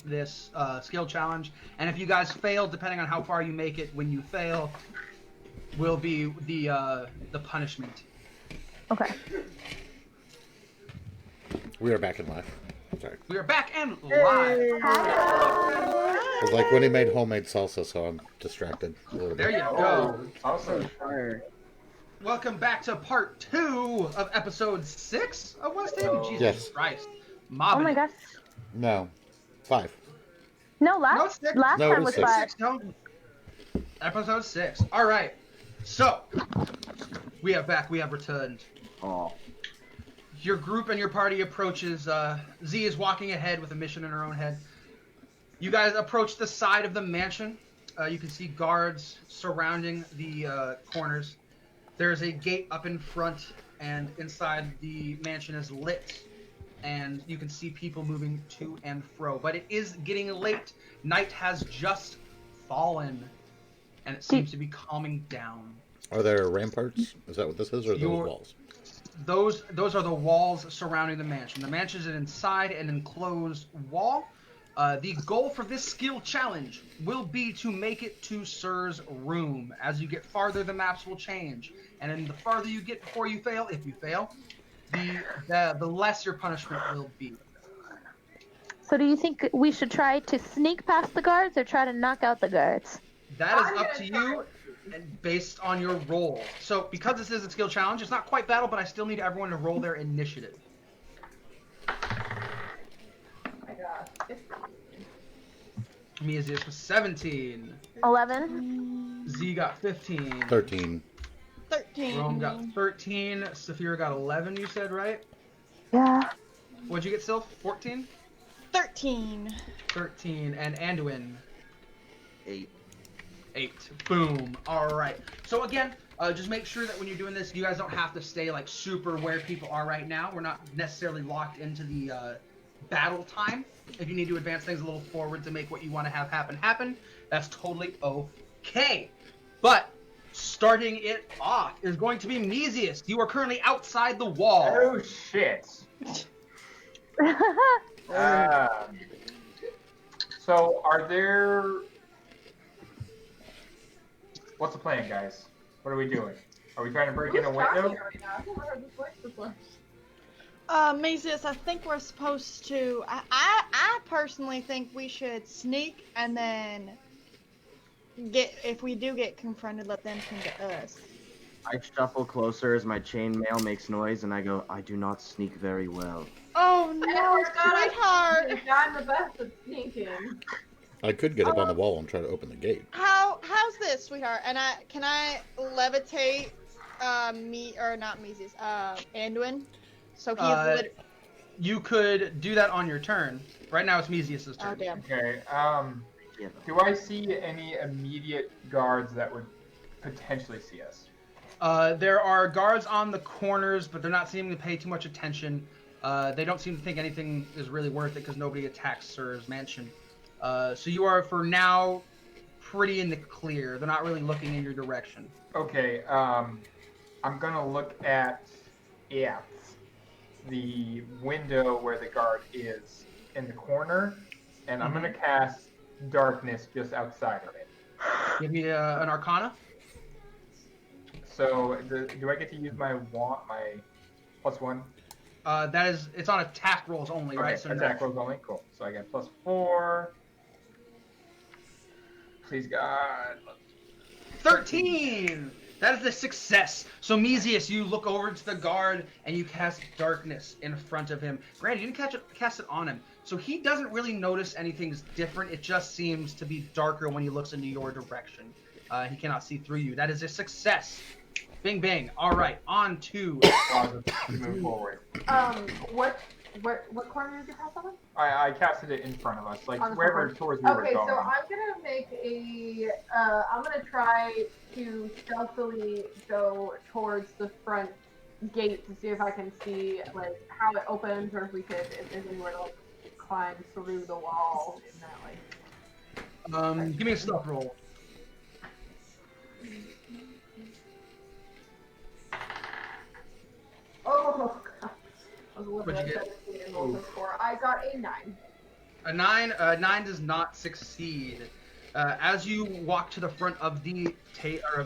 Speaker 1: this skill challenge. And if you guys fail, depending on how far you make it when you fail, will be the punishment.
Speaker 5: Okay.
Speaker 2: We are back in life. Sorry.
Speaker 1: We are back and live.
Speaker 2: It's like when he made homemade salsa, so I'm distracted a little
Speaker 1: There
Speaker 2: bit.
Speaker 1: you go.
Speaker 6: Also,
Speaker 3: Sure.
Speaker 1: Welcome back to part 2 of episode 6 of West Haven. Jesus
Speaker 2: Yes.
Speaker 1: Christ.
Speaker 5: Oh my gosh.
Speaker 2: No. 5.
Speaker 5: No,
Speaker 1: No,
Speaker 5: last
Speaker 1: six.
Speaker 5: last
Speaker 2: No, it
Speaker 5: time
Speaker 2: was
Speaker 5: was 5.
Speaker 1: 6, no. Episode 6. All right. So, we are back. We have returned.
Speaker 3: Oh.
Speaker 1: Your group and your party approaches. Z is walking ahead with a mission in her own head. You guys approach the side of the mansion. You can see guards surrounding the corners. There's a gate up in front, and inside the mansion is lit. And you can see people moving to and fro. But it is getting late. Night has just fallen, and it seems to be calming down.
Speaker 2: Are there ramparts? Is that what this is, or are those
Speaker 1: Your-
Speaker 2: walls?
Speaker 1: Those are the walls surrounding the mansion. The mansion is inside an enclosed wall. The goal for this skill challenge will be to make it to Sir's room. As you get farther, the maps will change, and then the farther you get before you fail, if you fail, the less your punishment will be.
Speaker 5: So do you think we should try to sneak past the guards or try to knock out the guards?
Speaker 1: That is
Speaker 7: I'm
Speaker 1: up
Speaker 7: gonna
Speaker 1: to
Speaker 7: try.
Speaker 1: you, and based on your roll. So because this is a skill challenge, it's not quite battle, but I still need everyone to roll their initiative.
Speaker 7: Oh my god.
Speaker 1: Mia's was 17.
Speaker 5: 11.
Speaker 1: Z got 15.
Speaker 2: 13.
Speaker 4: 13.
Speaker 1: Rome got 13. Saphira got 11, you said, right?
Speaker 5: Yeah.
Speaker 1: What'd you get, Sylph? 14?
Speaker 4: 13.
Speaker 1: 13. And Anduin?
Speaker 3: 8.
Speaker 1: 8. Boom. Alright. So again, just make sure that when you're doing this, you guys don't have to stay like super where people are right now. We're not necessarily locked into the battle time. If you need to advance things a little forward to make what you want to have happen, that's totally okay. But starting it off is going to be Mesius. You are currently outside the wall.
Speaker 6: oh shit. So are there? What's the plan, guys? What are we doing? Are we trying to break in a
Speaker 7: Who's talking
Speaker 6: window?
Speaker 7: right now? I've never heard this voice before.
Speaker 4: Mesius, I think we're supposed to. I personally think we should sneak and then if we do get confronted, let them come to us.
Speaker 3: I shuffle closer as my chainmail makes noise, and I go, I do not sneak very well.
Speaker 4: Oh no, sweetheart!
Speaker 7: I'm the best at sneaking.
Speaker 2: I could get up on the wall and try to open the gate.
Speaker 4: How's this, sweetheart? And can I levitate Anduin? So he's
Speaker 1: You could do that on your turn. Right now it's Mesius' turn.
Speaker 4: Oh damn.
Speaker 6: Okay.
Speaker 3: Yeah.
Speaker 6: Do I see any immediate guards that would potentially see us?
Speaker 1: There are guards on the corners, but they're not seeming to pay too much attention. They don't seem to think anything is really worth it because nobody attacks Sir's mansion. So you are, for now, pretty in the clear. They're not really looking in your direction.
Speaker 6: Okay. I'm gonna look at the window where the guard is in the corner, and I'm gonna cast darkness just outside of it.
Speaker 1: Give me an Arcana.
Speaker 6: So do I get to use my +1?
Speaker 1: It's on attack rolls only,
Speaker 6: Okay,
Speaker 1: right? So
Speaker 6: attack rolls only. Cool. So I get +4. Please God.
Speaker 1: 13! That is a success. So Mesius, you look over to the guard and you cast darkness in front of him. Granted, you didn't cast it on him, so he doesn't really notice anything's different. It just seems to be darker when he looks into your direction. He cannot see through you. That is a success. Bing bang. All right, on to.
Speaker 6: Move forward.
Speaker 7: What corner did you pass on?
Speaker 6: I casted it in front of us, like
Speaker 7: On the
Speaker 6: wherever
Speaker 7: front.
Speaker 6: towards we were
Speaker 7: Okay,
Speaker 6: going.
Speaker 7: so I'm gonna make I'm gonna try to stealthily go towards the front gate to see if I can see like how it opens or if there's anywhere to like climb through the wall in that way.
Speaker 1: Give me a stealth roll.
Speaker 7: Oh god. I was a little
Speaker 1: What'd
Speaker 7: bit
Speaker 1: you get?
Speaker 7: 17 and rolled a 4. I got a 9.
Speaker 1: A 9. 9 does not succeed. As you walk to the front of the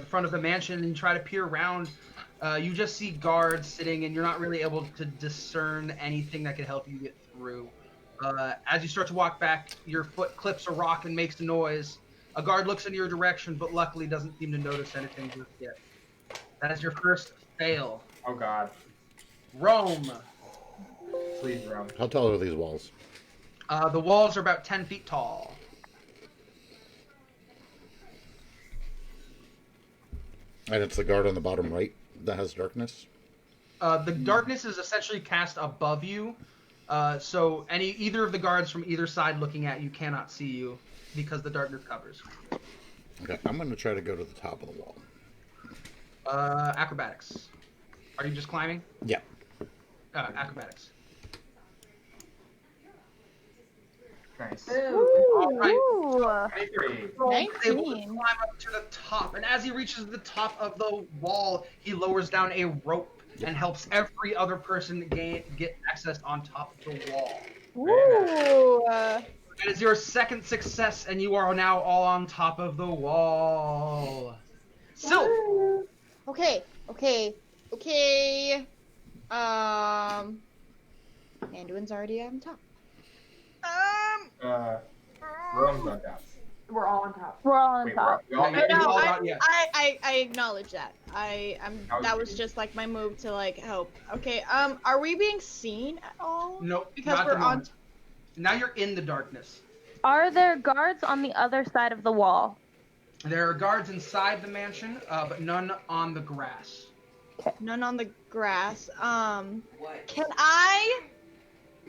Speaker 1: front of the mansion and try to peer around, you just see guards sitting, and you're not really able to discern anything that could help you get through. As you start to walk back, your foot clips a rock and makes a noise. A guard looks in your direction, but luckily doesn't seem to notice anything just yet. That is your first fail.
Speaker 6: Oh God.
Speaker 1: Rome.
Speaker 6: Please, Rome.
Speaker 2: How tall are these walls?
Speaker 1: The walls are about 10 feet tall.
Speaker 2: And it's the guard on the bottom right that has darkness?
Speaker 1: The darkness is essentially cast above you, so either of the guards from either side looking at you cannot see you because the darkness covers.
Speaker 2: Okay, I'm going to try to go to the top of the wall.
Speaker 1: Acrobatics. Are you just climbing?
Speaker 2: Yeah.
Speaker 1: Acrobatics.
Speaker 6: Nice.
Speaker 1: All right.
Speaker 5: Ooh.
Speaker 6: 23.
Speaker 1: He's able to
Speaker 5: 19.
Speaker 1: climb up to the top, and as he reaches the top of the wall, he lowers down a rope and helps every other person get access on top of the wall.
Speaker 5: Ooh.
Speaker 1: That is your second success, and you are now all on top of the wall. Sylph!
Speaker 4: Okay. Anduin's already on top.
Speaker 6: Rome's on top.
Speaker 7: We're all on top.
Speaker 5: We're all on
Speaker 6: Wait,
Speaker 5: top.
Speaker 6: we all
Speaker 1: Yeah,
Speaker 6: made
Speaker 1: you
Speaker 6: it?
Speaker 1: all got- yeah.
Speaker 4: I acknowledge that. That was just like my move to like help. Okay. Are we being seen at all?
Speaker 1: Nope,
Speaker 4: Because
Speaker 1: not
Speaker 4: we're
Speaker 1: at the
Speaker 4: on.
Speaker 1: moment. Now you're in the darkness.
Speaker 5: Are there guards on the other side of the wall?
Speaker 1: There are guards inside the mansion, but none on the grass.
Speaker 4: None on the grass.
Speaker 8: What?
Speaker 4: Can I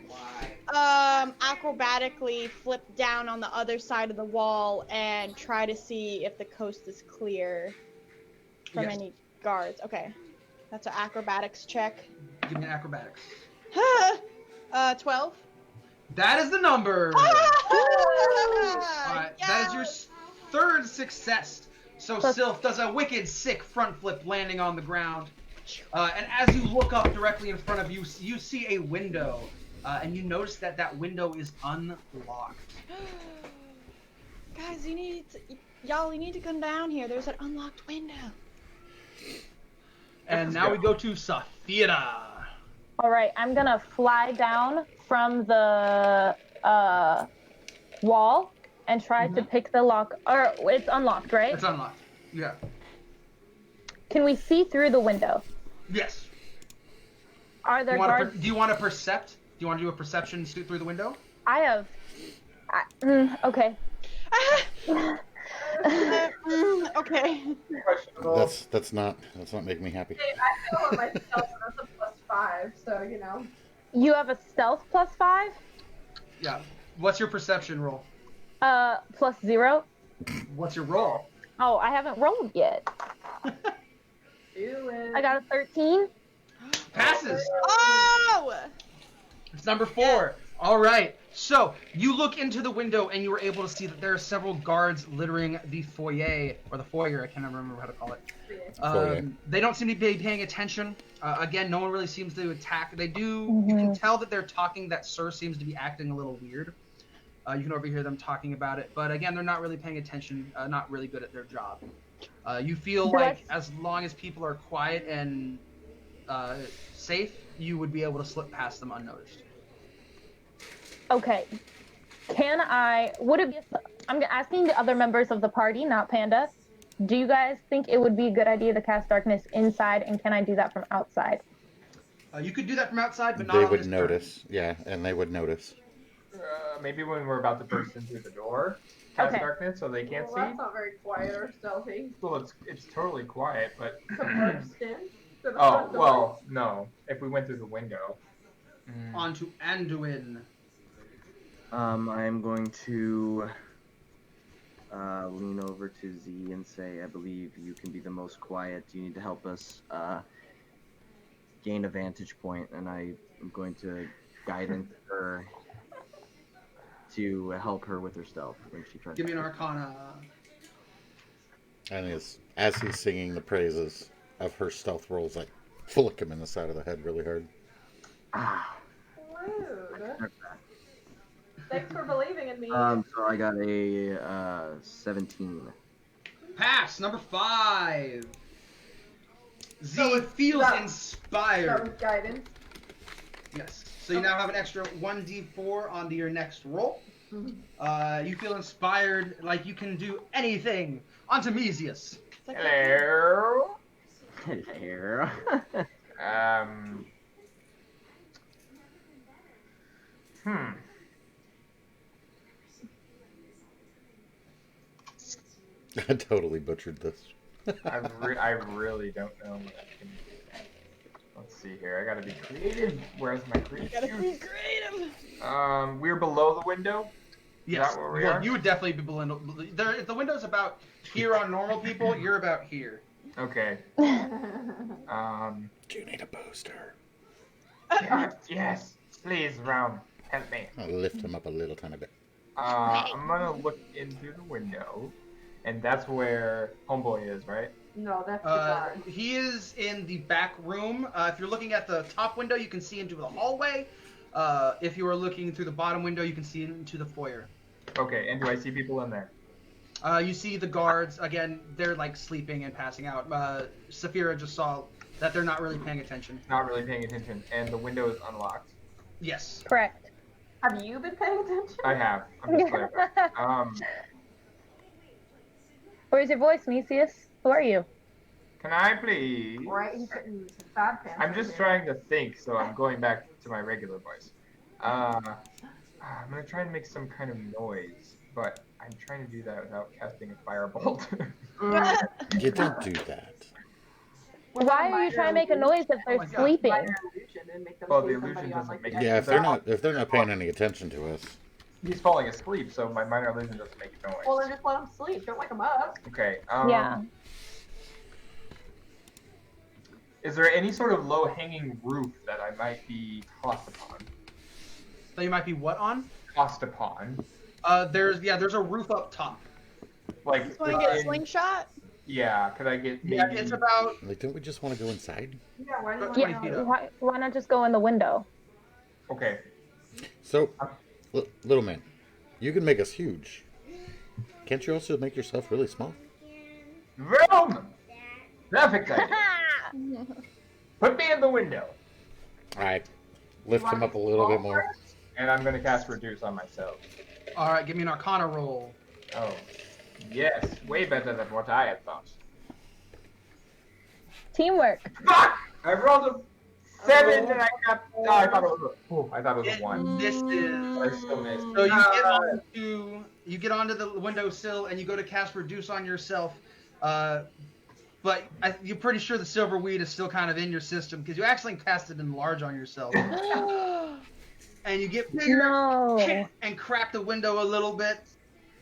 Speaker 8: Why?
Speaker 4: acrobatically flip down on the other side of the wall and try to see if the coast is clear from
Speaker 1: Yes.
Speaker 4: any guards? Okay. That's an acrobatics check.
Speaker 1: Give me an acrobatics.
Speaker 4: 12.
Speaker 1: That is the number! Alright, that is your third success. So Sylph does a wicked, sick front flip landing on the ground. And as you look up directly in front of you, you see a window. And you notice that window is unlocked.
Speaker 4: Guys, you need to come down here. There's an unlocked window.
Speaker 1: And now we go to Saphira.
Speaker 5: All right, I'm gonna fly down from the wall and try to pick the lock. Or it's unlocked, right?
Speaker 1: It's unlocked. Yeah.
Speaker 5: Can we see through the window?
Speaker 1: Yes.
Speaker 5: Are there guards?
Speaker 1: Do you want to percept? Do you want to do a perception through the window?
Speaker 5: I have. Okay.
Speaker 4: Okay.
Speaker 6: Questionable.
Speaker 2: That's not making me happy.
Speaker 7: Hey, I feel on myself, and that's a +5, so you know.
Speaker 5: You have a stealth +5.
Speaker 1: Yeah. What's your perception roll?
Speaker 5: +0.
Speaker 1: What's your roll?
Speaker 5: Oh, I haven't rolled yet.
Speaker 7: Do it.
Speaker 5: I got a 13.
Speaker 1: Passes.
Speaker 4: Oh!
Speaker 1: It's number 4. All right. So you look into the window and you are able to see that there are several guards littering the foyer or the foyer. I can't remember how to call it.
Speaker 2: Foyer.
Speaker 1: They don't seem to be paying attention. Again, no one really seems to attack. They do. You can tell that they're talking. That Sir seems to be acting a little weird. You can overhear them talking about it. But again, they're not really paying attention. Not really good at their job. You feel like as long as people are quiet and safe, you would be able to slip past them unnoticed.
Speaker 5: Okay. Would it be, I'm asking the other members of the party, not Panda. Do you guys think it would be a good idea to cast darkness inside, and can I do that from outside?
Speaker 1: You could do that from outside, but not
Speaker 2: They
Speaker 1: on
Speaker 2: would
Speaker 1: this
Speaker 2: notice. Yeah, and they would notice.
Speaker 6: Maybe when we're about to burst in through the door, cast
Speaker 5: Okay.
Speaker 6: darkness so they can't
Speaker 7: Well,
Speaker 6: see.
Speaker 7: that's not very quiet or stealthy.
Speaker 6: Well, it's totally quiet, but
Speaker 7: To burst in to the
Speaker 6: oh
Speaker 7: front door.
Speaker 6: well, no. If we went through the window.
Speaker 1: turn. On to Anduin.
Speaker 3: I'm going to lean over to Z and say, I believe you can be the most quiet. You need to help us gain a vantage point, and I am going to guide her to help her with her stealth when she tries
Speaker 1: Give me
Speaker 3: to.
Speaker 1: an Arcana.
Speaker 2: And as he's singing the praises of her stealth rolls, I flick him in the side of the head really hard.
Speaker 3: Ah,
Speaker 7: Rude. Thanks for believing in me.
Speaker 3: So I got a 17.
Speaker 1: Pass number 5. Z
Speaker 7: So it's
Speaker 1: feels
Speaker 7: that-
Speaker 1: inspired.
Speaker 7: That was guidance.
Speaker 1: Yes. So you now have an extra 1d4 onto your next roll. You feel inspired, like you can do anything. On to Mesius.
Speaker 4: It's like
Speaker 6: Hello.
Speaker 3: Hello.
Speaker 2: I totally butchered this.
Speaker 6: I really don't know what I can do. Let's see here. I gotta be creative. Where's my creative?
Speaker 4: gotta be creative.
Speaker 6: We're below the window.
Speaker 1: Yes.
Speaker 6: Is that where we
Speaker 1: Well,
Speaker 6: are?
Speaker 1: you would definitely be below. The window's about here on normal people. You're about here.
Speaker 6: Okay.
Speaker 2: Do you need a booster?
Speaker 6: Yes. Please, Round. Help me.
Speaker 2: I'll lift him up a little tiny bit.
Speaker 6: I'm gonna look in through the window, and that's where Homeboy is, right?
Speaker 7: No, that's the guard.
Speaker 1: He is in the back room. If you're looking at the top window, you can see into the hallway. If you are looking through the bottom window, you can see into the foyer.
Speaker 6: Okay, and do I see people in there?
Speaker 1: You see the guards. Again, they're like sleeping and passing out. Saphira just saw that they're not really paying attention.
Speaker 6: Not really paying attention, and the window is unlocked.
Speaker 1: Yes.
Speaker 5: Correct.
Speaker 7: Have you been paying attention?
Speaker 6: I have. I'm just clarifying.
Speaker 5: Where's your voice, Mesius? Who are you?
Speaker 6: Can I please?
Speaker 7: Right, he's getting bad pants.
Speaker 6: I'm just trying to think, so I'm going back to my regular voice. I'm gonna try and make some kind of noise, but I'm trying to do that without casting a firebolt.
Speaker 2: You don't do that.
Speaker 5: Why are you trying to make a noise if they're
Speaker 1: my God.
Speaker 5: sleeping?
Speaker 7: Minor illusion and make them
Speaker 6: Well, the
Speaker 7: see
Speaker 6: illusion
Speaker 7: somebody on,
Speaker 6: doesn't
Speaker 7: like,
Speaker 6: make
Speaker 7: the
Speaker 6: it-
Speaker 2: Yeah, if they're not paying any attention to us.
Speaker 6: He's falling asleep, so my minor illusion doesn't make a noise.
Speaker 7: Well, then just let them sleep. Don't wake them up.
Speaker 6: Okay.
Speaker 5: Yeah.
Speaker 6: Is there any sort of low-hanging roof that I might be tossed upon?
Speaker 1: So you might be what on?
Speaker 6: Tossed upon.
Speaker 1: There's a roof up top.
Speaker 6: Like,
Speaker 4: Just want to get a slingshot?
Speaker 6: yeah, could I get maybe...
Speaker 1: Yeah, it's about
Speaker 2: Like, don't we just want to go inside?
Speaker 7: Yeah, why do you
Speaker 1: About
Speaker 7: want
Speaker 1: 20 feet
Speaker 7: to
Speaker 1: up.
Speaker 5: Why not just go in the window?
Speaker 6: Okay.
Speaker 2: So, little man, you can make us huge. Can't you also make yourself really small?
Speaker 6: Vroom! Perfect idea. Put me in the window.
Speaker 2: Alright, lift him up a little bit more.
Speaker 6: And I'm going to cast Reduce on myself.
Speaker 1: All right. Give me an Arcana roll.
Speaker 6: Oh. Yes, way better than what I had thought.
Speaker 5: Teamwork.
Speaker 6: Fuck! I rolled a 7 and I got... No, I thought it was a 1.
Speaker 1: This is.
Speaker 6: I still missed.
Speaker 1: So you get onto the windowsill and you go to cast Reduce on yourself, but you're pretty sure the silver weed is still kind of in your system because you actually casted Enlarge on yourself, and you get bigger
Speaker 5: No.
Speaker 1: and crack the window a little bit,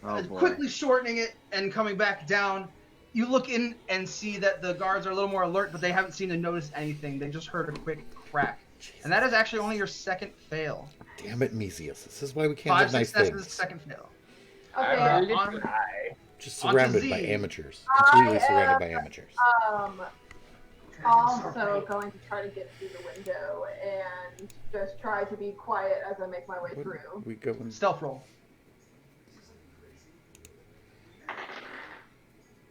Speaker 3: Oh boy.
Speaker 1: quickly shortening it and coming back down. You look in and see that the guards are a little more alert, but they haven't seemed to notice anything. They just heard a quick crack, and that is actually only your second fail.
Speaker 2: Damn it, Mesius. This is why we can't
Speaker 1: 5
Speaker 2: have nice
Speaker 1: successes,
Speaker 2: things.
Speaker 1: second fail.
Speaker 7: Okay.
Speaker 6: I'm really
Speaker 1: on-
Speaker 6: high.
Speaker 2: Just
Speaker 1: On to
Speaker 2: surrounded by
Speaker 1: Z.
Speaker 2: amateurs. Completely
Speaker 7: I
Speaker 2: surrounded by amateurs.
Speaker 7: Also going to try to get through the window and just try to be quiet as I make my way
Speaker 2: What-
Speaker 7: through.
Speaker 2: We go in...
Speaker 1: Stealth roll.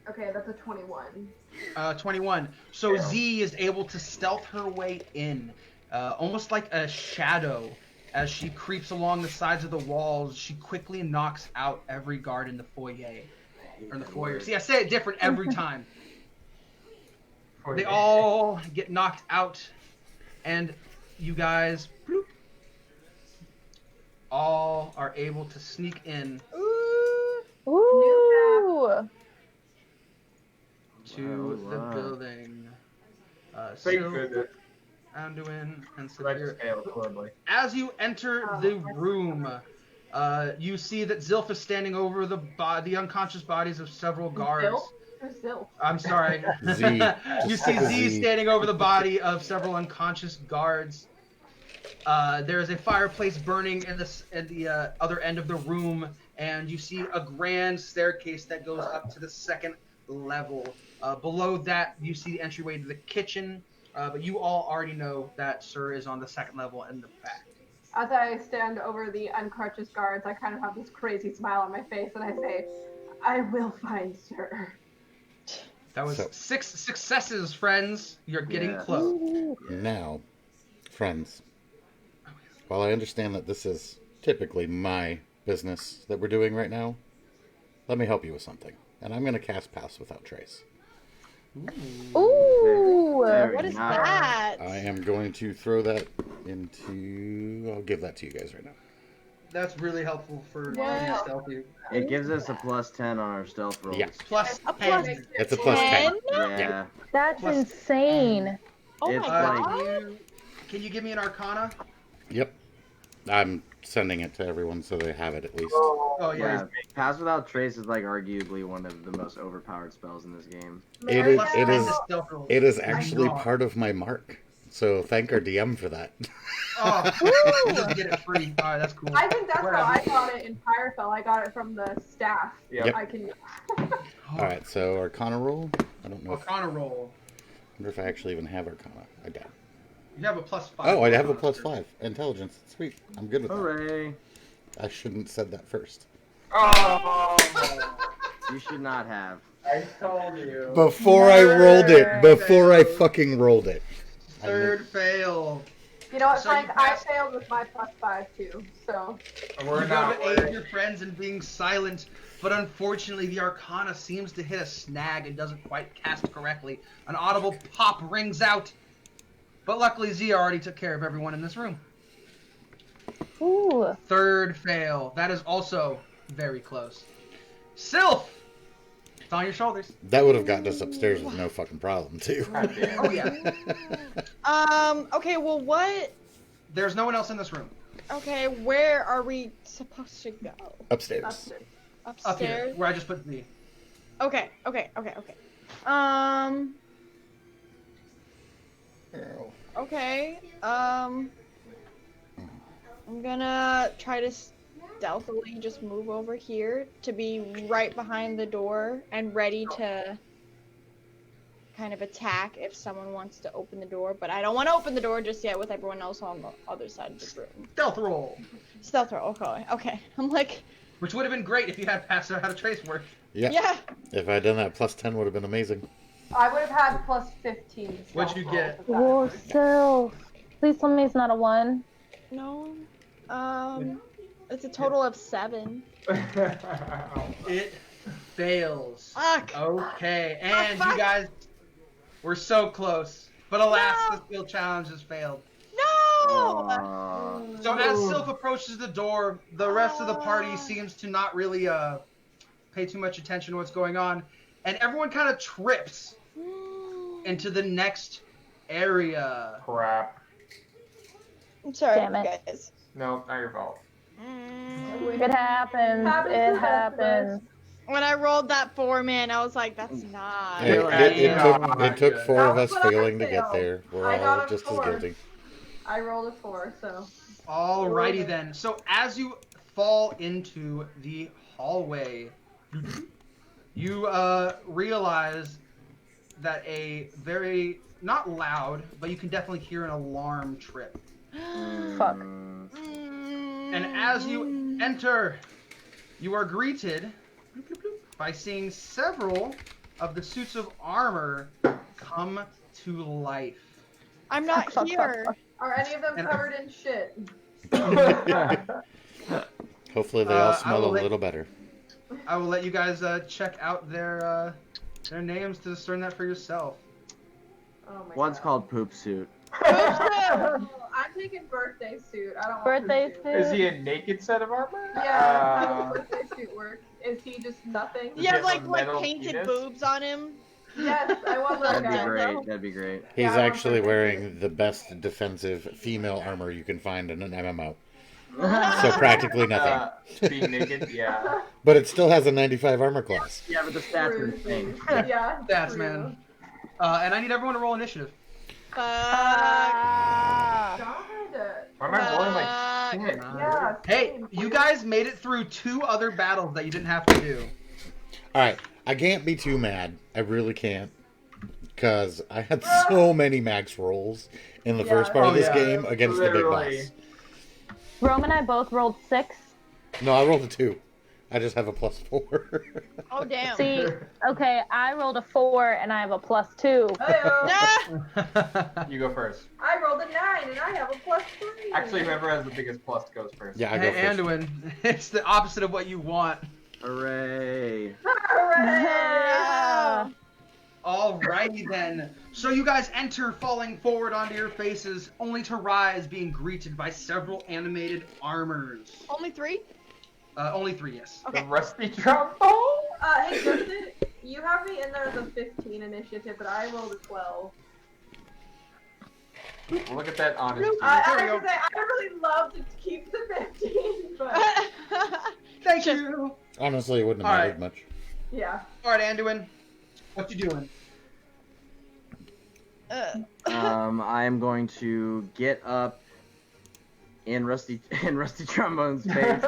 Speaker 7: Okay, that's a 21.
Speaker 1: 21. So Z is able to stealth her way in, almost like a shadow. As she creeps along the sides of the walls, she quickly knocks out every guard in the foyer. Or in the foyer. See, I say it different every time. They all get knocked out, and you guys bloop, all are able to sneak in
Speaker 5: Ooh.
Speaker 1: to the
Speaker 3: Wow.
Speaker 1: building.
Speaker 6: Thank
Speaker 1: Sil,
Speaker 6: goodness.
Speaker 1: Anduin, and
Speaker 6: So I
Speaker 1: Saphira.
Speaker 6: just failed horribly.
Speaker 1: As you enter the room, you see that Zilf is standing over the unconscious bodies of several guards.
Speaker 7: Zilf? Who's Zilf?
Speaker 1: I'm sorry.
Speaker 2: Z.
Speaker 1: You
Speaker 2: Just
Speaker 1: see
Speaker 2: like a
Speaker 1: Z
Speaker 2: Z.
Speaker 1: standing over the body of several unconscious guards. There is a fireplace burning in the other end of the room, and you see a grand staircase that goes up to the second level. Below that, you see the entryway to the kitchen, but you all already know that Sir is on the second level in the back.
Speaker 7: As I stand over the unconscious guards, I kind of have this crazy smile on my face, and I say, "I will find Sir."
Speaker 1: That was
Speaker 2: So-
Speaker 1: 6 successes, friends. You're getting
Speaker 3: Yeah.
Speaker 1: close.
Speaker 2: Now, friends, while I understand that this is typically my business that we're doing right now, let me help you with something. And I'm going to cast Pass Without Trace.
Speaker 5: Ooh.
Speaker 3: Very
Speaker 4: What is
Speaker 3: nice.
Speaker 4: that?
Speaker 2: I am going to throw that into... I'll give that to you guys right now.
Speaker 1: That's really helpful for
Speaker 4: Wow.
Speaker 1: being stealthy.
Speaker 3: It gives us a +10 on our stealth rolls.
Speaker 2: Yeah.
Speaker 1: Plus
Speaker 4: A plus
Speaker 1: 10.
Speaker 2: It's a plus 10.
Speaker 3: Yeah.
Speaker 5: That's
Speaker 1: Plus-
Speaker 5: insane.
Speaker 4: Oh
Speaker 3: It's
Speaker 4: my
Speaker 3: like-
Speaker 4: god.
Speaker 1: Can you give me an Arcana?
Speaker 2: Yep. I'm sending it to everyone so they have it at least.
Speaker 1: Oh yeah.
Speaker 3: Yeah, Pass Without Trace is like arguably one of the most overpowered spells in this game.
Speaker 2: It
Speaker 7: May
Speaker 2: is-
Speaker 7: I
Speaker 1: Plus
Speaker 2: it
Speaker 1: 10
Speaker 2: is-
Speaker 1: to stealth rolls.
Speaker 2: It is actually
Speaker 1: know.
Speaker 2: part of my mark. So thank our DM for that.
Speaker 1: Oh, you just get it free. All right, that's cool.
Speaker 7: I think that's
Speaker 1: Wherever.
Speaker 7: how I got it in Firefell. I got it from the staff.
Speaker 6: Yep.
Speaker 7: I can.
Speaker 2: All right, so Arcana roll. I don't know. If, I
Speaker 1: Arcana roll.
Speaker 2: wonder if I actually even have Arcana. I doubt.
Speaker 1: You have a plus 5.
Speaker 2: Oh, I have a +5 intelligence. Sweet. I'm good with that.
Speaker 3: Hooray!
Speaker 2: I shouldn't have said that first.
Speaker 6: Oh,
Speaker 3: You should not have.
Speaker 6: I told you.
Speaker 2: Before I rolled it. Before I fucking rolled it.
Speaker 1: Third fail.
Speaker 7: You know what,
Speaker 1: So you
Speaker 7: Frank? I
Speaker 1: passed-
Speaker 7: failed with my +5 too. So
Speaker 6: We're
Speaker 1: You go
Speaker 6: not
Speaker 1: to aid
Speaker 6: worried.
Speaker 1: your friends in being silent, but unfortunately the Arcana seems to hit a snag and doesn't quite cast correctly. An audible pop rings out. But luckily Zia already took care of everyone in this room.
Speaker 5: Ooh.
Speaker 1: Third fail. That is also very close. Sylph! It's on your shoulders.
Speaker 2: That would have gotten us upstairs with no fucking problem, too.
Speaker 6: God damn.
Speaker 1: Oh yeah.
Speaker 4: Okay, well, what?
Speaker 1: There's no one else in this room.
Speaker 4: Okay, where are we supposed to go?
Speaker 2: Upstairs.
Speaker 7: that's it.
Speaker 1: Up here,
Speaker 4: Upstairs?
Speaker 1: where I just put the...
Speaker 4: Okay. Okay. I'm gonna try to stealthily just move over here to be right behind the door and ready to kind of attack if someone wants to open the door. But I don't want to open the door just yet with everyone else on the other side of the room.
Speaker 1: Stealth roll.
Speaker 4: Stealth roll. Okay. I'm like,
Speaker 1: Which would have been great if you had passed out how to trace work.
Speaker 2: Yeah.
Speaker 4: yeah.
Speaker 2: If I had done that, +10 would have been amazing.
Speaker 7: I would have had +15.
Speaker 1: What'd you
Speaker 7: stealth
Speaker 1: get?
Speaker 7: rolls with that.
Speaker 5: Whoa, still. Please tell me it's not a 1.
Speaker 4: No. It's a total of 7.
Speaker 1: It fails.
Speaker 4: Fuck.
Speaker 1: Okay, and
Speaker 4: fuck.
Speaker 1: you guys were so close. But alas,
Speaker 4: No.
Speaker 1: the skill challenge has failed.
Speaker 3: Oh.
Speaker 4: No.
Speaker 1: So as Sylph approaches the door, the rest of the party seems to not really pay too much attention to what's going on. And everyone kind of trips into the next area.
Speaker 6: Crap.
Speaker 4: I'm sorry,
Speaker 5: Damn it.
Speaker 4: guys.
Speaker 6: No, not your fault.
Speaker 5: It happens.
Speaker 7: Happens to
Speaker 5: It
Speaker 7: the best of us.
Speaker 5: happens.
Speaker 4: When I rolled that 4, man, I was like, that's not.
Speaker 2: It,
Speaker 3: Really?
Speaker 2: it took 4 of us
Speaker 7: That's what I
Speaker 2: failing to get
Speaker 7: failed.
Speaker 2: there. We're
Speaker 7: I got
Speaker 2: all
Speaker 7: a
Speaker 2: just as
Speaker 7: 4.
Speaker 2: guilty.
Speaker 7: I rolled a 4, so.
Speaker 1: Alrighty then. So as you fall into the hallway, you realize that a very, not loud, but you can definitely hear an alarm trip.
Speaker 5: Fuck.
Speaker 1: And as you enter, you are greeted by seeing several of the suits of armor come to life.
Speaker 4: I'm not
Speaker 5: Fuck.
Speaker 4: here.
Speaker 7: Are any of them
Speaker 1: And-
Speaker 7: covered in shit?
Speaker 2: Hopefully they all
Speaker 1: I
Speaker 2: smell
Speaker 1: will
Speaker 2: a
Speaker 1: let-
Speaker 2: little better.
Speaker 1: I will let you guys check out their names to discern that for yourself.
Speaker 7: Oh my
Speaker 3: One's
Speaker 7: God.
Speaker 3: called Poop Suit.
Speaker 7: Oh, I'm taking birthday suit. I don't want
Speaker 5: Birthday
Speaker 7: suit.
Speaker 5: suit?
Speaker 6: Is he a naked set of armor?
Speaker 7: Yeah, how does birthday suit work? Is he just nothing?
Speaker 6: Does
Speaker 4: You
Speaker 6: he
Speaker 4: have
Speaker 6: have a
Speaker 4: like
Speaker 6: metal
Speaker 4: painted
Speaker 6: penis?
Speaker 4: boobs on him.
Speaker 7: Yes, I want that
Speaker 3: That'd be
Speaker 7: guy.
Speaker 3: great. That'd be great.
Speaker 2: He's
Speaker 7: Yeah, I want
Speaker 2: actually
Speaker 7: birthday
Speaker 2: wearing the best defensive female armor you can find in an MMO. So practically nothing.
Speaker 6: Being naked, yeah.
Speaker 2: But it still has a 95 armor class.
Speaker 3: Yeah, but the stats are
Speaker 7: True.
Speaker 3: insane.
Speaker 7: Yeah,
Speaker 1: That's
Speaker 7: true.
Speaker 1: man. And I need everyone to roll initiative.
Speaker 4: Fuck.
Speaker 7: God.
Speaker 6: Why am I rolling like shit?
Speaker 7: Yeah.
Speaker 1: Hey,
Speaker 7: same.
Speaker 1: you guys made it through 2 other battles that you didn't have to do.
Speaker 2: Alright, I can't be too mad. I really can't. Because I had so many max rolls in the
Speaker 7: Yeah.
Speaker 2: first part of
Speaker 1: Oh,
Speaker 2: this
Speaker 1: yeah.
Speaker 2: game against the big
Speaker 6: Literally.
Speaker 2: boss.
Speaker 5: Rome and I both rolled 6.
Speaker 2: No, I rolled a 2. I just have a +4.
Speaker 4: Oh damn.
Speaker 5: See, okay, I rolled a 4 and I have a +2.
Speaker 4: Ah!
Speaker 6: You go first.
Speaker 7: I rolled a 9 and I have a +3.
Speaker 6: Actually, whoever has the biggest plus goes first.
Speaker 2: Yeah, I go
Speaker 1: Hey,
Speaker 2: first.
Speaker 1: Anduin, it's the opposite of what you want.
Speaker 3: Hooray!
Speaker 5: Yeah.
Speaker 1: Alrighty then. So you guys enter, falling forward onto your faces, only to rise, being greeted by several animated armors.
Speaker 4: Only 3?
Speaker 1: Only 3, yes.
Speaker 6: The
Speaker 4: Okay.
Speaker 6: rusty trombone.
Speaker 7: Hey, Justin, you have me in there as a 15 initiative, but I rolled a 12.
Speaker 6: Look at that honesty.
Speaker 7: I
Speaker 1: There we
Speaker 7: have
Speaker 1: go.
Speaker 7: to say, I really love to keep the 15, but
Speaker 1: Thank you.
Speaker 2: Honestly, it wouldn't have mattered much.
Speaker 7: yeah.
Speaker 1: Alright, Anduin, what you doing?
Speaker 3: I am going to get up in Rusty Trombone's face.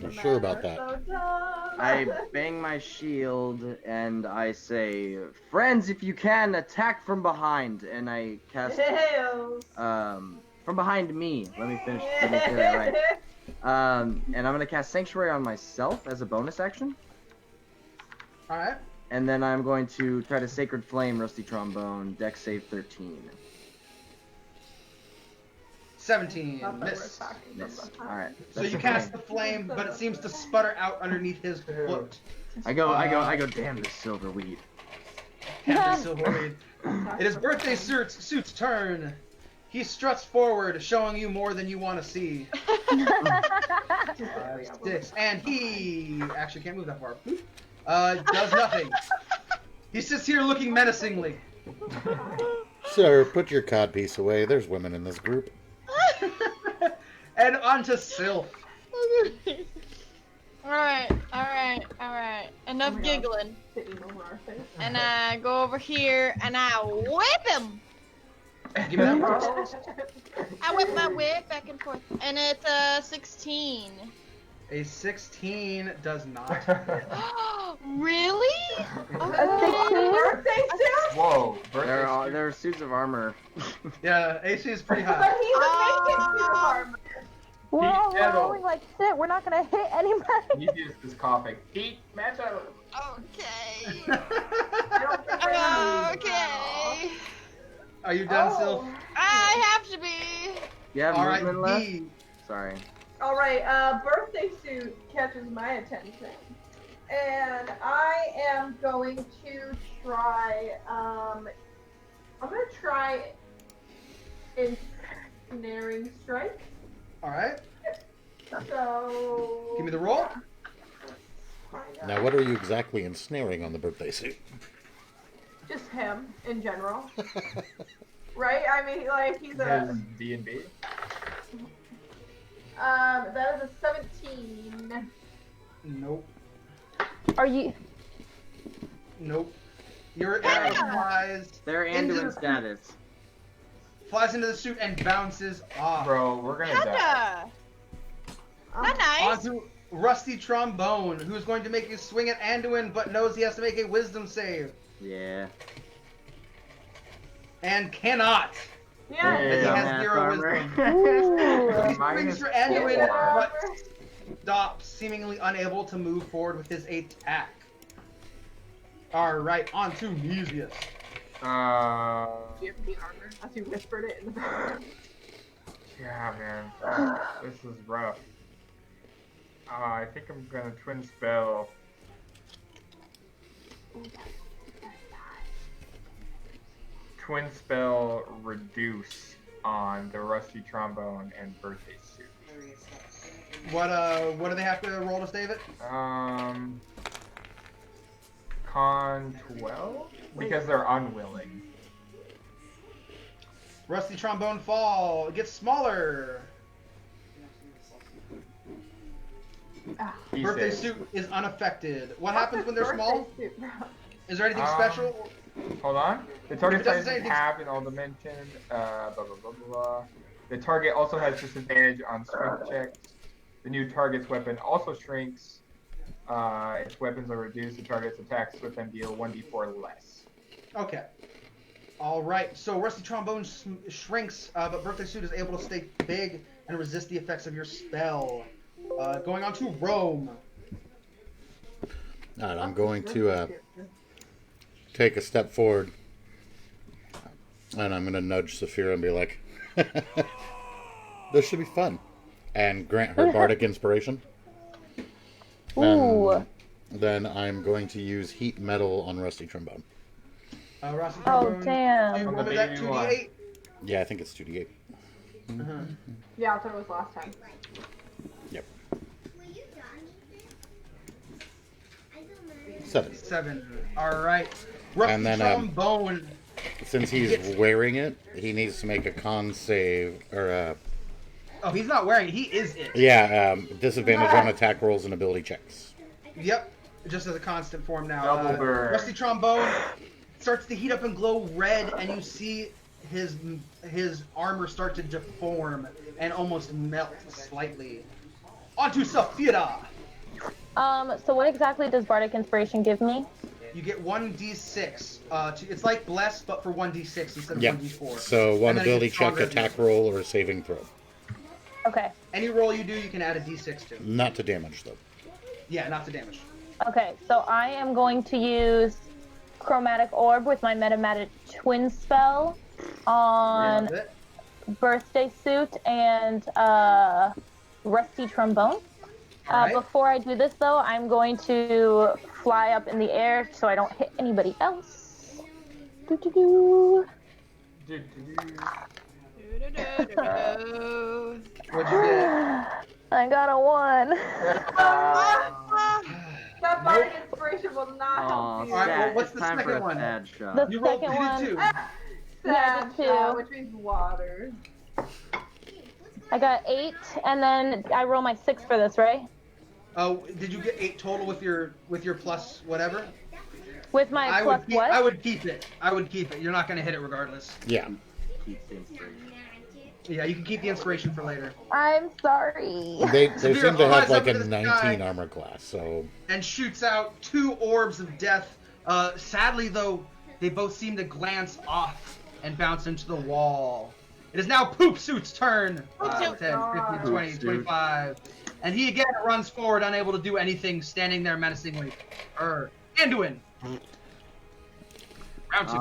Speaker 2: You sure about that?
Speaker 7: So dumb.
Speaker 3: I bang my shield and I say, "Friends, if you can, attack from behind." And I cast
Speaker 7: Tails.
Speaker 3: from behind me. Let me finish. Let me get that right. And I'm gonna cast Sanctuary on myself as a bonus action.
Speaker 1: Alright.
Speaker 3: And then I'm going to try to Sacred Flame Rusty Trombone, Dex save 13.
Speaker 1: 17.
Speaker 7: Not that we're
Speaker 1: Miss.
Speaker 7: attacking from
Speaker 3: Miss.
Speaker 7: behind.
Speaker 3: Alright.
Speaker 1: So you cast the flame, but it seems to sputter out underneath his foot.
Speaker 3: I go, damn this silver weed.
Speaker 1: Captain Silverweed. It is Birthday Suit's turn. He struts forward, showing you more than you want to see. Sticks, and he actually can't move that far. Does nothing. He sits here looking menacingly.
Speaker 2: Sir, put your codpiece away. There's women in this group.
Speaker 1: And onto Sylph.
Speaker 4: Alright. Enough
Speaker 7: Oh my God.
Speaker 4: giggling.
Speaker 7: Hitting over our face.
Speaker 4: And I go over here and I whip him.
Speaker 1: Give me that first.
Speaker 4: I whip my whip back and forth. And it's a 16.
Speaker 1: A 16 does not.
Speaker 4: Really?
Speaker 7: Birthday suit?
Speaker 6: Whoa.
Speaker 3: There
Speaker 6: Birthday
Speaker 3: are suits of armor.
Speaker 1: Yeah, AC is pretty
Speaker 7: But
Speaker 1: high.
Speaker 7: he's a basic suit armor.
Speaker 5: We're
Speaker 6: Metal.
Speaker 5: rolling like shit. We're not gonna hit anybody.
Speaker 6: He just is coughing. Heat metal.
Speaker 4: Okay.
Speaker 7: I don't think we're gonna lose.
Speaker 4: Okay.
Speaker 1: Are you done, Sylph?
Speaker 4: I have to be.
Speaker 3: You have
Speaker 1: Alright,
Speaker 3: movement left?
Speaker 1: D.
Speaker 3: Sorry.
Speaker 7: Alright, birthday suit catches my attention. And I am going to try, I'm gonna try ensnaring strike.
Speaker 1: Alright,
Speaker 7: So...
Speaker 1: give me the roll.
Speaker 2: Now, what are you exactly ensnaring on the birthday suit?
Speaker 7: Just him, in general. Right? I mean, like, he's
Speaker 6: Has
Speaker 7: a...
Speaker 6: D&D.
Speaker 7: That is a 17.
Speaker 1: Nope.
Speaker 5: Are you?
Speaker 1: Nope. Your arrow
Speaker 3: They're
Speaker 1: Into
Speaker 3: Anduin
Speaker 1: the-
Speaker 3: status.
Speaker 1: flies into the suit and bounces off.
Speaker 6: Bro, we're gonna die.
Speaker 4: Panda. Not nice.
Speaker 1: Onto Rusty Trombone, who's going to make a swing at Anduin, but knows he has to make a wisdom save.
Speaker 3: Yeah.
Speaker 1: And cannot.
Speaker 7: Yeah.
Speaker 1: He has
Speaker 3: Dumbass
Speaker 1: 0
Speaker 3: armor.
Speaker 1: wisdom. He
Speaker 6: Minus
Speaker 1: swings for Anduin,
Speaker 6: four.
Speaker 1: but stops, seemingly unable to move forward with his attack. Alright, on to Mesius.
Speaker 7: Do you have any armor? As you whispered it in the background.
Speaker 6: Yeah, man. This is rough. I think I'm gonna twin spell. Twin spell reduce on the rusty trombone and birthday suit.
Speaker 1: What do they have to roll to save it?
Speaker 6: Con 12? Because they're unwilling.
Speaker 1: Rusty Trombone fall. It gets smaller.
Speaker 6: He
Speaker 1: Birthday
Speaker 6: says.
Speaker 1: suit is unaffected. What happens when they're small?
Speaker 7: Birthday suit, bro.
Speaker 1: Is there anything special?
Speaker 6: Hold on. The target
Speaker 1: If it doesn't
Speaker 6: size
Speaker 1: say
Speaker 6: is
Speaker 1: anything-
Speaker 6: halved in all dimensions. Blah, blah, blah, blah, blah. The target also has disadvantage on strength checks. The new target's weapon also shrinks. Its weapons are reduced. The target's attacks with them deal 1d4 less.
Speaker 1: Okay. All right. So Rusty Trombone shrinks, but Birthday Suit is able to stay big and resist the effects of your spell. Going on to Rome.
Speaker 2: All right, I'm going to take a step forward, and I'm going to nudge Saphira and be like, "This should be fun," and grant her bardic inspiration.
Speaker 5: Ooh.
Speaker 2: And then I'm going to use heat metal on Rusty Trombone.
Speaker 1: Rusty
Speaker 5: Oh,
Speaker 1: Trombone.
Speaker 5: damn.
Speaker 1: What was that? 2d8.
Speaker 2: Yeah, I think it's 2d8.
Speaker 7: Yeah, I thought it was last time.
Speaker 2: Yep. 7.
Speaker 1: 7. All right. Rusty
Speaker 2: And then,
Speaker 1: Trombone.
Speaker 2: Since he's wearing it, he needs to make a con save, or
Speaker 1: Oh, he's not wearing it. He is it.
Speaker 2: disadvantage on attack rolls and ability checks.
Speaker 1: Yep. Just as a constant form now.
Speaker 6: Double burn.
Speaker 1: Rusty Trombone starts to heat up and glow red, and you see his armor start to deform and almost melt slightly. Onto Saphira.
Speaker 5: So what exactly does Bardic Inspiration give me?
Speaker 1: You get 1d6. It's like Bless, but for 1d6 instead of
Speaker 2: Yep.
Speaker 1: 1d4.
Speaker 2: So one
Speaker 1: And then it
Speaker 2: ability
Speaker 1: gets
Speaker 2: check,
Speaker 1: stronger as
Speaker 2: attack
Speaker 1: well.
Speaker 2: roll, or saving throw.
Speaker 5: Okay.
Speaker 1: Any roll you do, you can add a d6 to.
Speaker 2: Not to damage, though.
Speaker 1: Yeah, not to damage.
Speaker 5: Okay, so I am going to use Chromatic Orb with my Metamatic Twin spell on
Speaker 1: That's it.
Speaker 5: Birthday Suit and Rusty Trombone.
Speaker 1: Alright.
Speaker 5: Before I do this, though, I'm going to fly up in the air so I don't hit anybody else. Doo-doo-doo.
Speaker 1: What'd you get?
Speaker 5: I got a 1.
Speaker 7: That bardic inspiration will not help
Speaker 3: Aw,
Speaker 7: you.
Speaker 1: Alright, well,
Speaker 3: sad.
Speaker 1: what's
Speaker 3: It's
Speaker 1: the
Speaker 3: time
Speaker 1: second
Speaker 3: for a
Speaker 1: one?
Speaker 3: sad shot.
Speaker 5: The
Speaker 1: You rolled
Speaker 5: second one,
Speaker 1: 2.
Speaker 5: Yeah, I
Speaker 7: Sad
Speaker 5: did
Speaker 7: shot,
Speaker 5: too.
Speaker 7: which means water.
Speaker 5: I got 8, and then I roll my 6 for this, right?
Speaker 1: Oh, did you get 8 total with your plus whatever?
Speaker 5: With my plus what?
Speaker 1: I would keep it. I would keep it. You're not gonna hit it regardless.
Speaker 2: Yeah.
Speaker 3: Keep the inspiration.
Speaker 1: Yeah, you can keep the inspiration for later.
Speaker 5: I'm sorry.
Speaker 2: They
Speaker 1: Saphira
Speaker 2: seem to
Speaker 1: flies
Speaker 2: have like
Speaker 1: up
Speaker 2: a
Speaker 1: into the
Speaker 2: 19
Speaker 1: sky.
Speaker 2: armor class, so
Speaker 1: And shoots out 2 orbs of death. Sadly, though, they both seem to glance off and bounce into the wall. It is now Poop Suit's turn.
Speaker 4: Poop
Speaker 1: 5,
Speaker 4: Suit.
Speaker 1: 10, 15, 20,
Speaker 3: Poop Suit.
Speaker 1: 25. And he again runs forward, unable to do anything, standing there menacingly. Anduin. Round 2.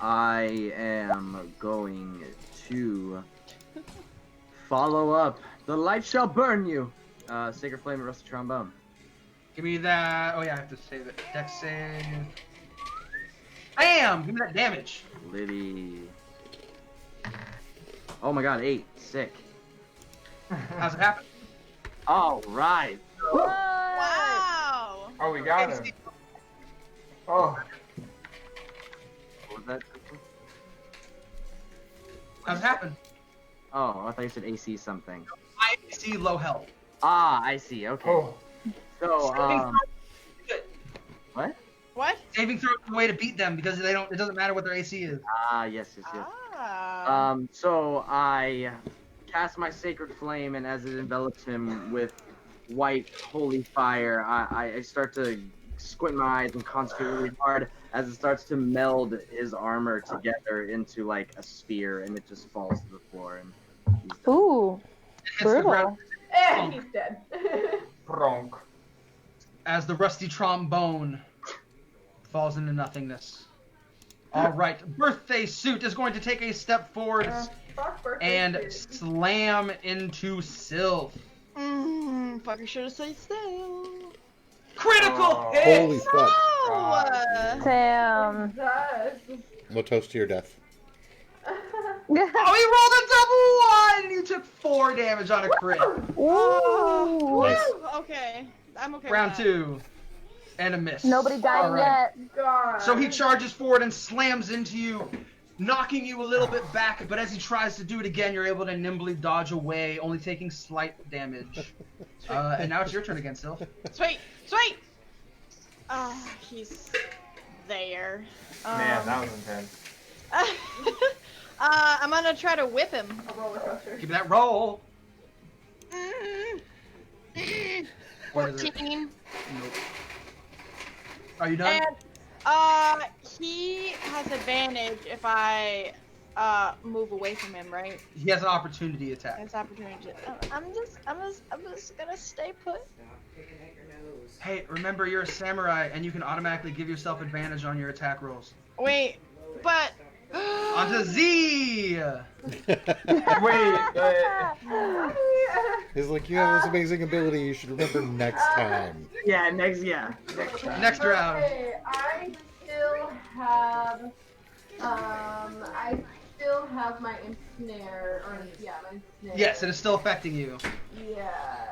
Speaker 3: I am going to follow up. The light shall burn you. Sacred Flame and Rusty Trombone.
Speaker 1: Give me that. Oh, yeah, I have to save it. Dex save. Bam! Give me that damage.
Speaker 3: Liddy. Oh my god, 8. Sick.
Speaker 1: How's it happen?
Speaker 3: All right.
Speaker 4: Wow.
Speaker 6: Oh, we got him. Oh,
Speaker 3: What was that?
Speaker 1: How's it happen?
Speaker 3: Oh, I thought you said AC something.
Speaker 1: I see low health.
Speaker 3: Ah, I see. Okay.
Speaker 6: oh.
Speaker 3: So,
Speaker 1: Good.
Speaker 3: what?
Speaker 4: What?
Speaker 1: Saving throw is the way to beat them because they don't. It doesn't matter what their AC is.
Speaker 3: Ah, yes.
Speaker 4: Ah.
Speaker 3: So I cast my Sacred Flame, and as it envelops him with white holy fire, I start to squint my eyes and concentrate really hard as it starts to meld his armor together into like a spear, and it just falls to the floor. And he's dead.
Speaker 5: Ooh,
Speaker 1: It hits the ground
Speaker 7: He's dead.
Speaker 6: Bronk.
Speaker 1: as the rusty trombone falls into nothingness. All right, Birthday Suit is going to take a step forward
Speaker 7: Fuck birthday
Speaker 1: and
Speaker 7: suit.
Speaker 1: slam into Sylph.
Speaker 4: Fuck, I should have said still.
Speaker 1: Critical
Speaker 6: Oh.
Speaker 1: hit!
Speaker 2: holy fuck.
Speaker 4: Oh,
Speaker 5: damn.
Speaker 7: Jesus.
Speaker 2: We'll toast to your death.
Speaker 1: Oh, he rolled a double 1! And you took 4 damage on a crit.
Speaker 4: Oh,
Speaker 2: Nice.
Speaker 4: woo! Okay, I'm okay.
Speaker 1: Round
Speaker 4: with that.
Speaker 1: 2. And a miss.
Speaker 5: Nobody died
Speaker 1: All right.
Speaker 5: yet.
Speaker 7: God.
Speaker 1: So he charges forward and slams into you, knocking you a little bit back, but as he tries to do it again, you're able to nimbly dodge away, only taking slight damage. And now it's your turn again, Sylph.
Speaker 4: Sweet. He's there.
Speaker 6: Man, that was intense.
Speaker 4: I'm gonna try to whip him.
Speaker 7: A roller coaster.
Speaker 1: Give me that roll. What is it?
Speaker 4: 14.
Speaker 1: Nope. Are you done?
Speaker 4: And He has advantage if I move away from him, right?
Speaker 1: He has an opportunity attack.
Speaker 4: That's opportunity. I'm just gonna stay put.
Speaker 1: Hey, remember you're a samurai and you can automatically give yourself advantage on your attack rolls.
Speaker 4: Wait, but
Speaker 1: Onto Z!
Speaker 6: Wait,
Speaker 2: He's like, you have this amazing ability. You should remember next time.
Speaker 3: Yeah, next time.
Speaker 1: Next round.
Speaker 7: Okay, I still have my ensnare, or my ensnare.
Speaker 1: Yes, it is still affecting you.
Speaker 7: Yeah.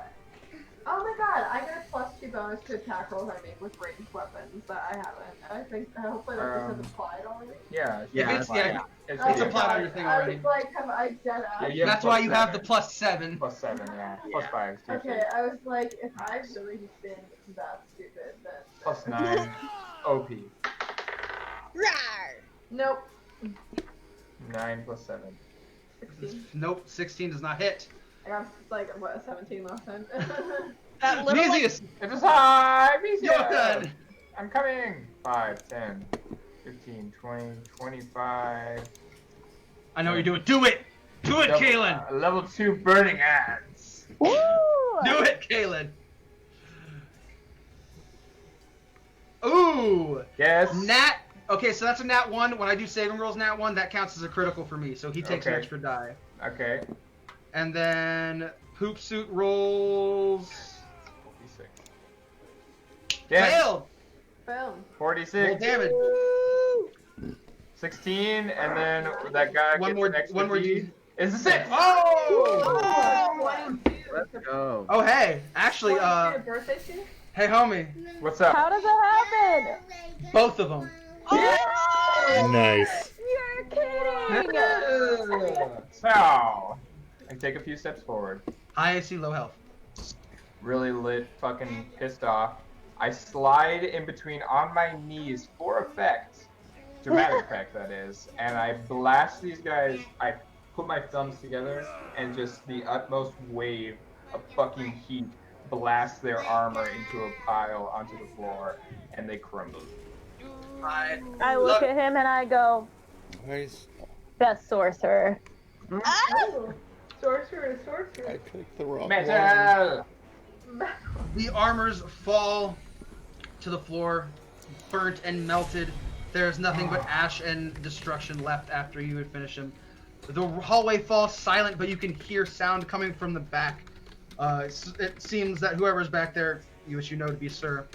Speaker 7: Oh my god, I get a +2 bonus to attack rolls I make with ranged weapons that I haven't. Hopefully that just has applied already.
Speaker 6: yeah.
Speaker 1: It's
Speaker 6: It's
Speaker 1: It's
Speaker 7: Oh
Speaker 1: applied
Speaker 7: my
Speaker 1: on your
Speaker 7: god,
Speaker 1: thing
Speaker 7: I
Speaker 1: already.
Speaker 7: was like, have I dead
Speaker 6: Yeah,
Speaker 7: ass?
Speaker 6: you have
Speaker 1: That's why you have the
Speaker 6: +7.
Speaker 1: +7.
Speaker 6: +7, yeah.
Speaker 3: Yeah.
Speaker 6: +5.
Speaker 7: Okay, I was like, if I've really been that stupid, then...
Speaker 6: +9. OP.
Speaker 4: Rawr!
Speaker 7: Nope.
Speaker 6: 9 + 7.
Speaker 7: 16.
Speaker 1: Nope, 16 does not hit.
Speaker 7: I got like a 17 last time.
Speaker 4: That little like,
Speaker 1: Easiest!
Speaker 6: It is high!
Speaker 1: You're done!
Speaker 6: I'm coming! 5, 10, 15, 20, 25.
Speaker 1: I know what you're doing. Do it! Do it, Kaylin!
Speaker 6: Level 2 burning hands.
Speaker 5: Woo!
Speaker 1: Do it, Kaylin! Ooh!
Speaker 6: Yes.
Speaker 1: Nat. Okay, so that's a nat 1. When I do saving rolls nat 1, that counts as a critical for me, so he takes an
Speaker 6: Okay.
Speaker 1: extra die.
Speaker 6: Okay.
Speaker 1: And then Poop Suit rolls.
Speaker 6: 46. Yes.
Speaker 1: Failed!
Speaker 7: Boom.
Speaker 1: Roll
Speaker 6: 46.
Speaker 1: damage.
Speaker 6: 16, and then that guy
Speaker 1: One
Speaker 6: gets
Speaker 1: more-
Speaker 6: an extra
Speaker 1: one more
Speaker 6: D.
Speaker 1: D.
Speaker 6: Is a 6.
Speaker 1: Oh!
Speaker 3: Let's go.
Speaker 1: Oh, hey. Actually,
Speaker 7: Your birthday too?
Speaker 1: hey, homie.
Speaker 6: What's up?
Speaker 5: How does it happen?
Speaker 1: Both of them.
Speaker 2: Nice.
Speaker 5: You're kidding!
Speaker 6: So, I take a few steps forward.
Speaker 1: High AC, low health.
Speaker 6: Really lit, fucking pissed off. I slide in between on my knees for effect. Dramatic effect, that is. And I blast these guys. I put my thumbs together and just the utmost wave of fucking heat blasts their armor into a pile onto the floor, and they crumble.
Speaker 5: I look at him and I go,
Speaker 2: Nice.
Speaker 5: best sorcerer.
Speaker 7: Oh. Sorcerer.
Speaker 2: I picked the wrong one.
Speaker 6: Metal!
Speaker 1: The armors fall to the floor, burnt and melted. There's nothing but ash and destruction left after you had finished him. The hallway falls silent, but you can hear sound coming from the back. It seems that whoever's back there, which you know to be Sir,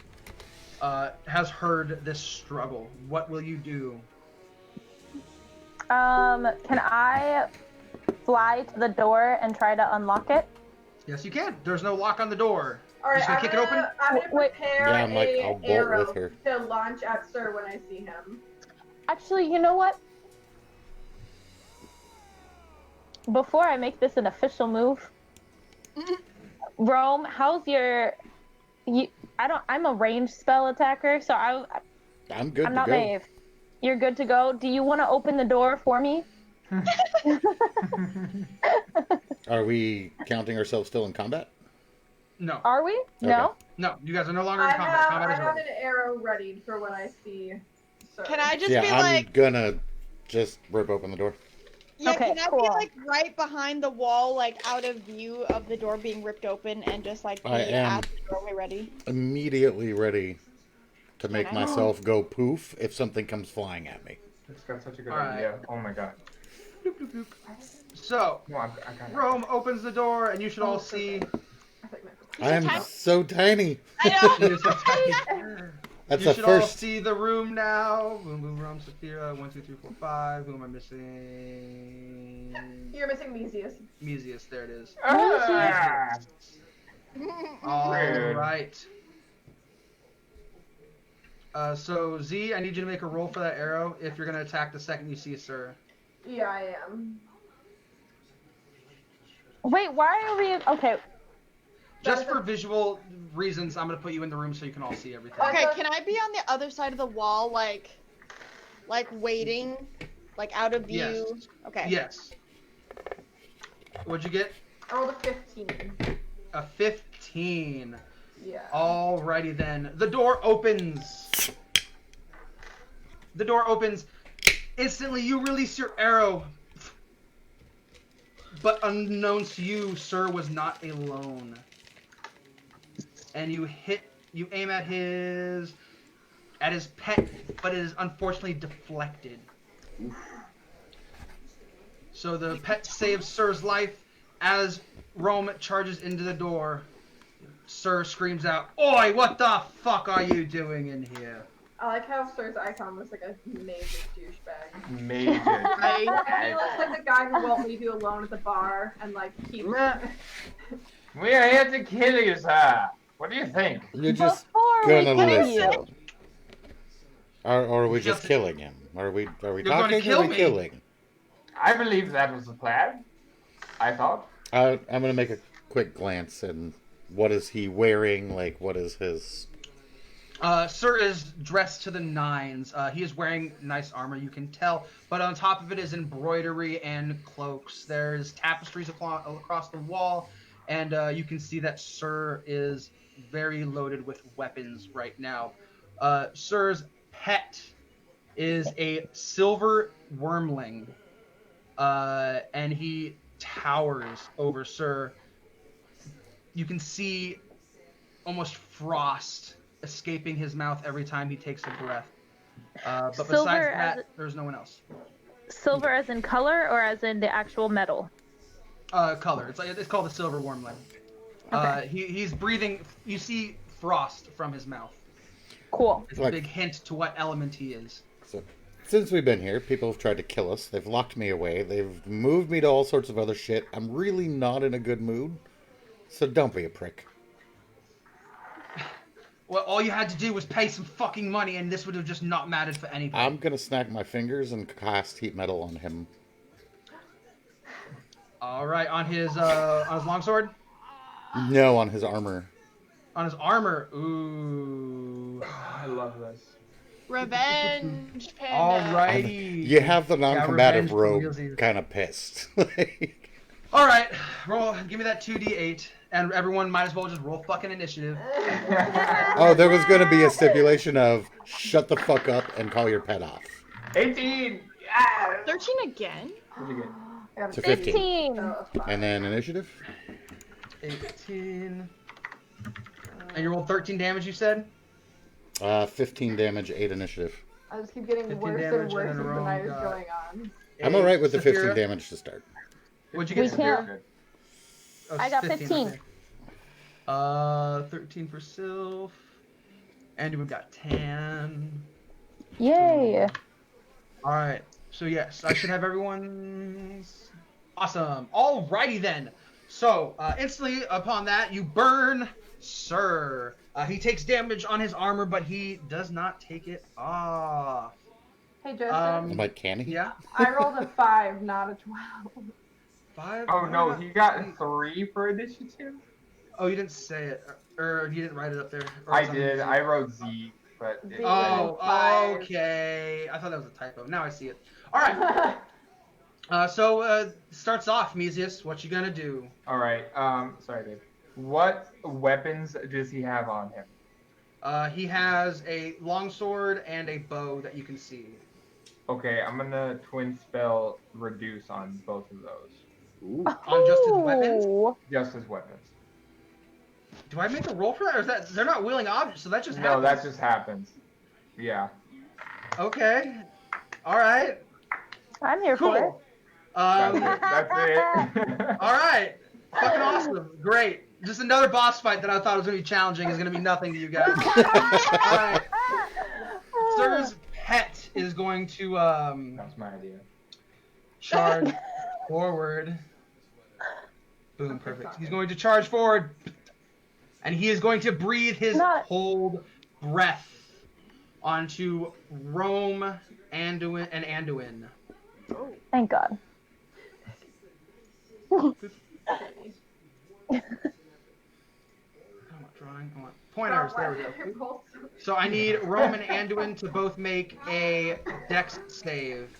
Speaker 1: has heard this struggle. What will you do?
Speaker 5: Can I fly to the door and try to unlock it?
Speaker 1: Yes, you can. There's no lock on the door.
Speaker 7: All right,
Speaker 1: Just gonna kick it open?
Speaker 7: I'm gonna
Speaker 5: Wait.
Speaker 7: prepare
Speaker 2: Yeah, I'm like, I'll
Speaker 7: an
Speaker 2: bolt
Speaker 7: arrow
Speaker 2: with her.
Speaker 7: to launch at Sir when I see him.
Speaker 5: Actually, you know what? Before I make this an official move, Rome, how's your? I'm a ranged spell attacker, so
Speaker 2: I'm good
Speaker 5: I'm
Speaker 2: to
Speaker 5: not
Speaker 2: go.
Speaker 5: Maeve. You're good to go. Do you want to open the door for me?
Speaker 2: Are we counting ourselves still in combat?
Speaker 1: No.
Speaker 5: Are we? No.
Speaker 1: No, you guys are no longer in
Speaker 7: I
Speaker 1: combat.
Speaker 7: have
Speaker 1: Combat is over.
Speaker 7: an arrow ready for when I see Sir.
Speaker 4: Can I just
Speaker 2: Yeah,
Speaker 4: be
Speaker 2: I'm
Speaker 4: like,
Speaker 2: gonna just rip open the door.
Speaker 4: yeah,
Speaker 5: Okay,
Speaker 4: can I
Speaker 5: cool.
Speaker 4: be like right behind the wall, like out of view of the door being ripped open, and just like be
Speaker 2: I am.
Speaker 4: at the doorway ready?
Speaker 2: Immediately ready to make
Speaker 4: I-
Speaker 2: myself go poof if something comes flying at me.
Speaker 6: It's got such a good
Speaker 1: Alright.
Speaker 6: idea. Oh my god.
Speaker 1: Bloop, bloop, bloop. So,
Speaker 6: No, I got it.
Speaker 1: Rome opens the door, and you should all see.
Speaker 7: I think my-
Speaker 2: I am
Speaker 4: tiny-
Speaker 2: so tiny.
Speaker 4: I know.
Speaker 2: That's
Speaker 1: You
Speaker 2: the
Speaker 1: should all
Speaker 2: first.
Speaker 1: see the room now. Boom, boom, Rome, Saphira. 1, 2, 3, 4, 5. Who am I missing?
Speaker 7: You're missing Mesius.
Speaker 1: Mesius. There it is.
Speaker 6: Ah!
Speaker 1: All
Speaker 6: Rude.
Speaker 1: right. So Z, I need you to make a roll for that arrow if you're gonna attack the second you see Sir.
Speaker 7: Yeah, I am.
Speaker 5: Wait, why are we? Okay.
Speaker 1: Just for visual reasons, I'm gonna put you in the room so you can all see everything.
Speaker 4: Okay, can I be on the other side of the wall, like waiting, like out of view?
Speaker 1: Yes.
Speaker 4: Okay.
Speaker 1: Yes. What'd you get?
Speaker 7: I rolled a 15.
Speaker 1: A 15.
Speaker 7: Yeah.
Speaker 1: Alrighty then. The door opens. The door opens. Instantly, you release your arrow. But unbeknownst to you, Sir was not alone. And you aim at his pet, but it is unfortunately deflected. So the pet saves Sir's life as Rome charges into the door. Sir screams out, "Oi, what the fuck are you doing in here?"
Speaker 7: I like how Sir's icon looks like a major douchebag.
Speaker 6: Major.
Speaker 7: He looks like the guy who won't leave you alone at the bar and like keep.
Speaker 6: We are here to kill you, sir. What do you think?
Speaker 2: You're just
Speaker 5: Before we
Speaker 2: gonna
Speaker 5: kill
Speaker 2: listen.
Speaker 5: you.
Speaker 2: Or are we just killing him? Are we
Speaker 1: You're
Speaker 2: talking
Speaker 1: gonna kill
Speaker 2: or are we
Speaker 1: me.
Speaker 2: killing?
Speaker 6: I believe that was the plan. I thought.
Speaker 2: I'm gonna make a quick glance and what is he wearing? Like, what is his?
Speaker 1: Sir is dressed to the nines. He is wearing nice armor, you can tell, but on top of it is embroidery and cloaks. There's tapestries across the wall, and you can see that Sir is very loaded with weapons right now. Sir's pet is a silver wormling, and he towers over Sir. You can see almost frost escaping his mouth every time he takes a breath. But besides
Speaker 5: Silver
Speaker 1: that, there's no one else.
Speaker 5: Silver as in color or as in the actual metal?
Speaker 1: Color. It's called a silver wormling.
Speaker 5: Okay.
Speaker 1: He's breathing. You see frost from his mouth.
Speaker 5: Cool.
Speaker 1: It's a big hint to what element he is.
Speaker 2: So, since we've been here, people have tried to kill us. They've locked me away. They've moved me to all sorts of other shit. I'm really not in a good mood. So don't be a prick.
Speaker 1: Well, all you had to do was pay some fucking money, and this would have just not mattered for anybody.
Speaker 2: I'm gonna snap my fingers and cast heat metal on him.
Speaker 1: All right, on his longsword,
Speaker 2: No, on his armor.
Speaker 1: on his armor. Ooh.
Speaker 6: I love this.
Speaker 4: Revenge, Panda.
Speaker 1: Alrighty.
Speaker 2: You have the non-combative
Speaker 1: revenge for
Speaker 2: rogue
Speaker 1: realsies.
Speaker 2: kind of pissed.
Speaker 1: All right, roll. Give me that 2d8, and everyone might as well just roll fucking initiative.
Speaker 2: Oh, there was going to be a stipulation of shut the fuck up and call your pet off.
Speaker 6: 18. Yeah.
Speaker 4: 13 again?
Speaker 6: Pretty good.
Speaker 7: I got
Speaker 2: To
Speaker 7: a
Speaker 2: 15.
Speaker 5: 15.
Speaker 7: Oh, that's fine.
Speaker 2: And then initiative?
Speaker 1: 18. And you rolled 13 damage, you said?
Speaker 2: 15 damage, 8 initiative.
Speaker 7: I just keep getting
Speaker 1: 15
Speaker 7: worse
Speaker 1: damage,
Speaker 7: and worse
Speaker 1: and
Speaker 7: as
Speaker 1: then
Speaker 7: the
Speaker 1: Rome
Speaker 7: night is
Speaker 1: got-
Speaker 7: going on.
Speaker 2: I'm alright with the 15
Speaker 1: Saphira?
Speaker 2: damage to start.
Speaker 1: What'd you
Speaker 5: We
Speaker 1: get,
Speaker 5: can't-
Speaker 1: Saphira?
Speaker 6: Good.
Speaker 1: Oh,
Speaker 5: I got 15.
Speaker 1: okay. 13 for Sylph. And we've got 10.
Speaker 5: Yay.
Speaker 1: All right. So yes, I should have everyone's. Awesome. Alrighty then. So instantly upon that, you burn Sir. He takes damage on his armor, but he does not take it off.
Speaker 7: Hey, Justin.
Speaker 2: I'm like, can he?
Speaker 1: Yeah.
Speaker 7: I rolled a 5, not a 12.
Speaker 1: 5.
Speaker 6: Oh no, he got 3 for initiative.
Speaker 1: Oh, you didn't say it, or you didn't write it up there. Or
Speaker 6: I
Speaker 1: something.
Speaker 6: did. I wrote Z, but
Speaker 7: Z.
Speaker 6: it,
Speaker 1: Oh,
Speaker 7: Five.
Speaker 1: okay. I thought that was a typo. Now I see it. All right. So starts off, Mesius. What you gonna do?
Speaker 6: all right. Sorry, Dave. What weapons does he have on him?
Speaker 1: He has a longsword and a bow that you can see.
Speaker 6: Okay, I'm gonna twin spell reduce on both of those.
Speaker 1: On just his weapons?
Speaker 5: Ooh.
Speaker 6: Just as weapons.
Speaker 1: Do I make a roll for that, or is that they're not wielding objects? So that just
Speaker 6: No,
Speaker 1: happens.
Speaker 6: that just happens. Yeah.
Speaker 1: Okay. All right.
Speaker 5: I'm here for it.
Speaker 1: Cool.
Speaker 6: That's it. That's it.
Speaker 1: All right. Fucking awesome. Great. Just another boss fight that I thought was gonna be challenging is gonna be nothing to you guys. All right. Sir's pet is going to
Speaker 6: That's my idea.
Speaker 1: charge forward. Boom, perfect. He's going to charge forward, and he is going to breathe his
Speaker 5: Not-
Speaker 1: cold breath onto Rome, Anduin, and Anduin.
Speaker 5: Thank God.
Speaker 1: I'm not drawing. I want pointers. There we go. So I need Rome and Anduin to both make a Dex save.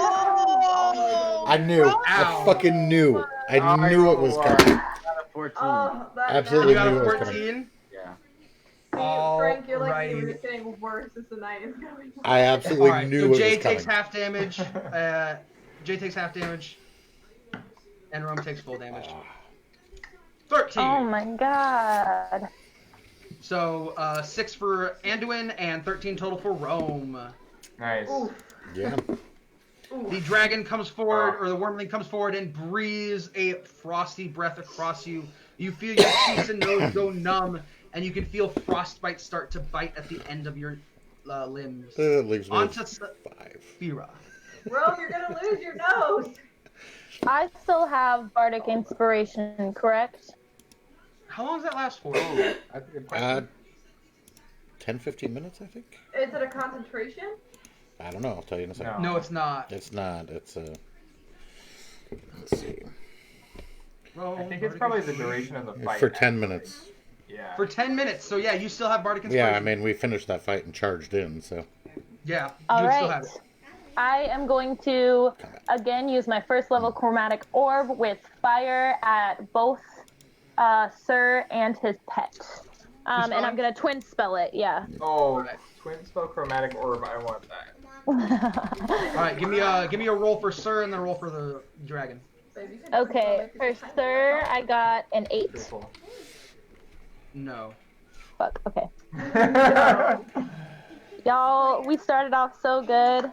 Speaker 4: Oh!
Speaker 2: I knew. I
Speaker 1: Ow.
Speaker 2: fucking knew. I knew it was coming.
Speaker 3: Got a 14.
Speaker 7: Oh, that
Speaker 2: Absolutely
Speaker 1: You got
Speaker 2: knew
Speaker 1: a
Speaker 2: it was coming.
Speaker 1: 14.
Speaker 7: Frank, you're like me. We're
Speaker 1: Alrighty.
Speaker 7: just getting worse as the night is going on.
Speaker 2: I absolutely
Speaker 1: Alright,
Speaker 2: knew
Speaker 1: so
Speaker 2: it was
Speaker 1: Jay
Speaker 2: coming.
Speaker 1: takes half damage. Jay takes half damage. And Rome takes full damage. 13.
Speaker 5: Oh my god.
Speaker 1: So 6 for Anduin and 13 total for Rome.
Speaker 6: Nice.
Speaker 7: Oof.
Speaker 2: Yeah.
Speaker 1: The dragon comes forward, or the wormling comes forward and breathes a frosty breath across you. You feel your cheeks and nose go numb, and you can feel frostbite start to bite at the end of your limbs.
Speaker 2: That leaves me
Speaker 1: Onto
Speaker 2: with 5.
Speaker 1: Saphira.
Speaker 7: Rome, you're gonna lose your nose.
Speaker 5: I still have Bardic Inspiration, correct?
Speaker 1: How long does that last for?
Speaker 6: That's a good question.
Speaker 2: 10-15 minutes, I think.
Speaker 7: Is it a concentration?
Speaker 2: I don't know. I'll tell you in a second.
Speaker 1: No, it's not.
Speaker 2: It's not. It's a. Let's see.
Speaker 1: Rome,
Speaker 6: I think it's probably the duration of the fight.
Speaker 2: For 10 minutes.
Speaker 6: Yeah.
Speaker 1: For 10 minutes. So yeah, you still have Bardic Inspiration.
Speaker 2: Yeah, I mean, we finished that fight and charged in, so.
Speaker 1: Yeah,
Speaker 5: All
Speaker 1: you still
Speaker 5: right.
Speaker 1: have it.
Speaker 5: I am going to again use my first level chromatic orb with fire at both Sir and his pet. And I'm gonna twin spell it. Yeah.
Speaker 6: Oh, twin spell chromatic orb. I want that.
Speaker 1: All right, give me a roll for Sir and then a roll for the dragon.
Speaker 7: Baby, can
Speaker 5: Okay, for Sir, I got an 8.
Speaker 6: Pretty cool.
Speaker 1: No.
Speaker 5: Fuck. Okay. Y'all, we started off so good.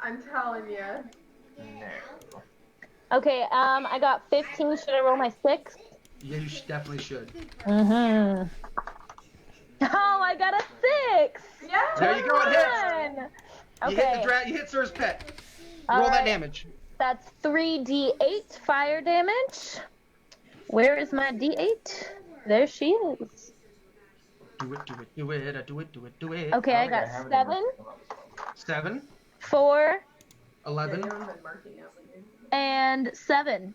Speaker 7: I'm telling you.
Speaker 6: No.
Speaker 5: Okay. I got 15. Should I roll my 6?
Speaker 1: Yeah, you definitely should.
Speaker 5: Mhm. Oh, I got a 6.
Speaker 7: Yeah.
Speaker 1: There you go, it hits.
Speaker 5: Fun.
Speaker 1: You hit
Speaker 5: Okay.
Speaker 1: you hit Sir's pet.
Speaker 5: All
Speaker 1: Roll that
Speaker 5: right.
Speaker 1: damage.
Speaker 5: That's 3d8 fire damage. Where is my d8? There she is.
Speaker 1: Do it, do it, do it, do it, do it, do it.
Speaker 5: Okay, I
Speaker 6: think
Speaker 5: got
Speaker 6: have it in
Speaker 5: 7,
Speaker 6: my-
Speaker 1: 7,
Speaker 5: 4,
Speaker 1: 11,
Speaker 7: Yeah, been marking out with you.
Speaker 5: and 7.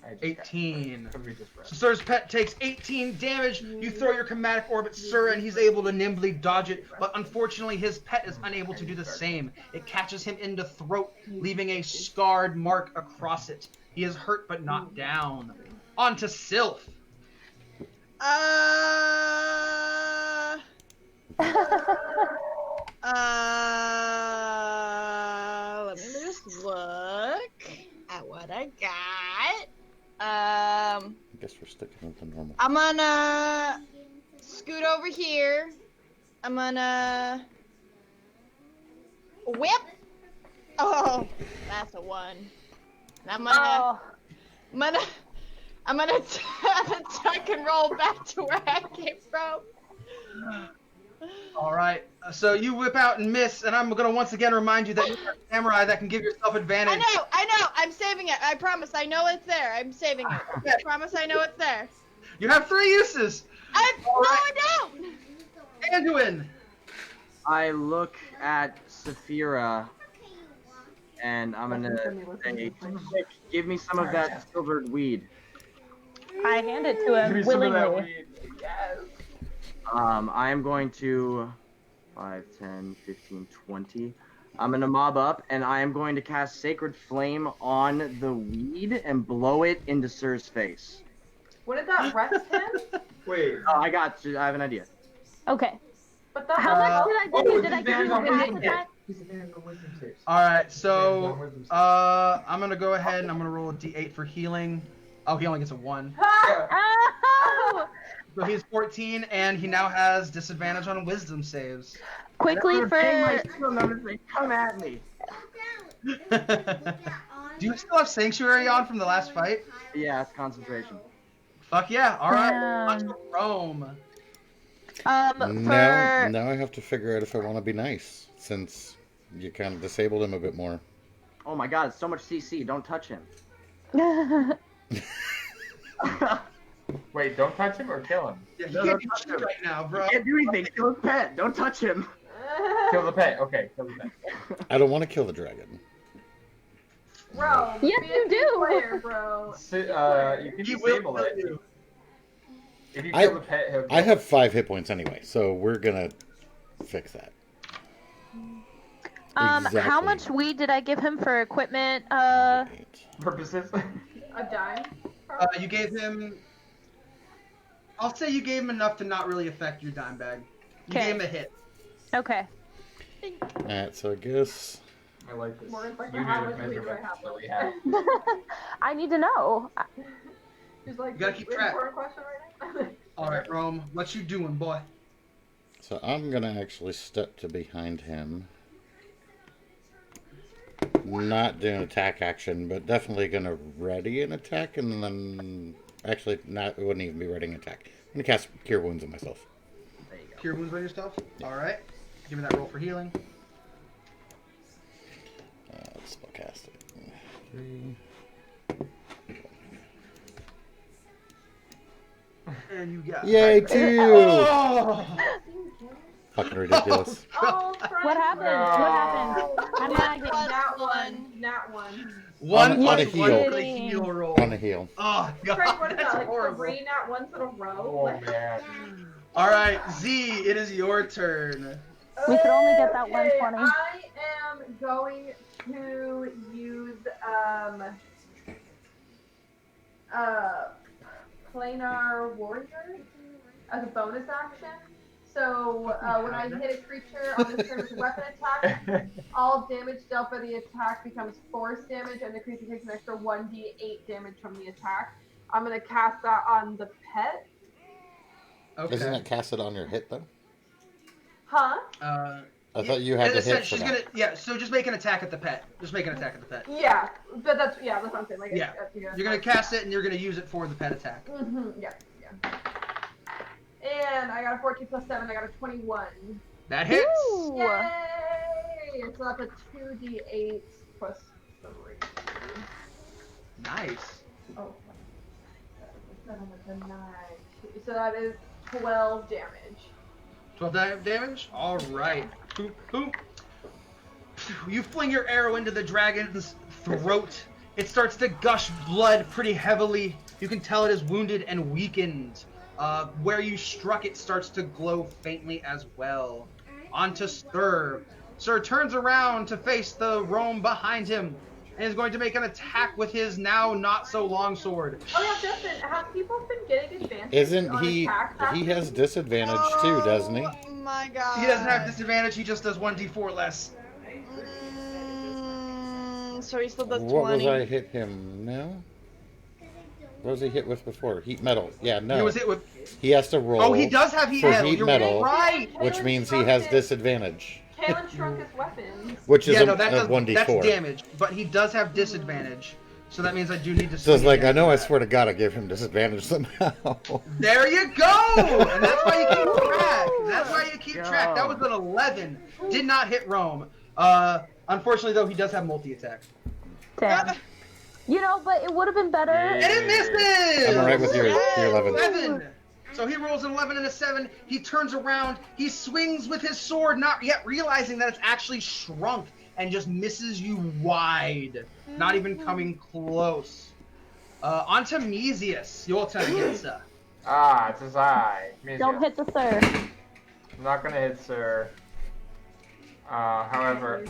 Speaker 6: I just
Speaker 1: 18.
Speaker 6: Could be just
Speaker 1: So Sir's pet takes 18 damage. You throw your chromatic orb at Sir, and he's able to nimbly dodge it. But unfortunately, his pet is unable to do the same. It catches him in the throat, leaving a scarred mark across it. He is hurt but not down. On to Sylph.
Speaker 4: Let me just look at what I got.
Speaker 2: I guess we're sticking with the normal.
Speaker 4: I'm gonna scoot over here. I'm gonna whip. Oh, that's a 1. And
Speaker 5: Oh,
Speaker 4: I'm gonna tuck and roll back to where I came from.
Speaker 1: All right. So you whip out and miss, and I'm gonna once again remind you that you're a samurai that can give yourself advantage.
Speaker 4: I know. I'm saving it. I promise. I know it's there. I'm saving it. I promise. I know it's there.
Speaker 1: You have 3 uses.
Speaker 4: No, I don't.
Speaker 1: Anduin.
Speaker 3: I look at Saphira, and I'm gonna say, "Quick, give me some of that silvered weed."
Speaker 5: I hand it to
Speaker 6: Give
Speaker 5: him
Speaker 6: me some of that
Speaker 5: willingly.
Speaker 6: weed. Yes.
Speaker 3: I am going to 5, 10, 15, 20. I'm gonna mob up, and I am going to cast Sacred Flame on the weed and blow it into Sir's face.
Speaker 7: What did that rest him?
Speaker 6: Wait.
Speaker 3: Oh, I have an idea.
Speaker 5: Okay.
Speaker 7: But that
Speaker 5: How much did I give you? Did I give you
Speaker 6: disadvantage on
Speaker 5: half
Speaker 6: wisdom
Speaker 5: attack?
Speaker 6: Disadvantage on wisdom saves.
Speaker 1: All right.
Speaker 6: Disadvantage
Speaker 1: So
Speaker 6: on wisdom saves.
Speaker 1: I'm gonna go ahead and I'm gonna roll a d8 for healing. Oh, he only gets a 1.
Speaker 5: Oh!
Speaker 1: So he's 14, and he now has disadvantage on wisdom saves.
Speaker 5: Quickly for
Speaker 3: Come at me.
Speaker 1: Do you still have Sanctuary on from the last fight?
Speaker 3: Yeah, it's concentration.
Speaker 1: Fuck yeah. All right.
Speaker 5: Damn.
Speaker 1: On to Rome.
Speaker 2: Now I have to figure out if I want to be nice, since you kind of disabled him a bit more.
Speaker 3: Oh my god, so much CC. Don't touch him.
Speaker 6: Wait, don't touch him or kill him.
Speaker 1: Yeah, he
Speaker 3: No,
Speaker 1: can't
Speaker 3: don't
Speaker 1: do
Speaker 3: touch
Speaker 1: shit
Speaker 3: him.
Speaker 1: right now, bro.
Speaker 3: Can't do anything. Kill his pet. Don't touch him.
Speaker 6: Kill the pet. Okay, kill the pet.
Speaker 2: I don't want to kill the dragon.
Speaker 7: Bro,
Speaker 5: Yes,
Speaker 7: be a
Speaker 5: you
Speaker 7: team
Speaker 5: do.
Speaker 7: Player, bro.
Speaker 6: You can
Speaker 1: He will
Speaker 6: disable
Speaker 1: kill
Speaker 6: it.
Speaker 1: you.
Speaker 6: If you
Speaker 2: I-
Speaker 6: kill the pet, he'll kill
Speaker 2: I have 5 hit points anyway, so we're gonna fix that.
Speaker 5: how
Speaker 2: Exactly.
Speaker 5: much weed did I give him for equipment?
Speaker 6: purposes.
Speaker 7: A dime.
Speaker 1: You gave him. I'll say you gave him enough to not really affect your dime bag. You gave him a hit.
Speaker 5: Okay.
Speaker 2: Alright, so I guess.
Speaker 6: I like this
Speaker 7: Morgan's like,
Speaker 6: unit
Speaker 7: how
Speaker 6: of
Speaker 7: much weight do I
Speaker 6: measurement
Speaker 7: have?
Speaker 6: that we have.
Speaker 5: I need to know.
Speaker 7: She's like,
Speaker 1: You gotta keep
Speaker 7: "Wait,
Speaker 1: track."
Speaker 7: important question right now.
Speaker 1: All right, Rome, what you doing, boy?
Speaker 2: So I'm gonna actually step to behind him. Not do an attack action, but definitely gonna ready an attack, and then actually not. It wouldn't even be readying an attack. I'm gonna cast Cure Wounds on myself.
Speaker 3: There you go.
Speaker 1: Cure wounds on yourself. All right. Give me that roll for healing.
Speaker 2: Spellcast it. 3.
Speaker 1: And you got.
Speaker 2: Yay, 2!
Speaker 1: Oh!
Speaker 2: Fucking ridiculous.
Speaker 7: Oh, Frank.
Speaker 5: What happened?
Speaker 6: No.
Speaker 5: What happened? I'm lagging.
Speaker 7: Nat one. Nat one.
Speaker 1: One
Speaker 2: On a
Speaker 1: plus
Speaker 2: heal.
Speaker 1: one for the heal roll.
Speaker 2: On a heal.
Speaker 1: Oh god,
Speaker 7: Frank, what is
Speaker 1: that's
Speaker 7: that? Like
Speaker 1: horrible.
Speaker 7: 3 nat ones in a row?
Speaker 6: Oh
Speaker 7: Like,
Speaker 6: man.
Speaker 1: All right, Z, it is your turn.
Speaker 5: We could only get that
Speaker 7: okay,
Speaker 5: 120.
Speaker 7: I am going to use planar warrior as a bonus action. So when I hit a creature on this turn with a weapon attack, all damage dealt by the attack becomes force damage, and the creature takes an extra 1d8 damage from the attack. I'm gonna cast that on the pet.
Speaker 1: Okay.
Speaker 2: Isn't it casted on your hit though?
Speaker 7: Huh?
Speaker 2: I thought you had
Speaker 1: in
Speaker 2: to
Speaker 1: a sense,
Speaker 2: hit for
Speaker 1: she's
Speaker 2: that.
Speaker 1: gonna so just make an attack at the pet. Just make an attack at the pet.
Speaker 7: Yeah, but that's what I'm saying. Like,
Speaker 1: Yeah. You're gonna cast it and you're gonna use it for the pet attack.
Speaker 7: Yeah. And I got a 14 plus 7. I got a 21.
Speaker 1: That hits.
Speaker 5: Ooh.
Speaker 7: Yay! So that's a 2d8 plus 3.
Speaker 1: Nice.
Speaker 7: Oh. 7 is a 9. So that is 12 damage.
Speaker 1: 12 damage? Alright. Boop, boop. You fling your arrow into the dragon's throat. It starts to gush blood pretty heavily. You can tell it is wounded and weakened. Where you struck it starts to glow faintly as well. On to Sir. Sir turns around to face the roam behind him and is going to make an attack with his now not so long sword.
Speaker 7: Oh yeah, Justin, have people been getting advantage
Speaker 2: Isn't
Speaker 7: on
Speaker 2: he?
Speaker 7: attacks
Speaker 2: He has disadvantage too, doesn't he?
Speaker 4: Oh my god.
Speaker 1: He doesn't have disadvantage, he just does 1d4 less.
Speaker 4: So he still does
Speaker 2: What
Speaker 4: 20.
Speaker 2: was I hit him now? What was he hit with before? Heat metal. Yeah, no.
Speaker 1: He was hit with.
Speaker 2: He has to roll.
Speaker 1: Oh, he does have heat
Speaker 2: for
Speaker 1: metal.
Speaker 2: heat
Speaker 1: You're
Speaker 2: metal,
Speaker 1: right.
Speaker 2: which means he has disadvantage,
Speaker 7: Kalen shrunk his weapons.
Speaker 2: which is
Speaker 1: Yeah, no,
Speaker 2: a
Speaker 1: that's
Speaker 2: 1d4.
Speaker 1: damage, but he does have disadvantage. So that means I do need to.
Speaker 2: So it's
Speaker 1: swing
Speaker 2: like, I
Speaker 1: again.
Speaker 2: know, I swear to God, I gave him disadvantage somehow.
Speaker 1: There you go! And that's why you keep track. That's why you keep track. That was an 11. Did not hit Rome. Unfortunately, though, he does have multi-attack.
Speaker 5: Damn. You know, but it would have been better.
Speaker 1: And it misses!
Speaker 2: I'm alright with your 11.
Speaker 1: 7. So he rolls an 11 and a 7. He turns around. He swings with his sword, not yet realizing that it's actually shrunk, and just misses you wide. Not even coming close. On to Mesius. Your turn again, sir.
Speaker 6: Ah, it's his eye.
Speaker 5: Don't hit the Sir.
Speaker 6: I'm not gonna hit Sir. However,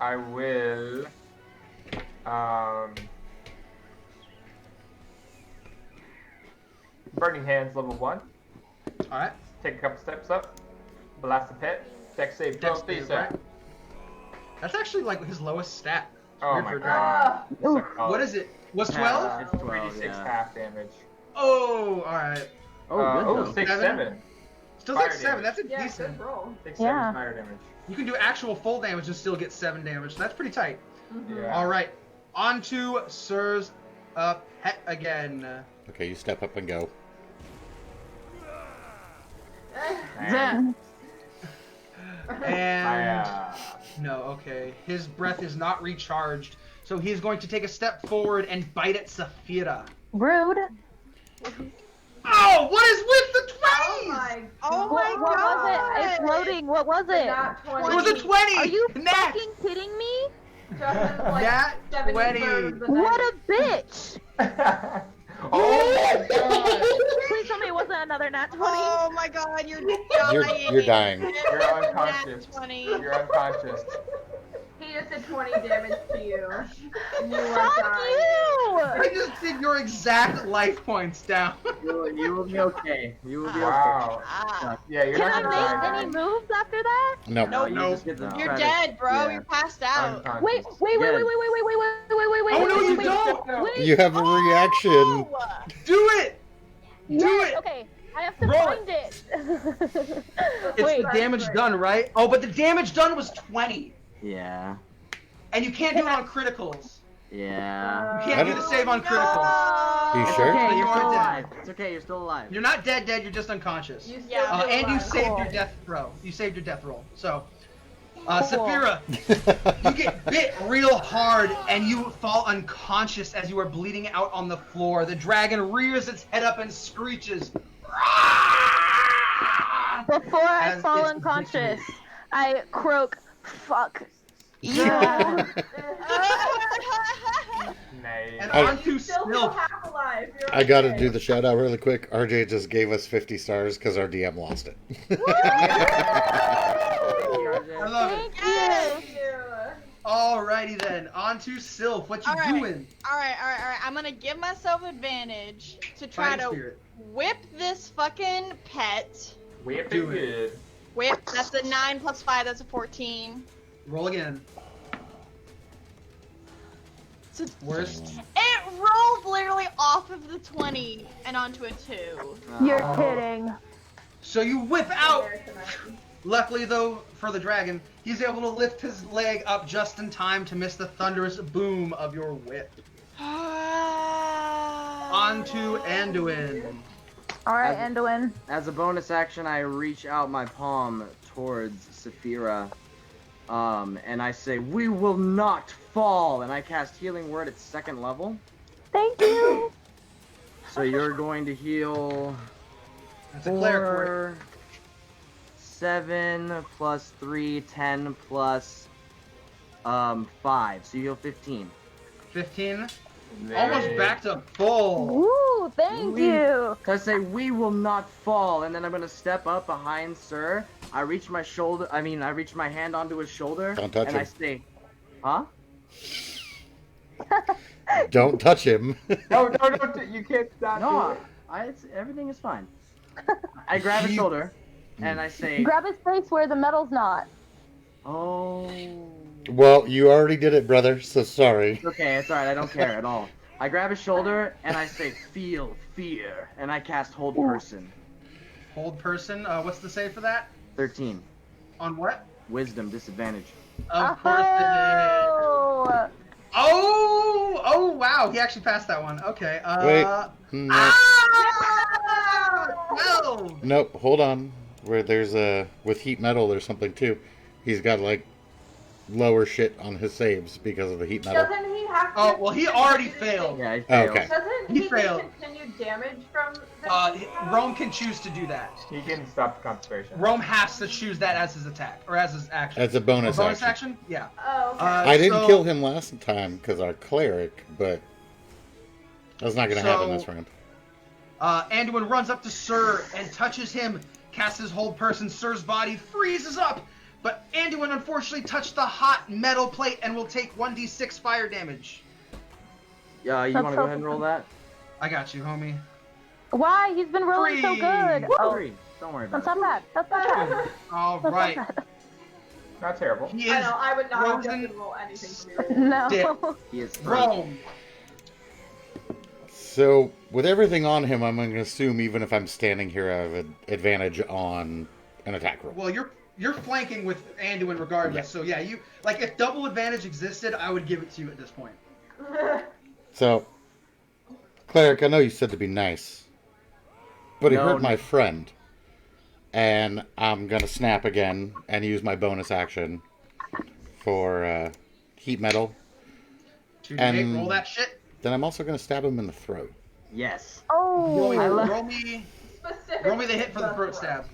Speaker 6: I will. Burning Hands level 1.
Speaker 1: Alright.
Speaker 6: Take a couple steps up. Blast the pit. Dex save
Speaker 1: Dex
Speaker 6: 12
Speaker 1: save,
Speaker 6: sir.
Speaker 1: right? That's actually like his lowest stat.
Speaker 6: Oh
Speaker 1: Weird
Speaker 6: my
Speaker 1: for a dragon.
Speaker 6: god.
Speaker 7: Ah,
Speaker 1: What is it? Was 12?
Speaker 3: It's 12,
Speaker 6: 3d6
Speaker 3: yeah.
Speaker 6: half damage.
Speaker 1: Oh, alright.
Speaker 3: Oh, good though.
Speaker 6: 6,
Speaker 1: 7.
Speaker 6: 7.
Speaker 1: Still
Speaker 6: Fire
Speaker 1: like 7.
Speaker 6: damage.
Speaker 1: That's a
Speaker 7: yeah,
Speaker 1: decent.
Speaker 7: good roll.
Speaker 6: 6, 7
Speaker 5: Yeah.
Speaker 6: fire damage.
Speaker 1: You can do actual full damage and still get 7 damage. That's pretty tight.
Speaker 6: Yeah.
Speaker 1: Alright. On to Sir's pet again.
Speaker 2: Okay, you step up and go.
Speaker 6: Man.
Speaker 1: And
Speaker 6: I,
Speaker 1: no, okay. His breath is not recharged, so he's going to take a step forward and bite at Saphira.
Speaker 5: Rude.
Speaker 1: Oh, what is with the 20s?
Speaker 7: Oh my
Speaker 4: Oh
Speaker 5: What,
Speaker 4: my
Speaker 5: what
Speaker 4: god.
Speaker 5: was it? It's loading. What was it?
Speaker 7: Nat 20.
Speaker 1: It was a 20.
Speaker 5: Are you
Speaker 1: Nat.
Speaker 5: fucking kidding me?
Speaker 7: Justin's like
Speaker 1: Nat
Speaker 7: 70
Speaker 1: 20.
Speaker 7: of the
Speaker 5: What
Speaker 7: night.
Speaker 5: a bitch!
Speaker 6: oh my god!
Speaker 5: Please tell me it wasn't another nat 20.
Speaker 4: Oh my god, you're dying.
Speaker 2: You're dying.
Speaker 6: You're unconscious.
Speaker 4: Nat 20.
Speaker 6: You're unconscious.
Speaker 7: He just did 20 damage to you. And you are
Speaker 5: Fuck
Speaker 7: dying.
Speaker 5: you!
Speaker 1: I just did your exact life points down.
Speaker 3: You will be okay. You will be
Speaker 6: Wow.
Speaker 4: Ah.
Speaker 6: Yeah, you're
Speaker 5: Can
Speaker 6: not
Speaker 5: I
Speaker 6: gonna die.
Speaker 5: make any moves after that?
Speaker 3: okay.
Speaker 2: No.
Speaker 3: No, you
Speaker 1: Nope.
Speaker 3: just get to
Speaker 4: You're
Speaker 3: try to-
Speaker 4: dead, bro.
Speaker 3: yeah.
Speaker 4: You're passed out.
Speaker 6: Unconscious.
Speaker 5: Wait.
Speaker 1: Oh, no, you
Speaker 5: wait,
Speaker 1: don't!
Speaker 5: Wait.
Speaker 2: You have a reaction.
Speaker 4: Oh!
Speaker 1: Do it! Do
Speaker 5: Yes,
Speaker 1: it!
Speaker 5: okay. I have to
Speaker 1: Roll
Speaker 5: find it.
Speaker 1: It's
Speaker 5: Wait.
Speaker 1: the damage done, right? Oh, but the damage done was 20.
Speaker 3: Yeah.
Speaker 1: And you can't do it on criticals.
Speaker 3: Yeah.
Speaker 1: You can't do the save on criticals.
Speaker 2: You
Speaker 3: It's
Speaker 2: sure?
Speaker 3: okay,
Speaker 1: You
Speaker 3: you're
Speaker 1: are
Speaker 3: still
Speaker 1: dead.
Speaker 3: alive. It's okay, you're still alive.
Speaker 1: You're not dead, you're just unconscious.
Speaker 7: You still
Speaker 4: Yeah.
Speaker 7: feel
Speaker 1: And you
Speaker 7: alive.
Speaker 1: saved your
Speaker 5: Cool.
Speaker 1: death throw. You saved your death roll. So,
Speaker 5: Cool.
Speaker 1: Saphira, you get bit real hard and you fall unconscious as you are bleeding out on the floor. The dragon rears its head up and screeches.
Speaker 5: Before I
Speaker 1: As
Speaker 5: fall
Speaker 1: it's
Speaker 5: unconscious, I croak, fuck.
Speaker 3: Yeah.
Speaker 6: Nice.
Speaker 1: And
Speaker 2: I-
Speaker 1: on to
Speaker 7: You still feel
Speaker 1: Stilf.
Speaker 7: half alive. You're
Speaker 2: I gotta
Speaker 7: okay.
Speaker 2: do the shout out really quick. RJ just gave us 50 stars because our DM lost it.
Speaker 1: I love it.
Speaker 5: Thank
Speaker 7: Thank
Speaker 5: you.
Speaker 7: you.
Speaker 1: Alrighty then, on to Sylph. What you
Speaker 4: All right.
Speaker 1: doing?
Speaker 4: Alright. I'm gonna give myself advantage to try
Speaker 1: Fighting
Speaker 4: to
Speaker 1: spirit.
Speaker 4: whip this fucking pet.
Speaker 6: Whip
Speaker 1: Do
Speaker 6: it
Speaker 1: it.
Speaker 6: good.
Speaker 4: Whip, that's a 9 plus 5, that's a 14.
Speaker 1: Roll again.
Speaker 4: So
Speaker 1: Worst.
Speaker 4: it rolled literally off of the 20 and onto a 2.
Speaker 5: You're kidding.
Speaker 1: So you whip out.
Speaker 7: There tonight.
Speaker 1: Luckily, though, for the dragon, he's able to lift his leg up just in time to miss the thunderous boom of your whip. On to Anduin.
Speaker 5: Alright,
Speaker 3: As-
Speaker 5: Anduin.
Speaker 3: As a bonus action, I reach out my palm towards Saphira, and I say, "We will not fall," and I cast Healing Word at 2nd level.
Speaker 5: Thank you.
Speaker 3: So you're going to heal
Speaker 1: That's a cleric word.
Speaker 3: 7 plus 3, 10 plus 5. So you heal 15.
Speaker 1: 15.
Speaker 6: There
Speaker 1: Almost
Speaker 6: it is.
Speaker 1: back to full.
Speaker 5: Woo, thank
Speaker 3: We-
Speaker 5: you.
Speaker 3: So I say, "We will not fall," and then I'm gonna step up behind Sir. I reach my shoulder. I reach my hand onto his shoulder,
Speaker 2: Don't touch
Speaker 3: and I
Speaker 2: him.
Speaker 3: say, "Huh?"
Speaker 2: Don't touch him.
Speaker 6: No, you can't stop
Speaker 3: No,
Speaker 6: it.
Speaker 3: everything is fine. I grab his shoulder, and I say,
Speaker 5: Grab his face where the metal's not.
Speaker 3: "Oh."
Speaker 2: Well, you already did it, brother, so sorry.
Speaker 3: It's okay, it's alright, I don't care at all. I grab his shoulder, and I say, "Feel fear," and I cast Hold Person.
Speaker 1: Hold person. What's the save for that?
Speaker 3: 13.
Speaker 1: On what?
Speaker 3: Wisdom, disadvantage.
Speaker 1: Of course it is.
Speaker 5: Oh.
Speaker 1: Oh, wow. He actually passed that one. Okay.
Speaker 2: Wait. No.
Speaker 1: No.
Speaker 2: Nope, hold on. Where there's with heat metal, there's something too. He's got like lower shit on his saves because of the heat metal.
Speaker 7: Doesn't he have to?
Speaker 1: Oh, well, he already failed.
Speaker 3: Yeah, I failed.
Speaker 2: Okay.
Speaker 7: Doesn't
Speaker 1: He
Speaker 7: he
Speaker 1: failed.
Speaker 7: get continued damage from the
Speaker 1: Rome can choose to do that.
Speaker 6: He can stop the concentration.
Speaker 1: Rome has to choose that as his attack or as his action.
Speaker 2: That's a bonus,
Speaker 1: bonus
Speaker 2: action.
Speaker 1: action? Yeah.
Speaker 7: Oh, okay.
Speaker 2: I didn't
Speaker 1: So-
Speaker 2: kill him last time because our cleric, but that's not going to happen
Speaker 1: So-
Speaker 2: this round.
Speaker 1: Anduin runs up to Sir and touches him, casts his hold person. Sir's body freezes up, but Anduin unfortunately touched the hot metal plate and will take 1d6 fire damage.
Speaker 3: Yeah, you
Speaker 5: That's
Speaker 3: want to go
Speaker 5: so
Speaker 3: ahead and roll that?
Speaker 1: I got you, homie.
Speaker 5: Why? He's been rolling so
Speaker 1: 3.
Speaker 5: good. Oh,
Speaker 3: 3. Don't worry about
Speaker 5: that's
Speaker 3: it.
Speaker 5: not bad. That's not bad.
Speaker 1: All
Speaker 5: That's
Speaker 1: right.
Speaker 5: not bad.
Speaker 6: Not terrible.
Speaker 1: He
Speaker 7: I
Speaker 1: is
Speaker 7: know, I would not have
Speaker 1: frozen.
Speaker 7: to roll anything for me.
Speaker 5: No.
Speaker 1: Dick.
Speaker 3: He is
Speaker 1: Rome.
Speaker 2: So, with everything on him, I'm going to assume even if I'm standing here, I have an advantage on an attack roll.
Speaker 1: Well, you're flanking with Anduin regardless.
Speaker 2: Yeah.
Speaker 1: So yeah, you like if double advantage existed, I would give it to you at this point.
Speaker 2: So, cleric, I know you said to be nice, but he
Speaker 3: No,
Speaker 2: hurt
Speaker 3: no.
Speaker 2: my friend, and I'm going to snap again and use my bonus action for heat metal.
Speaker 1: 2d8,
Speaker 2: And-
Speaker 1: roll that shit.
Speaker 2: Then I'm also going to stab him in the throat.
Speaker 3: Yes.
Speaker 1: Roll me,
Speaker 5: Oh.
Speaker 1: roll me,
Speaker 7: Specific
Speaker 1: roll me the hit for the
Speaker 7: to
Speaker 1: throat stab.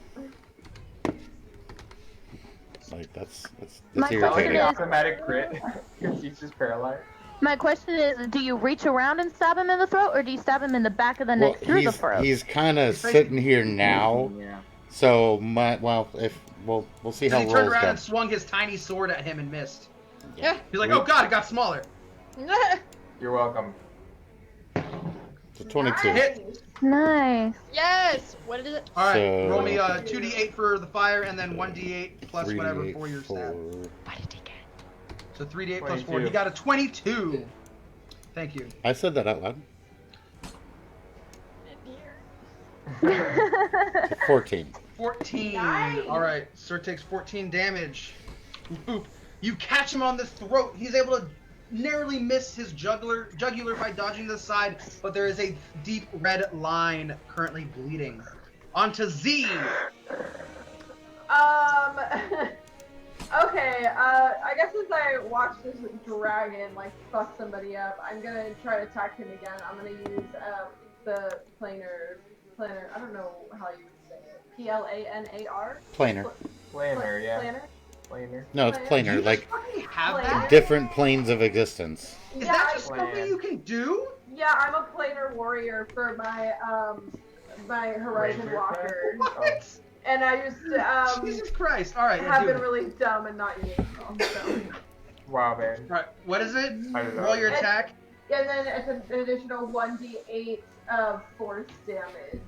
Speaker 2: Like that's
Speaker 5: My
Speaker 6: That was
Speaker 2: irritating.
Speaker 6: an
Speaker 5: question is-
Speaker 6: automatic crit because he's just paralyzed.
Speaker 5: My question is, do you reach around and stab him in the throat, or do you stab him in the back of the
Speaker 2: Well,
Speaker 5: neck through the throat?
Speaker 2: he's kind of
Speaker 1: He's like-
Speaker 2: sitting here now,
Speaker 3: Yeah.
Speaker 2: so we'll see how
Speaker 1: He turned
Speaker 2: rolls
Speaker 1: around
Speaker 2: go.
Speaker 1: and swung his tiny sword at him and missed.
Speaker 4: Yeah.
Speaker 1: He's like, oh god, it got smaller.
Speaker 6: You're welcome.
Speaker 2: So 22.
Speaker 1: Hit.
Speaker 5: Nice.
Speaker 4: Yes. What is it?
Speaker 1: All right,
Speaker 2: So-
Speaker 1: roll me 2d8 for the fire, and then 1d8 plus
Speaker 2: 3d8
Speaker 1: whatever for your
Speaker 2: for-
Speaker 1: stab.
Speaker 5: What did he get?
Speaker 1: So 3d8 plus 4.
Speaker 6: 22.
Speaker 1: He got a 22. Thank you.
Speaker 2: I said that out loud. 14.
Speaker 1: 14.
Speaker 7: Nice.
Speaker 1: All right, Sir takes 14 damage. Boop. You catch him on the throat. He's able to narrowly miss his jugular by dodging to the side, but there is a deep red line currently bleeding. On to Z.
Speaker 7: Okay, I guess as I watch this dragon, like, fuck somebody up, I'm gonna try to attack him again. I'm gonna use, the planar, I don't know how you would say it. Planar?
Speaker 2: Planar.
Speaker 6: Planar, yeah.
Speaker 7: Planar?
Speaker 6: Planar.
Speaker 2: No, it's
Speaker 1: Do
Speaker 2: planar.
Speaker 1: you
Speaker 2: Like
Speaker 1: fucking have
Speaker 7: Planar?
Speaker 1: that?
Speaker 2: different planes of existence.
Speaker 1: Is
Speaker 7: Yeah,
Speaker 1: that just
Speaker 6: I-
Speaker 1: something you can do?
Speaker 7: Yeah, I'm a planar warrior for my, my Horizon
Speaker 6: Ranger
Speaker 7: Walker.
Speaker 1: What?
Speaker 7: And I used to,
Speaker 1: Jesus Christ. All right,
Speaker 7: have
Speaker 1: do
Speaker 7: been
Speaker 1: it.
Speaker 7: really dumb and not using them, so.
Speaker 6: Wow, man.
Speaker 1: All right, what is it?
Speaker 6: I don't know.
Speaker 1: Roll your attack.
Speaker 7: And then it's an additional 1d8 of force damage.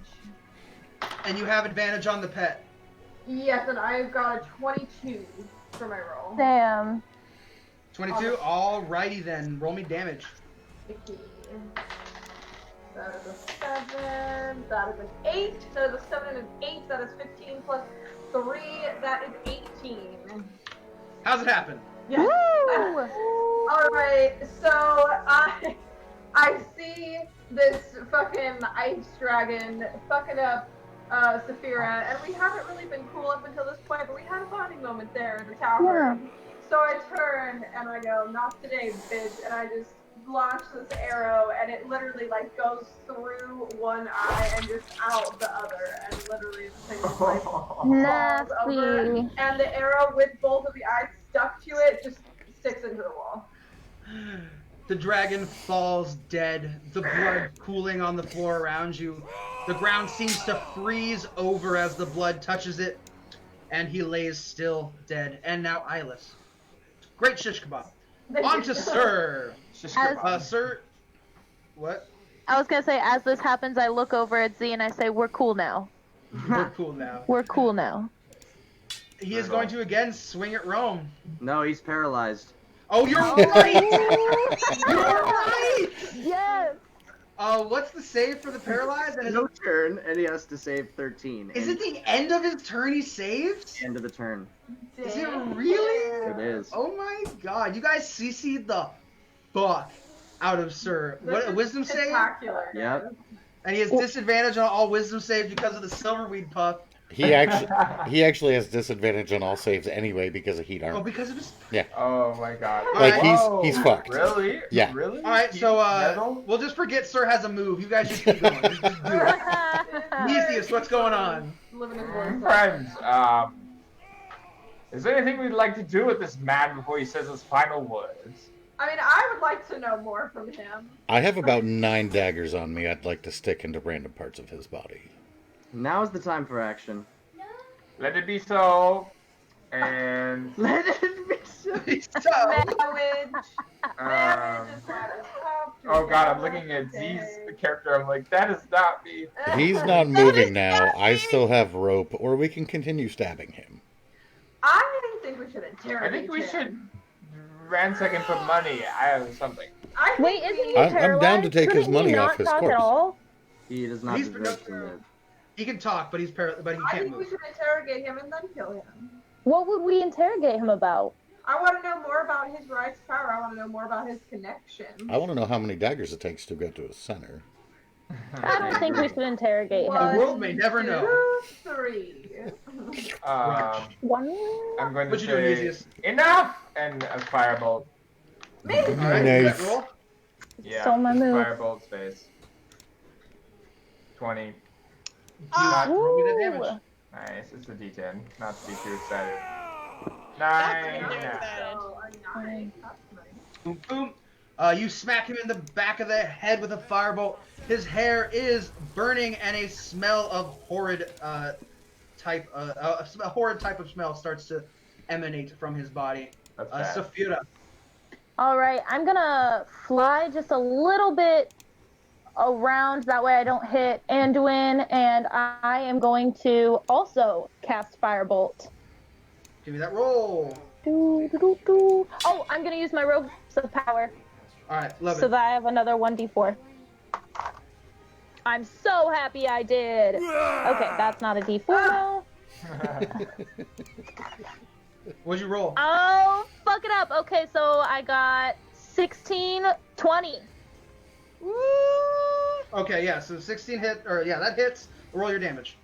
Speaker 1: And you have advantage on the pet.
Speaker 7: Yes, and I've got a 22 for my roll.
Speaker 5: Damn.
Speaker 1: 22? Alrighty then. Roll me damage.
Speaker 7: 15. That is a 7. That is an 8. That is a 7 and an 8. That is 15 plus 3. That is 18.
Speaker 1: How's it happen?
Speaker 7: Yes.
Speaker 5: Woo!
Speaker 7: Alright, so I see this fucking ice dragon fucking up Saphira, and we haven't really been cool up until this point, but we had a bonding moment there in the tower.
Speaker 5: Yeah.
Speaker 7: So I turn and I go, not today, bitch, and I just launch this arrow, and it literally like goes through one eye and just out the other, and literally the thing just like falls over,
Speaker 5: Nasty.
Speaker 7: and the arrow with both of the eyes stuck to it just sticks into the wall.
Speaker 1: The dragon falls dead, the blood pooling on the floor around you. The ground seems to freeze over as the blood touches it, and he lays still dead. And now eyeless. Great shish kebab. On to Sir. Sir. What?
Speaker 5: I was gonna say, as this happens, I look over at Z and I say, "We're cool now.
Speaker 1: We're cool now.
Speaker 5: We're cool now."
Speaker 1: He is going to again swing at Rome.
Speaker 3: No, he's paralyzed.
Speaker 1: Oh, you're right! You're right!
Speaker 5: Yes.
Speaker 1: What's the save for the paralyzed? And
Speaker 3: No turn, and he has to save 13.
Speaker 1: is
Speaker 3: and
Speaker 1: it the end of his turn he saves?
Speaker 3: end of the turn?
Speaker 1: Is it really?
Speaker 3: It is.
Speaker 1: Oh my god, you guys CC'd the fuck out of Sir. What a wisdom save?
Speaker 7: Spectacular.
Speaker 3: Yep.
Speaker 1: And he has disadvantage on all wisdom saves because of the silverweed puff.
Speaker 2: He actually has disadvantage on all saves anyway because of heat
Speaker 1: Oh,
Speaker 2: armor.
Speaker 1: because of his.
Speaker 6: Oh my god.
Speaker 2: Like
Speaker 6: Whoa,
Speaker 2: he's fucked.
Speaker 6: Really?
Speaker 2: Yeah.
Speaker 6: Really?
Speaker 1: Alright, so
Speaker 6: Metal?
Speaker 1: we'll just forget Sir has a move. You guys just keep going. Just do it. Theseus, what's going on?
Speaker 7: Living his worst.
Speaker 6: Friends, is there anything we'd like to do with this man before he says his final words?
Speaker 7: I mean, I would like to know more from him.
Speaker 2: I have about 9 daggers on me I'd like to stick into random parts of his body.
Speaker 3: Now is the time for action.
Speaker 6: Let it be so. And
Speaker 3: Let it be so.
Speaker 7: Marriage.
Speaker 6: oh god, I'm looking at Z's character. I'm like, that is not me.
Speaker 2: He's not moving now. I still have rope, or we can continue stabbing him.
Speaker 7: I think we should interrogate
Speaker 6: I think we
Speaker 7: him.
Speaker 6: should ransack him for money. I have something.
Speaker 7: I think
Speaker 5: Wait, isn't he
Speaker 2: I'm
Speaker 5: paralyzed?
Speaker 2: down to take his
Speaker 5: Couldn't he
Speaker 2: money
Speaker 5: not
Speaker 2: off his
Speaker 5: talk
Speaker 2: corpse.
Speaker 5: at all?
Speaker 3: He does not
Speaker 1: He's
Speaker 3: deserve to live.
Speaker 1: He can talk, but he
Speaker 7: I
Speaker 1: can't
Speaker 7: think we
Speaker 1: move.
Speaker 7: should interrogate him and then kill him.
Speaker 5: What would we interrogate him about?
Speaker 7: I want to know more about his rise to power. I want to know more about his connection.
Speaker 2: I want to know how many daggers it takes to get to his center.
Speaker 5: I don't think we should interrogate him.
Speaker 1: The world may never know.
Speaker 7: 2, 3.
Speaker 5: One.
Speaker 6: I'm going to
Speaker 1: What you doing,
Speaker 6: say
Speaker 1: Theseus?
Speaker 6: enough and a firebolt.
Speaker 1: Alright,
Speaker 2: Nice.
Speaker 1: roll.
Speaker 6: Yeah,
Speaker 5: Stole my move.
Speaker 6: firebolt's face. 20.
Speaker 1: Not roll me the damage.
Speaker 5: Ooh.
Speaker 6: Nice. It's a D10. Not to be too excited.
Speaker 4: That's
Speaker 6: 9.
Speaker 4: pretty excited.
Speaker 7: So, a 9. That's nice.
Speaker 1: Boom, boom. You smack him in the back of the head with a firebolt. His hair is burning, and a smell of horrid a horrid type of smell starts to emanate from his body.
Speaker 6: That's bad.
Speaker 1: Saphira,
Speaker 5: All right, I'm gonna fly just a little bit around. That way I don't hit Anduin, and I am going to also cast Firebolt.
Speaker 1: Give me that roll.
Speaker 5: Oh, I'm gonna use my Robes of Power
Speaker 1: All right, love
Speaker 5: so
Speaker 1: it.
Speaker 5: that I have another 1d4. I'm so happy I did. Okay, that's not a d4 now.
Speaker 1: What'd you roll?
Speaker 5: Oh, fuck it up. Okay, so I got 16, 20.
Speaker 4: Woo!
Speaker 1: Okay, yeah. So 16 hit, or yeah, that hits. Roll your damage.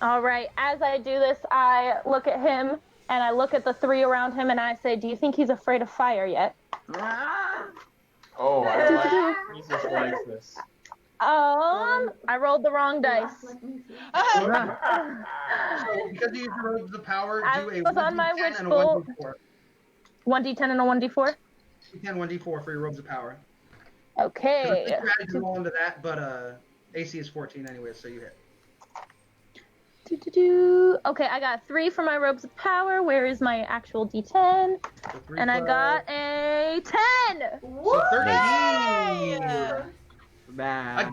Speaker 5: All right, as I do this, I look at him and I look at the 3 around him and I say, do you think he's afraid of fire yet?
Speaker 6: Oh, I like Jesus likes this.
Speaker 5: I rolled the wrong dice.
Speaker 1: Because you use your robes of power,
Speaker 5: I
Speaker 1: do a
Speaker 5: was on my
Speaker 1: 1d10
Speaker 5: witch
Speaker 1: and a
Speaker 5: bolt.
Speaker 1: 1d4.
Speaker 5: 1d10 and a 1d4?
Speaker 1: 1d10, 1d4 for your robes of power.
Speaker 5: Okay.
Speaker 1: You added to roll into that, but AC is 14 anyway, so you hit.
Speaker 5: Okay, I got 3 for my robes of power. Where is my actual d10?
Speaker 1: So 3
Speaker 5: And I
Speaker 1: plus-
Speaker 5: got a 10!
Speaker 1: So 13!
Speaker 3: Bah.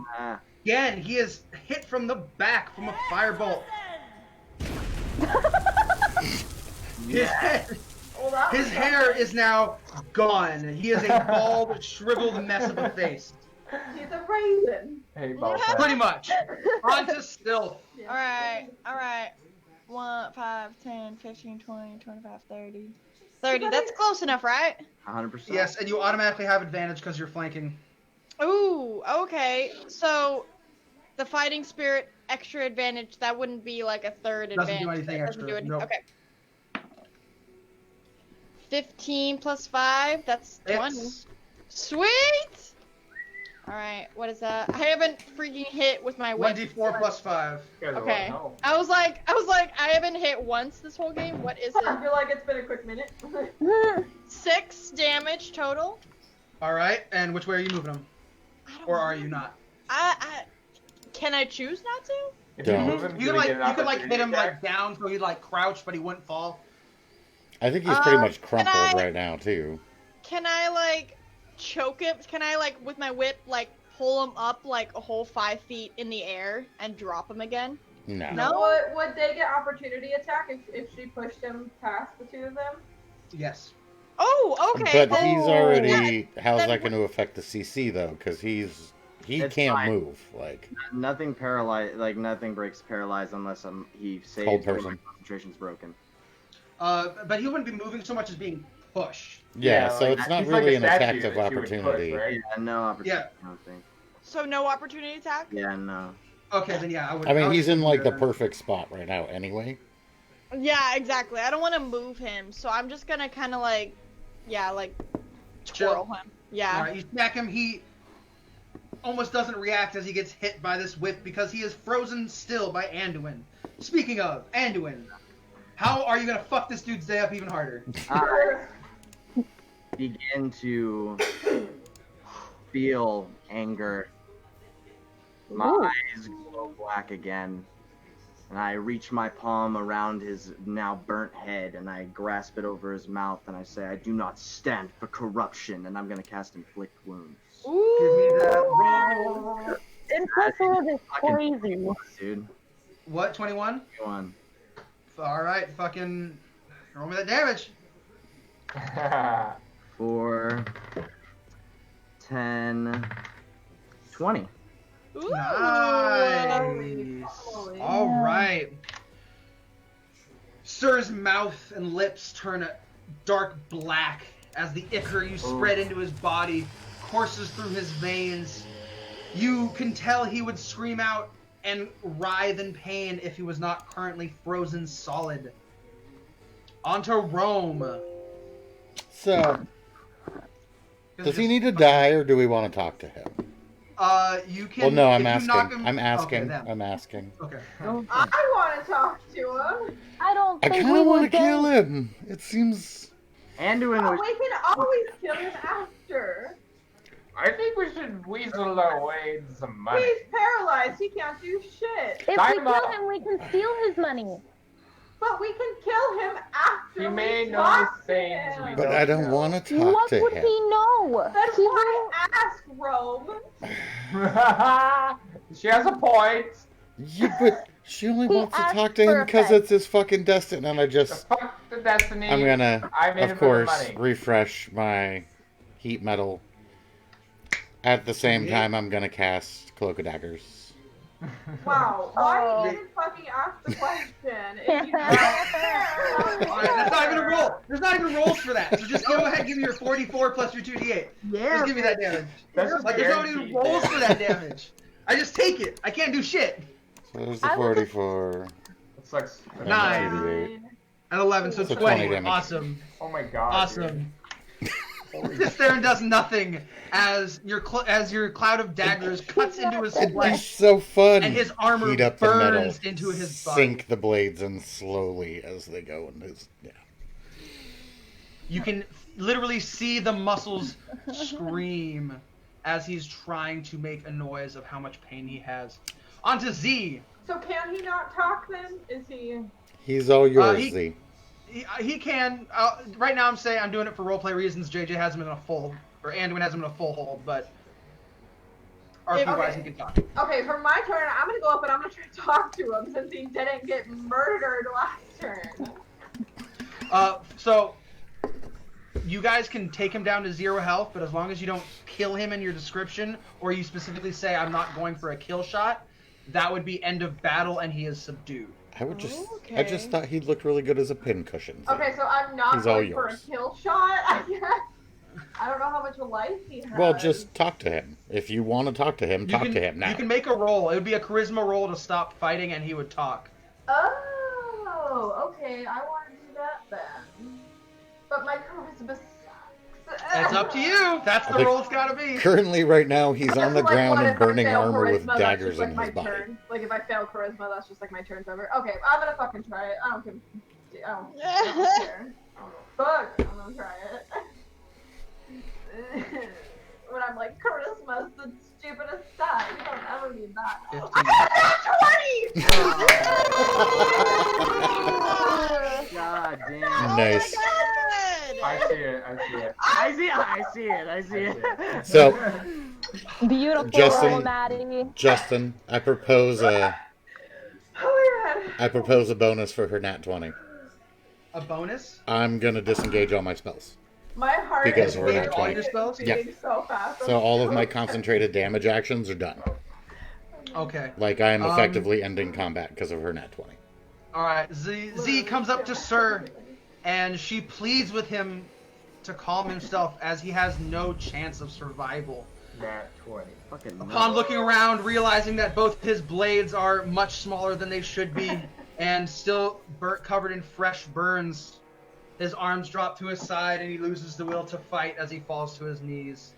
Speaker 1: Again, he is hit from the back from a firebolt. His hair is now gone. He is a bald, shriveled mess of a face.
Speaker 7: She's a raisin.
Speaker 6: Hey, Ball
Speaker 1: Pretty much. On to Stealth.
Speaker 4: Alright. 1, 5, 10, 15, 20, 25, 30. 30, that's close enough, right?
Speaker 3: 100%.
Speaker 1: Yes, and you automatically have advantage because you're flanking.
Speaker 4: Ooh, okay. So, the fighting spirit extra advantage, that wouldn't be like a third
Speaker 1: Doesn't
Speaker 4: advantage.
Speaker 1: do anything
Speaker 4: That doesn't
Speaker 1: extra,
Speaker 4: do anything.
Speaker 1: nope.
Speaker 4: Okay. 15 plus 5, that's 20.
Speaker 1: It's
Speaker 4: Sweet! Alright, what is that? I haven't freaking hit with my whip.
Speaker 1: 1d4 plus 5.
Speaker 4: Okay. I was like, I haven't hit once this whole game. What is
Speaker 7: I
Speaker 4: it?
Speaker 7: feel like it's been a quick minute.
Speaker 4: 6 damage total.
Speaker 1: Alright, and which way are you moving him?
Speaker 4: I don't
Speaker 1: Or
Speaker 4: know.
Speaker 1: are you not?
Speaker 4: Can I choose not to?
Speaker 6: If you
Speaker 2: Don't.
Speaker 6: move him,
Speaker 1: You
Speaker 6: do we
Speaker 1: could
Speaker 6: get an
Speaker 1: like hit him
Speaker 6: opportunity
Speaker 1: like down so he'd like crouch but he wouldn't fall.
Speaker 2: I think he's pretty much
Speaker 4: can
Speaker 2: crumpled
Speaker 4: I-
Speaker 2: right now, too.
Speaker 4: Can I like choke him? Can I like with my whip like pull him up like a whole 5 feet in the air and drop him again?
Speaker 2: No.
Speaker 4: No?
Speaker 7: Would they get opportunity attack if she pushed him past the two of them?
Speaker 1: Yes.
Speaker 4: Oh, okay.
Speaker 2: But he's already. How's
Speaker 4: then
Speaker 2: that going to affect the CC though? Because he
Speaker 3: It's
Speaker 2: can't
Speaker 3: fine.
Speaker 2: move. Like
Speaker 3: Nothing paralyzed, like nothing breaks paralyzed unless he saves
Speaker 2: Cold
Speaker 3: or
Speaker 2: person.
Speaker 3: my concentration's broken.
Speaker 1: But he wouldn't be moving so much as being pushed.
Speaker 2: yeah,
Speaker 6: Yeah,
Speaker 2: so
Speaker 6: like,
Speaker 2: it's not
Speaker 6: he's like
Speaker 2: really
Speaker 6: a
Speaker 2: an
Speaker 6: statue
Speaker 2: effective
Speaker 6: that you would push,
Speaker 2: opportunity.
Speaker 6: right?
Speaker 3: Yeah, no opportunity.
Speaker 1: Yeah.
Speaker 3: I don't think.
Speaker 4: So no opportunity attack?
Speaker 3: Yeah, no.
Speaker 1: Okay, then yeah, I would.
Speaker 2: I mean,
Speaker 1: would
Speaker 2: he's in like the
Speaker 1: then.
Speaker 2: perfect spot right now, anyway.
Speaker 4: Yeah, exactly. I don't want to move him, so I'm just gonna kind of like, like twirl him. Yeah.
Speaker 1: Alright, you smack him, he almost doesn't react as he gets hit by this whip because he is frozen still by Anduin. Speaking of, Anduin, how are you gonna fuck this dude's day up even harder?
Speaker 3: I begin to feel anger. My eyes glow black again, and I reach my palm around his now burnt head, and I grasp it over his mouth, and I say, "I do not stand for corruption," and I'm gonna cast Inflict Wounds.
Speaker 1: Give me that roll.
Speaker 5: Impressive is
Speaker 3: Fucking
Speaker 5: crazy.
Speaker 3: dude.
Speaker 1: What, 21?
Speaker 3: Go on.
Speaker 1: Alright, fucking roll me that damage.
Speaker 3: 4, 10, 20.
Speaker 4: Ooh.
Speaker 1: Nice.
Speaker 7: Holy.
Speaker 1: Alright. Sir's mouth and lips turn dark black as the ichor you spread into his body courses through his veins. You can tell he would scream out and writhe in pain if he was not currently frozen solid. Onto Rome.
Speaker 2: So, does he need to die, or do we want to talk to him?
Speaker 1: You can.
Speaker 2: Well, no,
Speaker 1: if
Speaker 2: I'm
Speaker 1: you
Speaker 2: asking.
Speaker 1: knock him-
Speaker 2: I'm asking.
Speaker 1: Okay, them.
Speaker 2: I'm asking.
Speaker 1: Okay.
Speaker 7: I want to talk to him.
Speaker 5: I don't
Speaker 2: I
Speaker 5: think
Speaker 2: kind
Speaker 5: we
Speaker 2: of want
Speaker 5: would
Speaker 2: to kill him. It seems.
Speaker 3: Anduin
Speaker 7: Oh,
Speaker 3: was
Speaker 7: we can always kill him after.
Speaker 6: I think we should weasel our way into some money.
Speaker 7: He's paralyzed. He can't do shit.
Speaker 5: If we
Speaker 6: Time
Speaker 5: kill
Speaker 6: out.
Speaker 5: him, we can steal his money.
Speaker 7: But we can kill him after
Speaker 6: He
Speaker 7: we
Speaker 6: may know
Speaker 7: talk to
Speaker 6: things
Speaker 7: him.
Speaker 6: we
Speaker 2: But I don't want to talk
Speaker 5: What
Speaker 2: to
Speaker 5: would
Speaker 2: him.
Speaker 5: he know?
Speaker 7: Then
Speaker 5: He
Speaker 7: why ask, Rome?
Speaker 6: She has a point.
Speaker 2: Yeah, but she only
Speaker 5: He
Speaker 2: wants to
Speaker 5: asked
Speaker 2: talk to
Speaker 5: for
Speaker 2: him
Speaker 5: a
Speaker 2: because
Speaker 5: pet.
Speaker 2: it's his fucking destiny. And I just,
Speaker 6: Fuck the destiny.
Speaker 2: I'm gonna,
Speaker 6: I'm in
Speaker 2: of
Speaker 6: it for the
Speaker 2: course,
Speaker 6: money.
Speaker 2: refresh my heat metal. At the same time, I'm gonna cast Cloak of Daggers.
Speaker 7: Wow, why
Speaker 5: Oh.
Speaker 7: you didn't fucking ask the question? If you don't
Speaker 1: Alright, there's not even a roll. There's not even rolls for that. So just go ahead and give me your 44 plus your 2d8. Just give me that damage.
Speaker 6: That's just
Speaker 1: Like, there's not even
Speaker 6: guaranteed
Speaker 1: rolls for
Speaker 6: damage.
Speaker 1: that damage. I just take it. I can't do shit.
Speaker 2: So there's the
Speaker 5: I would just-
Speaker 2: 44.
Speaker 6: It sucks.
Speaker 2: and
Speaker 1: Nine.
Speaker 2: 2d8.
Speaker 1: And 11, so
Speaker 2: So
Speaker 1: 20.
Speaker 2: 20 damage.
Speaker 1: Awesome.
Speaker 6: Oh my god.
Speaker 1: Awesome.
Speaker 6: Dude. Holy
Speaker 1: Sits there and does nothing as your cloud of daggers cuts into his
Speaker 2: It'd be
Speaker 1: flesh,
Speaker 2: so fun.
Speaker 1: and his armor
Speaker 2: Heat up the metal,
Speaker 1: burns into his body.
Speaker 2: sink the blades in slowly as they go in his. Yeah.
Speaker 1: You can literally see the muscles scream as he's trying to make a noise of how much pain he has. On to Z.
Speaker 7: So can he not talk then? Is he?
Speaker 2: He's all yours,
Speaker 1: he-
Speaker 2: Z.
Speaker 1: He can. Right now, I'm doing it for roleplay reasons. JJ has him in a full, or Anduin has him in a full hold, but RP-wise, he can talk.
Speaker 7: Okay, for my turn, I'm gonna go up and I'm gonna try to talk to him since he didn't get murdered last turn.
Speaker 1: So you guys can take him down to 0 health, but as long as you don't kill him in your description, or you specifically say, I'm not going for a kill shot, that would be end of battle and he is subdued.
Speaker 2: I would just.
Speaker 4: Okay.
Speaker 2: I just thought he'd look really good as a pincushion. So.
Speaker 7: Okay, so I'm not
Speaker 2: He's all
Speaker 7: going for a
Speaker 2: yours.
Speaker 7: kill shot, I guess. I don't know how much life he has.
Speaker 2: Well, just talk to him. If you want to talk to him, talk to him now.
Speaker 1: You can make a roll. It would be a charisma roll to stop fighting, and he would talk.
Speaker 7: Oh, okay, I want to do that then. But my charisma sucks.
Speaker 1: It's up to you. That's the
Speaker 2: I think-
Speaker 1: roll it's got to be.
Speaker 2: Currently, right now, he's on the
Speaker 7: Like,
Speaker 2: ground
Speaker 7: what
Speaker 2: in
Speaker 7: if I
Speaker 2: burning
Speaker 7: fail
Speaker 2: armor with
Speaker 7: charisma, that's
Speaker 2: daggers
Speaker 7: just, like,
Speaker 2: in
Speaker 7: my
Speaker 2: his body.
Speaker 7: turn. Like, if I fail charisma, that's just like my turn's over. Okay, I'm gonna fucking try it. I don't care. I don't care. I don't fuck, I'm gonna try it. When I'm like, charisma's the stupidest stat. You don't ever need that.
Speaker 1: 15.
Speaker 7: I got a 20!
Speaker 3: God damn.
Speaker 2: Nice.
Speaker 6: I see it. I see it.
Speaker 3: I see it. I see it. I see it.
Speaker 2: So,
Speaker 5: Beautiful,
Speaker 2: Justin-
Speaker 5: Maddie.
Speaker 2: Justin, I propose a
Speaker 7: Oh my god.
Speaker 2: bonus for her nat 20.
Speaker 1: A bonus?
Speaker 2: I'm gonna disengage all my spells.
Speaker 7: My heart
Speaker 2: Because
Speaker 7: is
Speaker 2: we're not
Speaker 7: beating
Speaker 2: twenty.
Speaker 1: Your spells?
Speaker 7: beating so fast.
Speaker 2: So all of my concentrated damage actions are done.
Speaker 1: Okay.
Speaker 2: Like I am
Speaker 1: Um,
Speaker 2: effectively ending combat because of her nat 20.
Speaker 1: All right. Z comes up to Sir, and she pleads with him to calm himself as he has no chance of survival.
Speaker 6: Nat 20.
Speaker 3: Fucking
Speaker 1: Upon looking around, realizing that both his blades are much smaller than they should be, and still covered in fresh burns, his arms drop to his side and he loses the will to fight as he falls to his knees.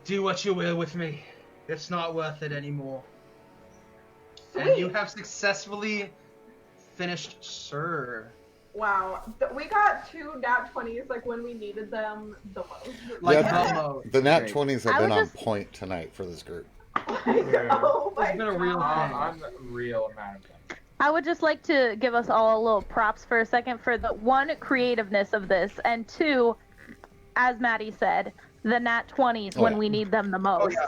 Speaker 1: Do what you will with me. It's not worth it anymore. And you have successfully finished Sir.
Speaker 7: Wow. We got 2 nat 20s like when we needed them the most.
Speaker 1: Like
Speaker 2: Yeah.
Speaker 1: the most.
Speaker 2: The nat
Speaker 3: Great.
Speaker 2: 20s have
Speaker 5: I
Speaker 2: been
Speaker 5: would
Speaker 2: on
Speaker 5: just-
Speaker 2: point tonight for this group.
Speaker 7: Oh my
Speaker 1: It's been a real
Speaker 7: god.
Speaker 1: thing.
Speaker 6: Unreal amount of them.
Speaker 5: I would just like to give us all a little props for a second for the one, creativeness of this, and two, as Maddie said, the nat 20s
Speaker 2: Oh,
Speaker 5: when
Speaker 2: yeah.
Speaker 5: we need them the most.
Speaker 1: yeah.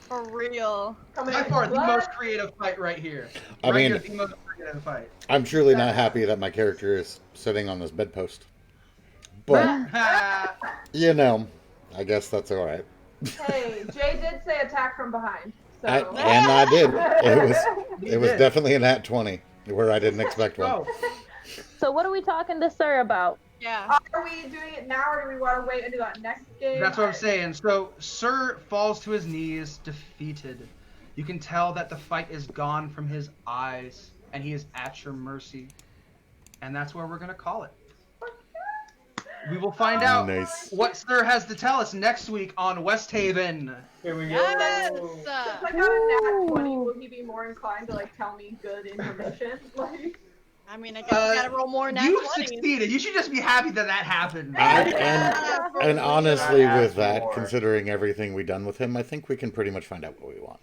Speaker 4: For real.
Speaker 7: Coming
Speaker 1: By
Speaker 7: in
Speaker 1: far, the
Speaker 7: clutch.
Speaker 1: most creative fight right here.
Speaker 2: I
Speaker 1: Right
Speaker 2: mean-
Speaker 1: here, the most creative fight.
Speaker 2: I'm truly not happy that my character is sitting on this bedpost. But, you know, I guess that's alright.
Speaker 7: Hey, Jay did say attack from behind. So.
Speaker 2: And I did. It was
Speaker 1: did.
Speaker 2: definitely a nat 20 where I didn't expect one.
Speaker 1: Go.
Speaker 5: So what are we talking to Sir about?
Speaker 4: Yeah.
Speaker 7: Are we doing it now or do we want to wait and do that next game?
Speaker 1: That's what I'm saying. So, Sir falls to his knees, defeated. You can tell that the fight is gone from his eyes, and he is at your mercy. And that's where we're going to call it. We will find out
Speaker 2: Nice.
Speaker 1: what Sir has to tell us next week on West Haven.
Speaker 6: Here we go.
Speaker 4: Yes.
Speaker 7: Since I got a nat 20, will he be more inclined to like tell me good information? Like,
Speaker 4: I mean, I guess we gotta roll more nat
Speaker 1: You
Speaker 4: 20s.
Speaker 1: succeeded. You should just be happy that that happened.
Speaker 2: And honestly,
Speaker 6: I
Speaker 2: with
Speaker 6: asked
Speaker 2: that,
Speaker 6: more.
Speaker 2: considering everything we've done with him, I think we can pretty much find out what we want.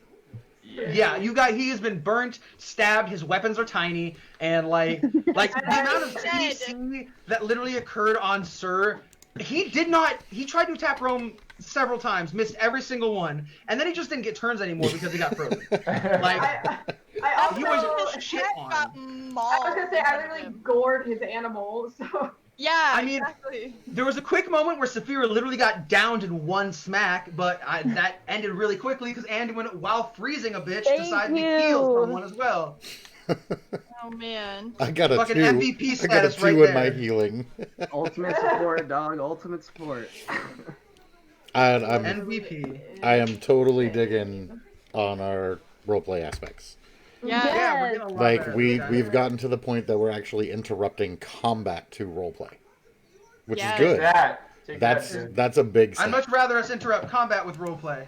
Speaker 6: Yeah.
Speaker 1: Yeah, he has been burnt, stabbed. His weapons are tiny, and like the amount of TC that literally occurred on Sir. He did not. He tried to attack Rome several times, missed every single one, and then he just didn't get turns anymore because he got frozen. Like
Speaker 7: I also,
Speaker 1: he was shit on.
Speaker 7: I was gonna say I literally gored his animal, so.
Speaker 4: Yeah,
Speaker 1: I mean,
Speaker 4: exactly.
Speaker 1: There was a quick moment where Saphira literally got downed in one smack, but that ended really quickly because Anduin, while freezing a bitch, decided to heal someone as well.
Speaker 4: Oh man.
Speaker 2: I got a
Speaker 1: Fucking
Speaker 2: 2.
Speaker 1: MVP
Speaker 2: I got a
Speaker 1: status
Speaker 2: 2
Speaker 1: right
Speaker 2: in my
Speaker 1: there.
Speaker 2: healing.
Speaker 3: Ultimate support, dog. Ultimate support.
Speaker 2: I'm
Speaker 1: MVP.
Speaker 2: I am totally digging on our roleplay aspects.
Speaker 4: Yeah.
Speaker 1: Yeah, we're getting a lot
Speaker 2: Like
Speaker 1: better.
Speaker 2: we've gotten to the point that we're actually interrupting combat to roleplay, which
Speaker 4: Yeah.
Speaker 2: is good.
Speaker 6: Take
Speaker 2: That's
Speaker 6: that, dude.
Speaker 2: that's a big
Speaker 1: I'd
Speaker 2: step.
Speaker 1: much rather us interrupt combat with roleplay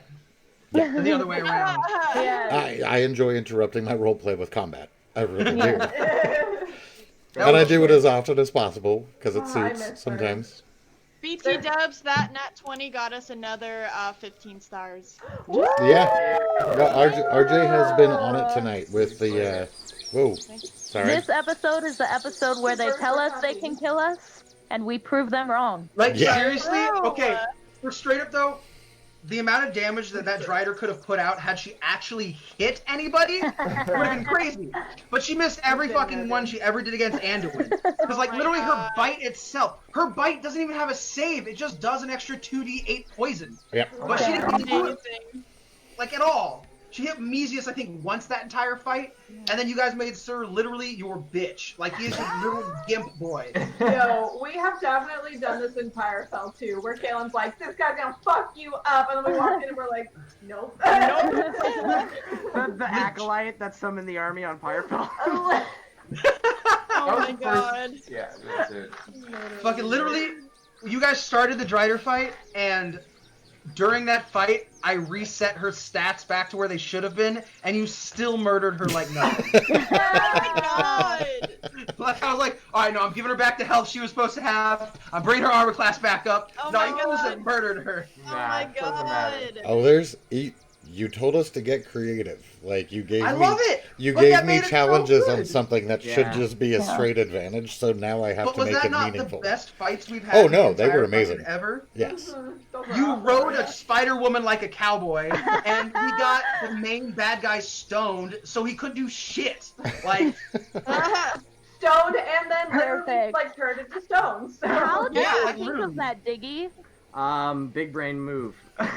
Speaker 1: than the other way around.
Speaker 5: Yeah.
Speaker 2: I enjoy interrupting my roleplay with combat. I really do.
Speaker 1: That
Speaker 2: And I
Speaker 1: was
Speaker 2: do it
Speaker 1: great.
Speaker 2: as often as possible because it
Speaker 7: Oh, I miss her.
Speaker 2: suits sometimes.
Speaker 4: BT dubs, that nat 20 got us another 15 stars.
Speaker 2: Yeah. No, RJ has been on it tonight with the whoa. Sorry.
Speaker 5: This episode is the episode where they tell us they can kill us, and we prove them wrong.
Speaker 1: Like,
Speaker 2: Yeah.
Speaker 1: seriously?
Speaker 4: True.
Speaker 1: Okay, for straight up though, the amount of damage that Drider could have put out had she actually hit anybody would have been crazy. But she missed every fucking one she ever did against Anduin. Because, like,
Speaker 4: Oh my
Speaker 1: literally her
Speaker 4: God.
Speaker 1: bite itself, her bite doesn't even have a save. It just does an extra 2d8 poison.
Speaker 2: Yep.
Speaker 1: But she didn't do it,
Speaker 4: Amazing.
Speaker 1: like, at all. She hit Mesius, I think, once that entire fight, and then you guys made Sir literally your bitch. Like, he's a little gimp boy.
Speaker 7: Yo, we have definitely done this in Pyrefell too, where Kalen's like, this guy's gonna fuck you up, and then we walk in and we're like, nope.
Speaker 3: The acolyte that summoned the army on Firefall.
Speaker 4: Oh
Speaker 6: That was
Speaker 4: my
Speaker 6: the
Speaker 4: god.
Speaker 6: first- Yeah, that's it.
Speaker 1: Fucking literally, you guys started the Drider fight, and during that fight, I reset her stats back to where they should have been, and you still murdered her like nothing.
Speaker 4: Oh my god.
Speaker 1: Like, I was like, alright, no, I'm giving her back the health she was supposed to have. I'm bringing her armor class back up.
Speaker 4: Oh
Speaker 1: no,
Speaker 4: my
Speaker 1: you guys
Speaker 4: God.
Speaker 1: have murdered her.
Speaker 4: Oh my
Speaker 6: it doesn't matter.
Speaker 4: god.
Speaker 2: Oh, you told us to get creative. Like you gave
Speaker 1: I
Speaker 2: me
Speaker 1: love it!
Speaker 2: you
Speaker 1: But
Speaker 2: gave
Speaker 1: that
Speaker 2: me
Speaker 1: made it so
Speaker 2: challenges on
Speaker 1: good.
Speaker 2: something that
Speaker 3: Yeah.
Speaker 2: should just be a
Speaker 5: Yeah.
Speaker 2: straight advantage, so now I have
Speaker 1: But
Speaker 2: to
Speaker 1: was
Speaker 2: make
Speaker 1: that
Speaker 2: it
Speaker 1: not
Speaker 2: meaningful.
Speaker 1: the best fights we've had?
Speaker 2: Oh,
Speaker 1: in the
Speaker 2: no, they
Speaker 1: entire
Speaker 2: were amazing.
Speaker 1: fucking Ever?
Speaker 2: Yes.
Speaker 1: You rode a Spider Woman like a cowboy, and we got the main bad guy stoned, so he couldn't do shit. Like,
Speaker 7: Stoned and then literally
Speaker 5: Perfect.
Speaker 7: like turned into stones.
Speaker 5: How did
Speaker 1: Yeah,
Speaker 5: you
Speaker 1: like,
Speaker 5: think
Speaker 1: literally.
Speaker 5: of that, Diggy?
Speaker 3: Big brain move.
Speaker 2: It's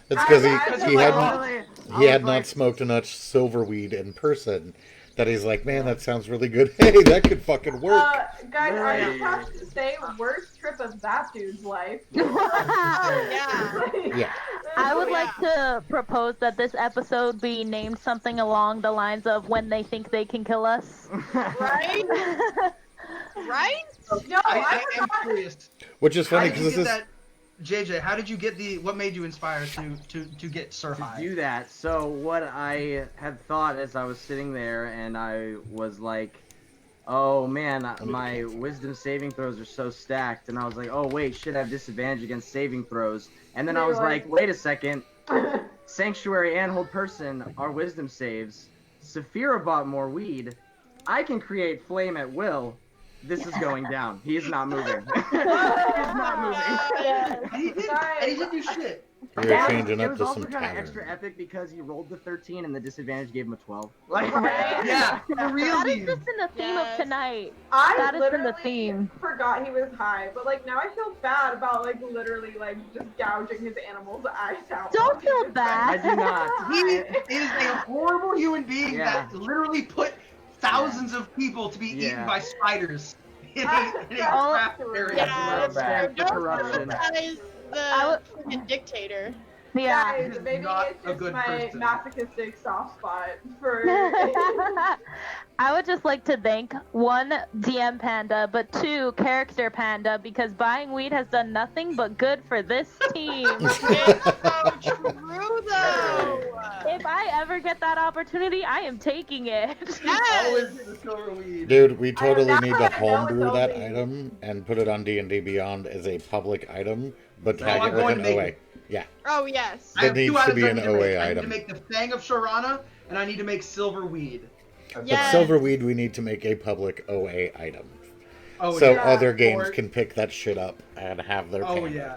Speaker 2: because
Speaker 7: I
Speaker 2: he hadn't
Speaker 3: Literally, I
Speaker 2: he had
Speaker 3: was
Speaker 2: not
Speaker 3: like,
Speaker 2: smoked enough silverweed in person that he's like, man, that sounds really good. Hey, that could fucking work.
Speaker 7: Guys, I
Speaker 3: Right.
Speaker 7: just have to say, worst trip of that dude's life.
Speaker 4: Yeah.
Speaker 2: Yeah.
Speaker 5: I would like to propose that this episode be named something along the lines of when they think they can kill us.
Speaker 4: Right? Right?
Speaker 7: No,
Speaker 1: I am
Speaker 7: forgot.
Speaker 1: curious.
Speaker 2: Which is
Speaker 1: How
Speaker 2: funny
Speaker 1: did you
Speaker 2: because this
Speaker 1: get
Speaker 2: is
Speaker 1: that, JJ? How did you get what made you inspired to get Sir
Speaker 3: to
Speaker 1: High?
Speaker 3: do that. So what I had thought as I was sitting there and I was like, oh man, my wisdom saving throws are so stacked. And I was like, oh wait, should I have disadvantage against saving throws? And then I was like, wait a second. Sanctuary and Hold Person are wisdom saves. Saphira bought more weed. I can create flame at will. This is going down. He is not moving. He is not moving.
Speaker 1: And he didn't do shit.
Speaker 2: we were
Speaker 3: That
Speaker 2: changing
Speaker 3: it
Speaker 2: up
Speaker 3: was
Speaker 2: to
Speaker 3: also
Speaker 2: some
Speaker 3: kind of
Speaker 2: tavern.
Speaker 3: extra epic because he rolled the 13 and the disadvantage gave him a 12. Like,
Speaker 1: Yeah, for
Speaker 5: That is
Speaker 1: realsies.
Speaker 5: just in the theme
Speaker 4: Yes.
Speaker 5: of tonight.
Speaker 7: I
Speaker 5: That is in the
Speaker 7: literally
Speaker 5: theme.
Speaker 7: forgot he was high, but like now I feel bad about like literally like just gouging his animal's eyes out.
Speaker 5: Don't feel
Speaker 3: I
Speaker 5: bad.
Speaker 3: do not.
Speaker 1: He is a horrible human being
Speaker 3: Yeah.
Speaker 1: that literally put thousands of people to be eaten
Speaker 3: Yeah.
Speaker 1: by spiders in a
Speaker 7: Oh,
Speaker 1: craft area.
Speaker 4: Yeah,
Speaker 6: Real
Speaker 4: that's
Speaker 6: bad.
Speaker 4: true. Don't
Speaker 3: Corruption.
Speaker 4: criticize
Speaker 5: I
Speaker 4: the freaking dictator.
Speaker 5: Yeah.
Speaker 7: Guys,
Speaker 1: He's
Speaker 7: maybe
Speaker 1: not
Speaker 7: it's
Speaker 1: a
Speaker 7: just
Speaker 1: good
Speaker 7: my
Speaker 1: person.
Speaker 7: masochistic soft spot for.
Speaker 5: I would just like to thank one, DM Panda, but two, Character Panda, because buying weed has done nothing but good for this team.
Speaker 4: It's so true though.
Speaker 5: If I ever get that opportunity, I am taking it.
Speaker 4: Yes.
Speaker 1: Always the silver weed.
Speaker 2: Dude, we totally
Speaker 7: that's
Speaker 2: need
Speaker 7: why
Speaker 2: to
Speaker 7: I know it's
Speaker 2: homebrew that
Speaker 7: only-
Speaker 2: item and put it on D&D Beyond as a public item, but
Speaker 1: No,
Speaker 2: tag
Speaker 1: I'm
Speaker 2: it with
Speaker 1: going
Speaker 2: an
Speaker 1: to make
Speaker 2: OA.
Speaker 1: it.
Speaker 4: Oh yes.
Speaker 1: I
Speaker 2: That
Speaker 1: have two
Speaker 2: needs to
Speaker 1: items
Speaker 2: be
Speaker 1: I
Speaker 2: an
Speaker 1: need to
Speaker 2: OA
Speaker 1: make. I need to
Speaker 2: item.
Speaker 1: make the Fang of Sharana, and I need to make Silver Weed.
Speaker 2: But
Speaker 4: Yes.
Speaker 2: Silverweed, we need to make a public OA item.
Speaker 1: Oh
Speaker 2: So
Speaker 1: yeah.
Speaker 2: other games
Speaker 1: Or-
Speaker 2: can pick that shit up and have their
Speaker 1: Oh
Speaker 2: panda.
Speaker 1: yeah.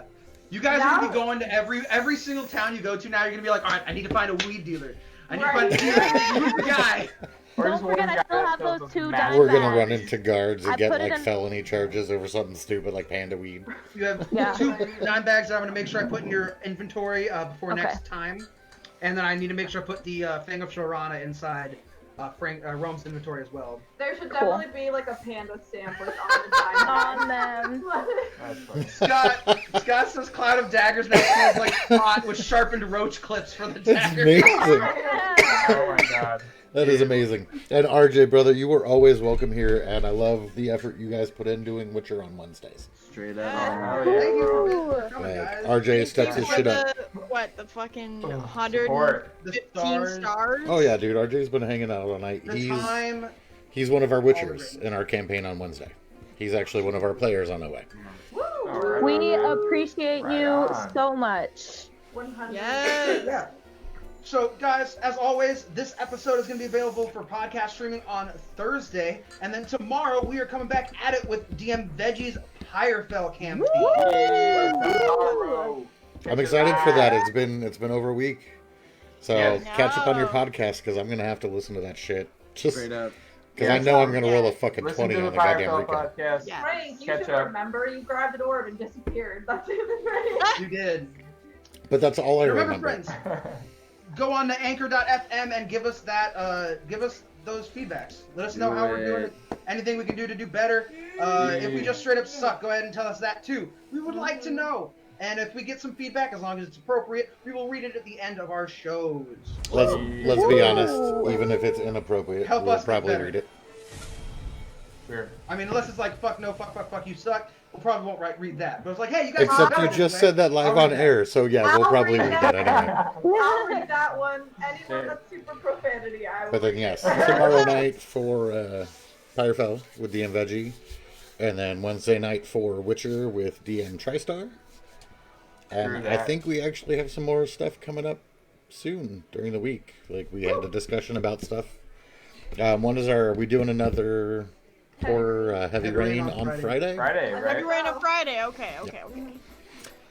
Speaker 1: You guys are gonna be going to every single town you go to now. You're gonna be like, all right, I need to find a weed dealer. I need to find a dealer, guy.
Speaker 6: Or
Speaker 5: Don't
Speaker 6: just one
Speaker 5: forget, I
Speaker 6: guy
Speaker 5: still
Speaker 6: that
Speaker 5: have
Speaker 6: sells
Speaker 5: those
Speaker 6: us
Speaker 5: 2
Speaker 6: massive-
Speaker 5: dime
Speaker 2: We're gonna
Speaker 5: bags.
Speaker 2: run into guards and
Speaker 5: I
Speaker 2: get
Speaker 5: put it
Speaker 2: like
Speaker 5: in-
Speaker 2: felony charges over something stupid like panda weed.
Speaker 1: You have
Speaker 5: Yeah.
Speaker 1: 2 dime bags that I'm gonna make sure I put in your inventory before
Speaker 5: Okay.
Speaker 1: next time, and then I need to make sure I put the Fang of Sharana inside Rome's inventory as well.
Speaker 7: There should
Speaker 5: Cool.
Speaker 7: definitely be like a panda stamp like on the dime.
Speaker 5: On them.
Speaker 6: That's funny.
Speaker 1: Scott says Cloud of Daggers now smells like pot with sharpened roach clips for the
Speaker 2: That's
Speaker 1: dagger.
Speaker 2: amazing.
Speaker 6: Oh my god.
Speaker 2: That is amazing. And RJ, brother, you were always welcome here, and I love the effort you guys put in doing Witcher on Wednesdays.
Speaker 3: Straight
Speaker 1: Yeah.
Speaker 3: up.
Speaker 6: Oh, yeah.
Speaker 1: Thank you
Speaker 5: Ooh.
Speaker 1: for coming, guys.
Speaker 2: RJ steps his
Speaker 4: For
Speaker 2: shit up.
Speaker 4: the fucking
Speaker 6: Support.
Speaker 4: 115
Speaker 1: The
Speaker 4: stars?
Speaker 2: Oh yeah, dude, RJ's been hanging out all night.
Speaker 1: The time.
Speaker 2: He's one of our Witchers in our campaign on Wednesday. He's actually one of our players on OA.
Speaker 6: Alright.
Speaker 5: We appreciate
Speaker 6: Right
Speaker 5: you
Speaker 6: on.
Speaker 5: so much.
Speaker 7: 100.
Speaker 4: Yes.
Speaker 1: Yeah. So, guys, as always, this episode is going to be available for podcast streaming on Thursday, and then tomorrow we are coming back at it with DM Veggie's Pyrefell campaign.
Speaker 6: Tomorrow.
Speaker 2: I'm excited for that. It's been over a week, so
Speaker 6: Yes.
Speaker 2: catch up on your
Speaker 4: No.
Speaker 2: podcast because I'm gonna have to listen to that shit. Just
Speaker 3: Straight up.
Speaker 2: because I
Speaker 6: Yes.
Speaker 2: know I'm gonna roll a fucking
Speaker 6: Listen
Speaker 2: 20
Speaker 6: to
Speaker 2: on
Speaker 6: the
Speaker 2: the goddamn
Speaker 6: Firefell
Speaker 2: recap.
Speaker 6: podcast.
Speaker 4: Yeah.
Speaker 7: Frank, you
Speaker 6: Catch
Speaker 7: should
Speaker 6: up.
Speaker 7: remember you grabbed an orb and disappeared. That's it, right?
Speaker 1: You did.
Speaker 2: But that's all I
Speaker 1: Remember,
Speaker 2: remember.
Speaker 1: friends, go on to anchor.fm and give us those feedbacks. Let us know how we're doing. Anything we can do to do better. If we just straight up suck, go ahead and tell us that too. We would like to know. And if we get some feedback, as long as it's appropriate, we will read it at the end of our shows.
Speaker 2: Let's be honest. Even if it's inappropriate,
Speaker 1: Help
Speaker 2: we'll
Speaker 1: us get
Speaker 2: probably
Speaker 1: better.
Speaker 2: read it.
Speaker 6: Sure.
Speaker 1: I mean, unless it's like fuck no, fuck you suck, we probably won't read that. But it's like, hey, you guys.
Speaker 2: Except
Speaker 1: suck
Speaker 2: you
Speaker 1: this
Speaker 2: just
Speaker 1: way.
Speaker 2: said that live
Speaker 1: I'll
Speaker 2: on
Speaker 1: read that.
Speaker 2: air, so yeah, we'll
Speaker 7: I'll
Speaker 2: probably
Speaker 7: read
Speaker 2: read
Speaker 7: that.
Speaker 2: that anyway.
Speaker 7: I'll read that one. Anyone that's super profanity, I will.
Speaker 2: But then yes, tomorrow night for Firefell with DM Veggie, and then Wednesday night for Witcher with DM TriStar.
Speaker 6: True
Speaker 2: And I
Speaker 6: that.
Speaker 2: think we actually have some more stuff coming up soon during the week. Like we had a discussion about stuff. One is are we doing another horror Heavy Rain on Friday?
Speaker 6: Friday,
Speaker 4: Heavy
Speaker 6: right?
Speaker 4: Rain on Friday. Okay.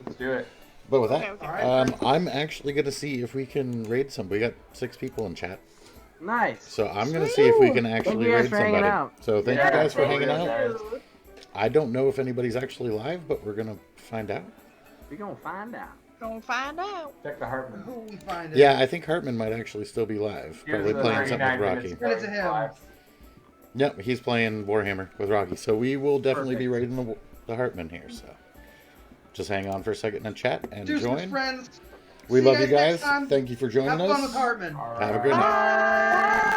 Speaker 6: Let's do it.
Speaker 2: But with that,
Speaker 4: Okay.
Speaker 1: Alright.
Speaker 2: I'm actually gonna see if we can raid some. We got 6 people in chat,
Speaker 3: Nice.
Speaker 2: so I'm gonna see if we can actually
Speaker 3: you guys
Speaker 2: raid
Speaker 3: for hanging
Speaker 2: somebody.
Speaker 3: out.
Speaker 2: So thank
Speaker 6: Yeah,
Speaker 2: you guys for
Speaker 6: thank
Speaker 2: hanging
Speaker 6: you.
Speaker 2: out. I don't know if anybody's actually live, but we're gonna find out.
Speaker 3: We gonna find out.
Speaker 4: Gonna find out.
Speaker 6: Check the Hartman.
Speaker 1: Who we find it?
Speaker 2: Yeah, I think Hartman might actually still be live,
Speaker 6: Here's
Speaker 2: probably
Speaker 6: the
Speaker 2: playing something
Speaker 6: 39
Speaker 2: with Rocky.
Speaker 6: minutes
Speaker 1: Send it to him.
Speaker 6: live.
Speaker 2: Yep, he's playing Warhammer with Rocky, so we will definitely be
Speaker 3: Perfect.
Speaker 2: raiding the Hartman here. So just hang on for a second and chat and
Speaker 1: Deuces,
Speaker 2: join.
Speaker 1: friends.
Speaker 2: We
Speaker 1: See
Speaker 2: love you
Speaker 1: next
Speaker 2: guys.
Speaker 1: time.
Speaker 2: Thank you for joining
Speaker 1: Have fun with
Speaker 2: us.
Speaker 1: Hartman.
Speaker 2: Have a good night.
Speaker 1: Bye.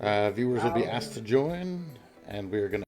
Speaker 6: Alright.
Speaker 2: Viewers will be asked to join, and we are going to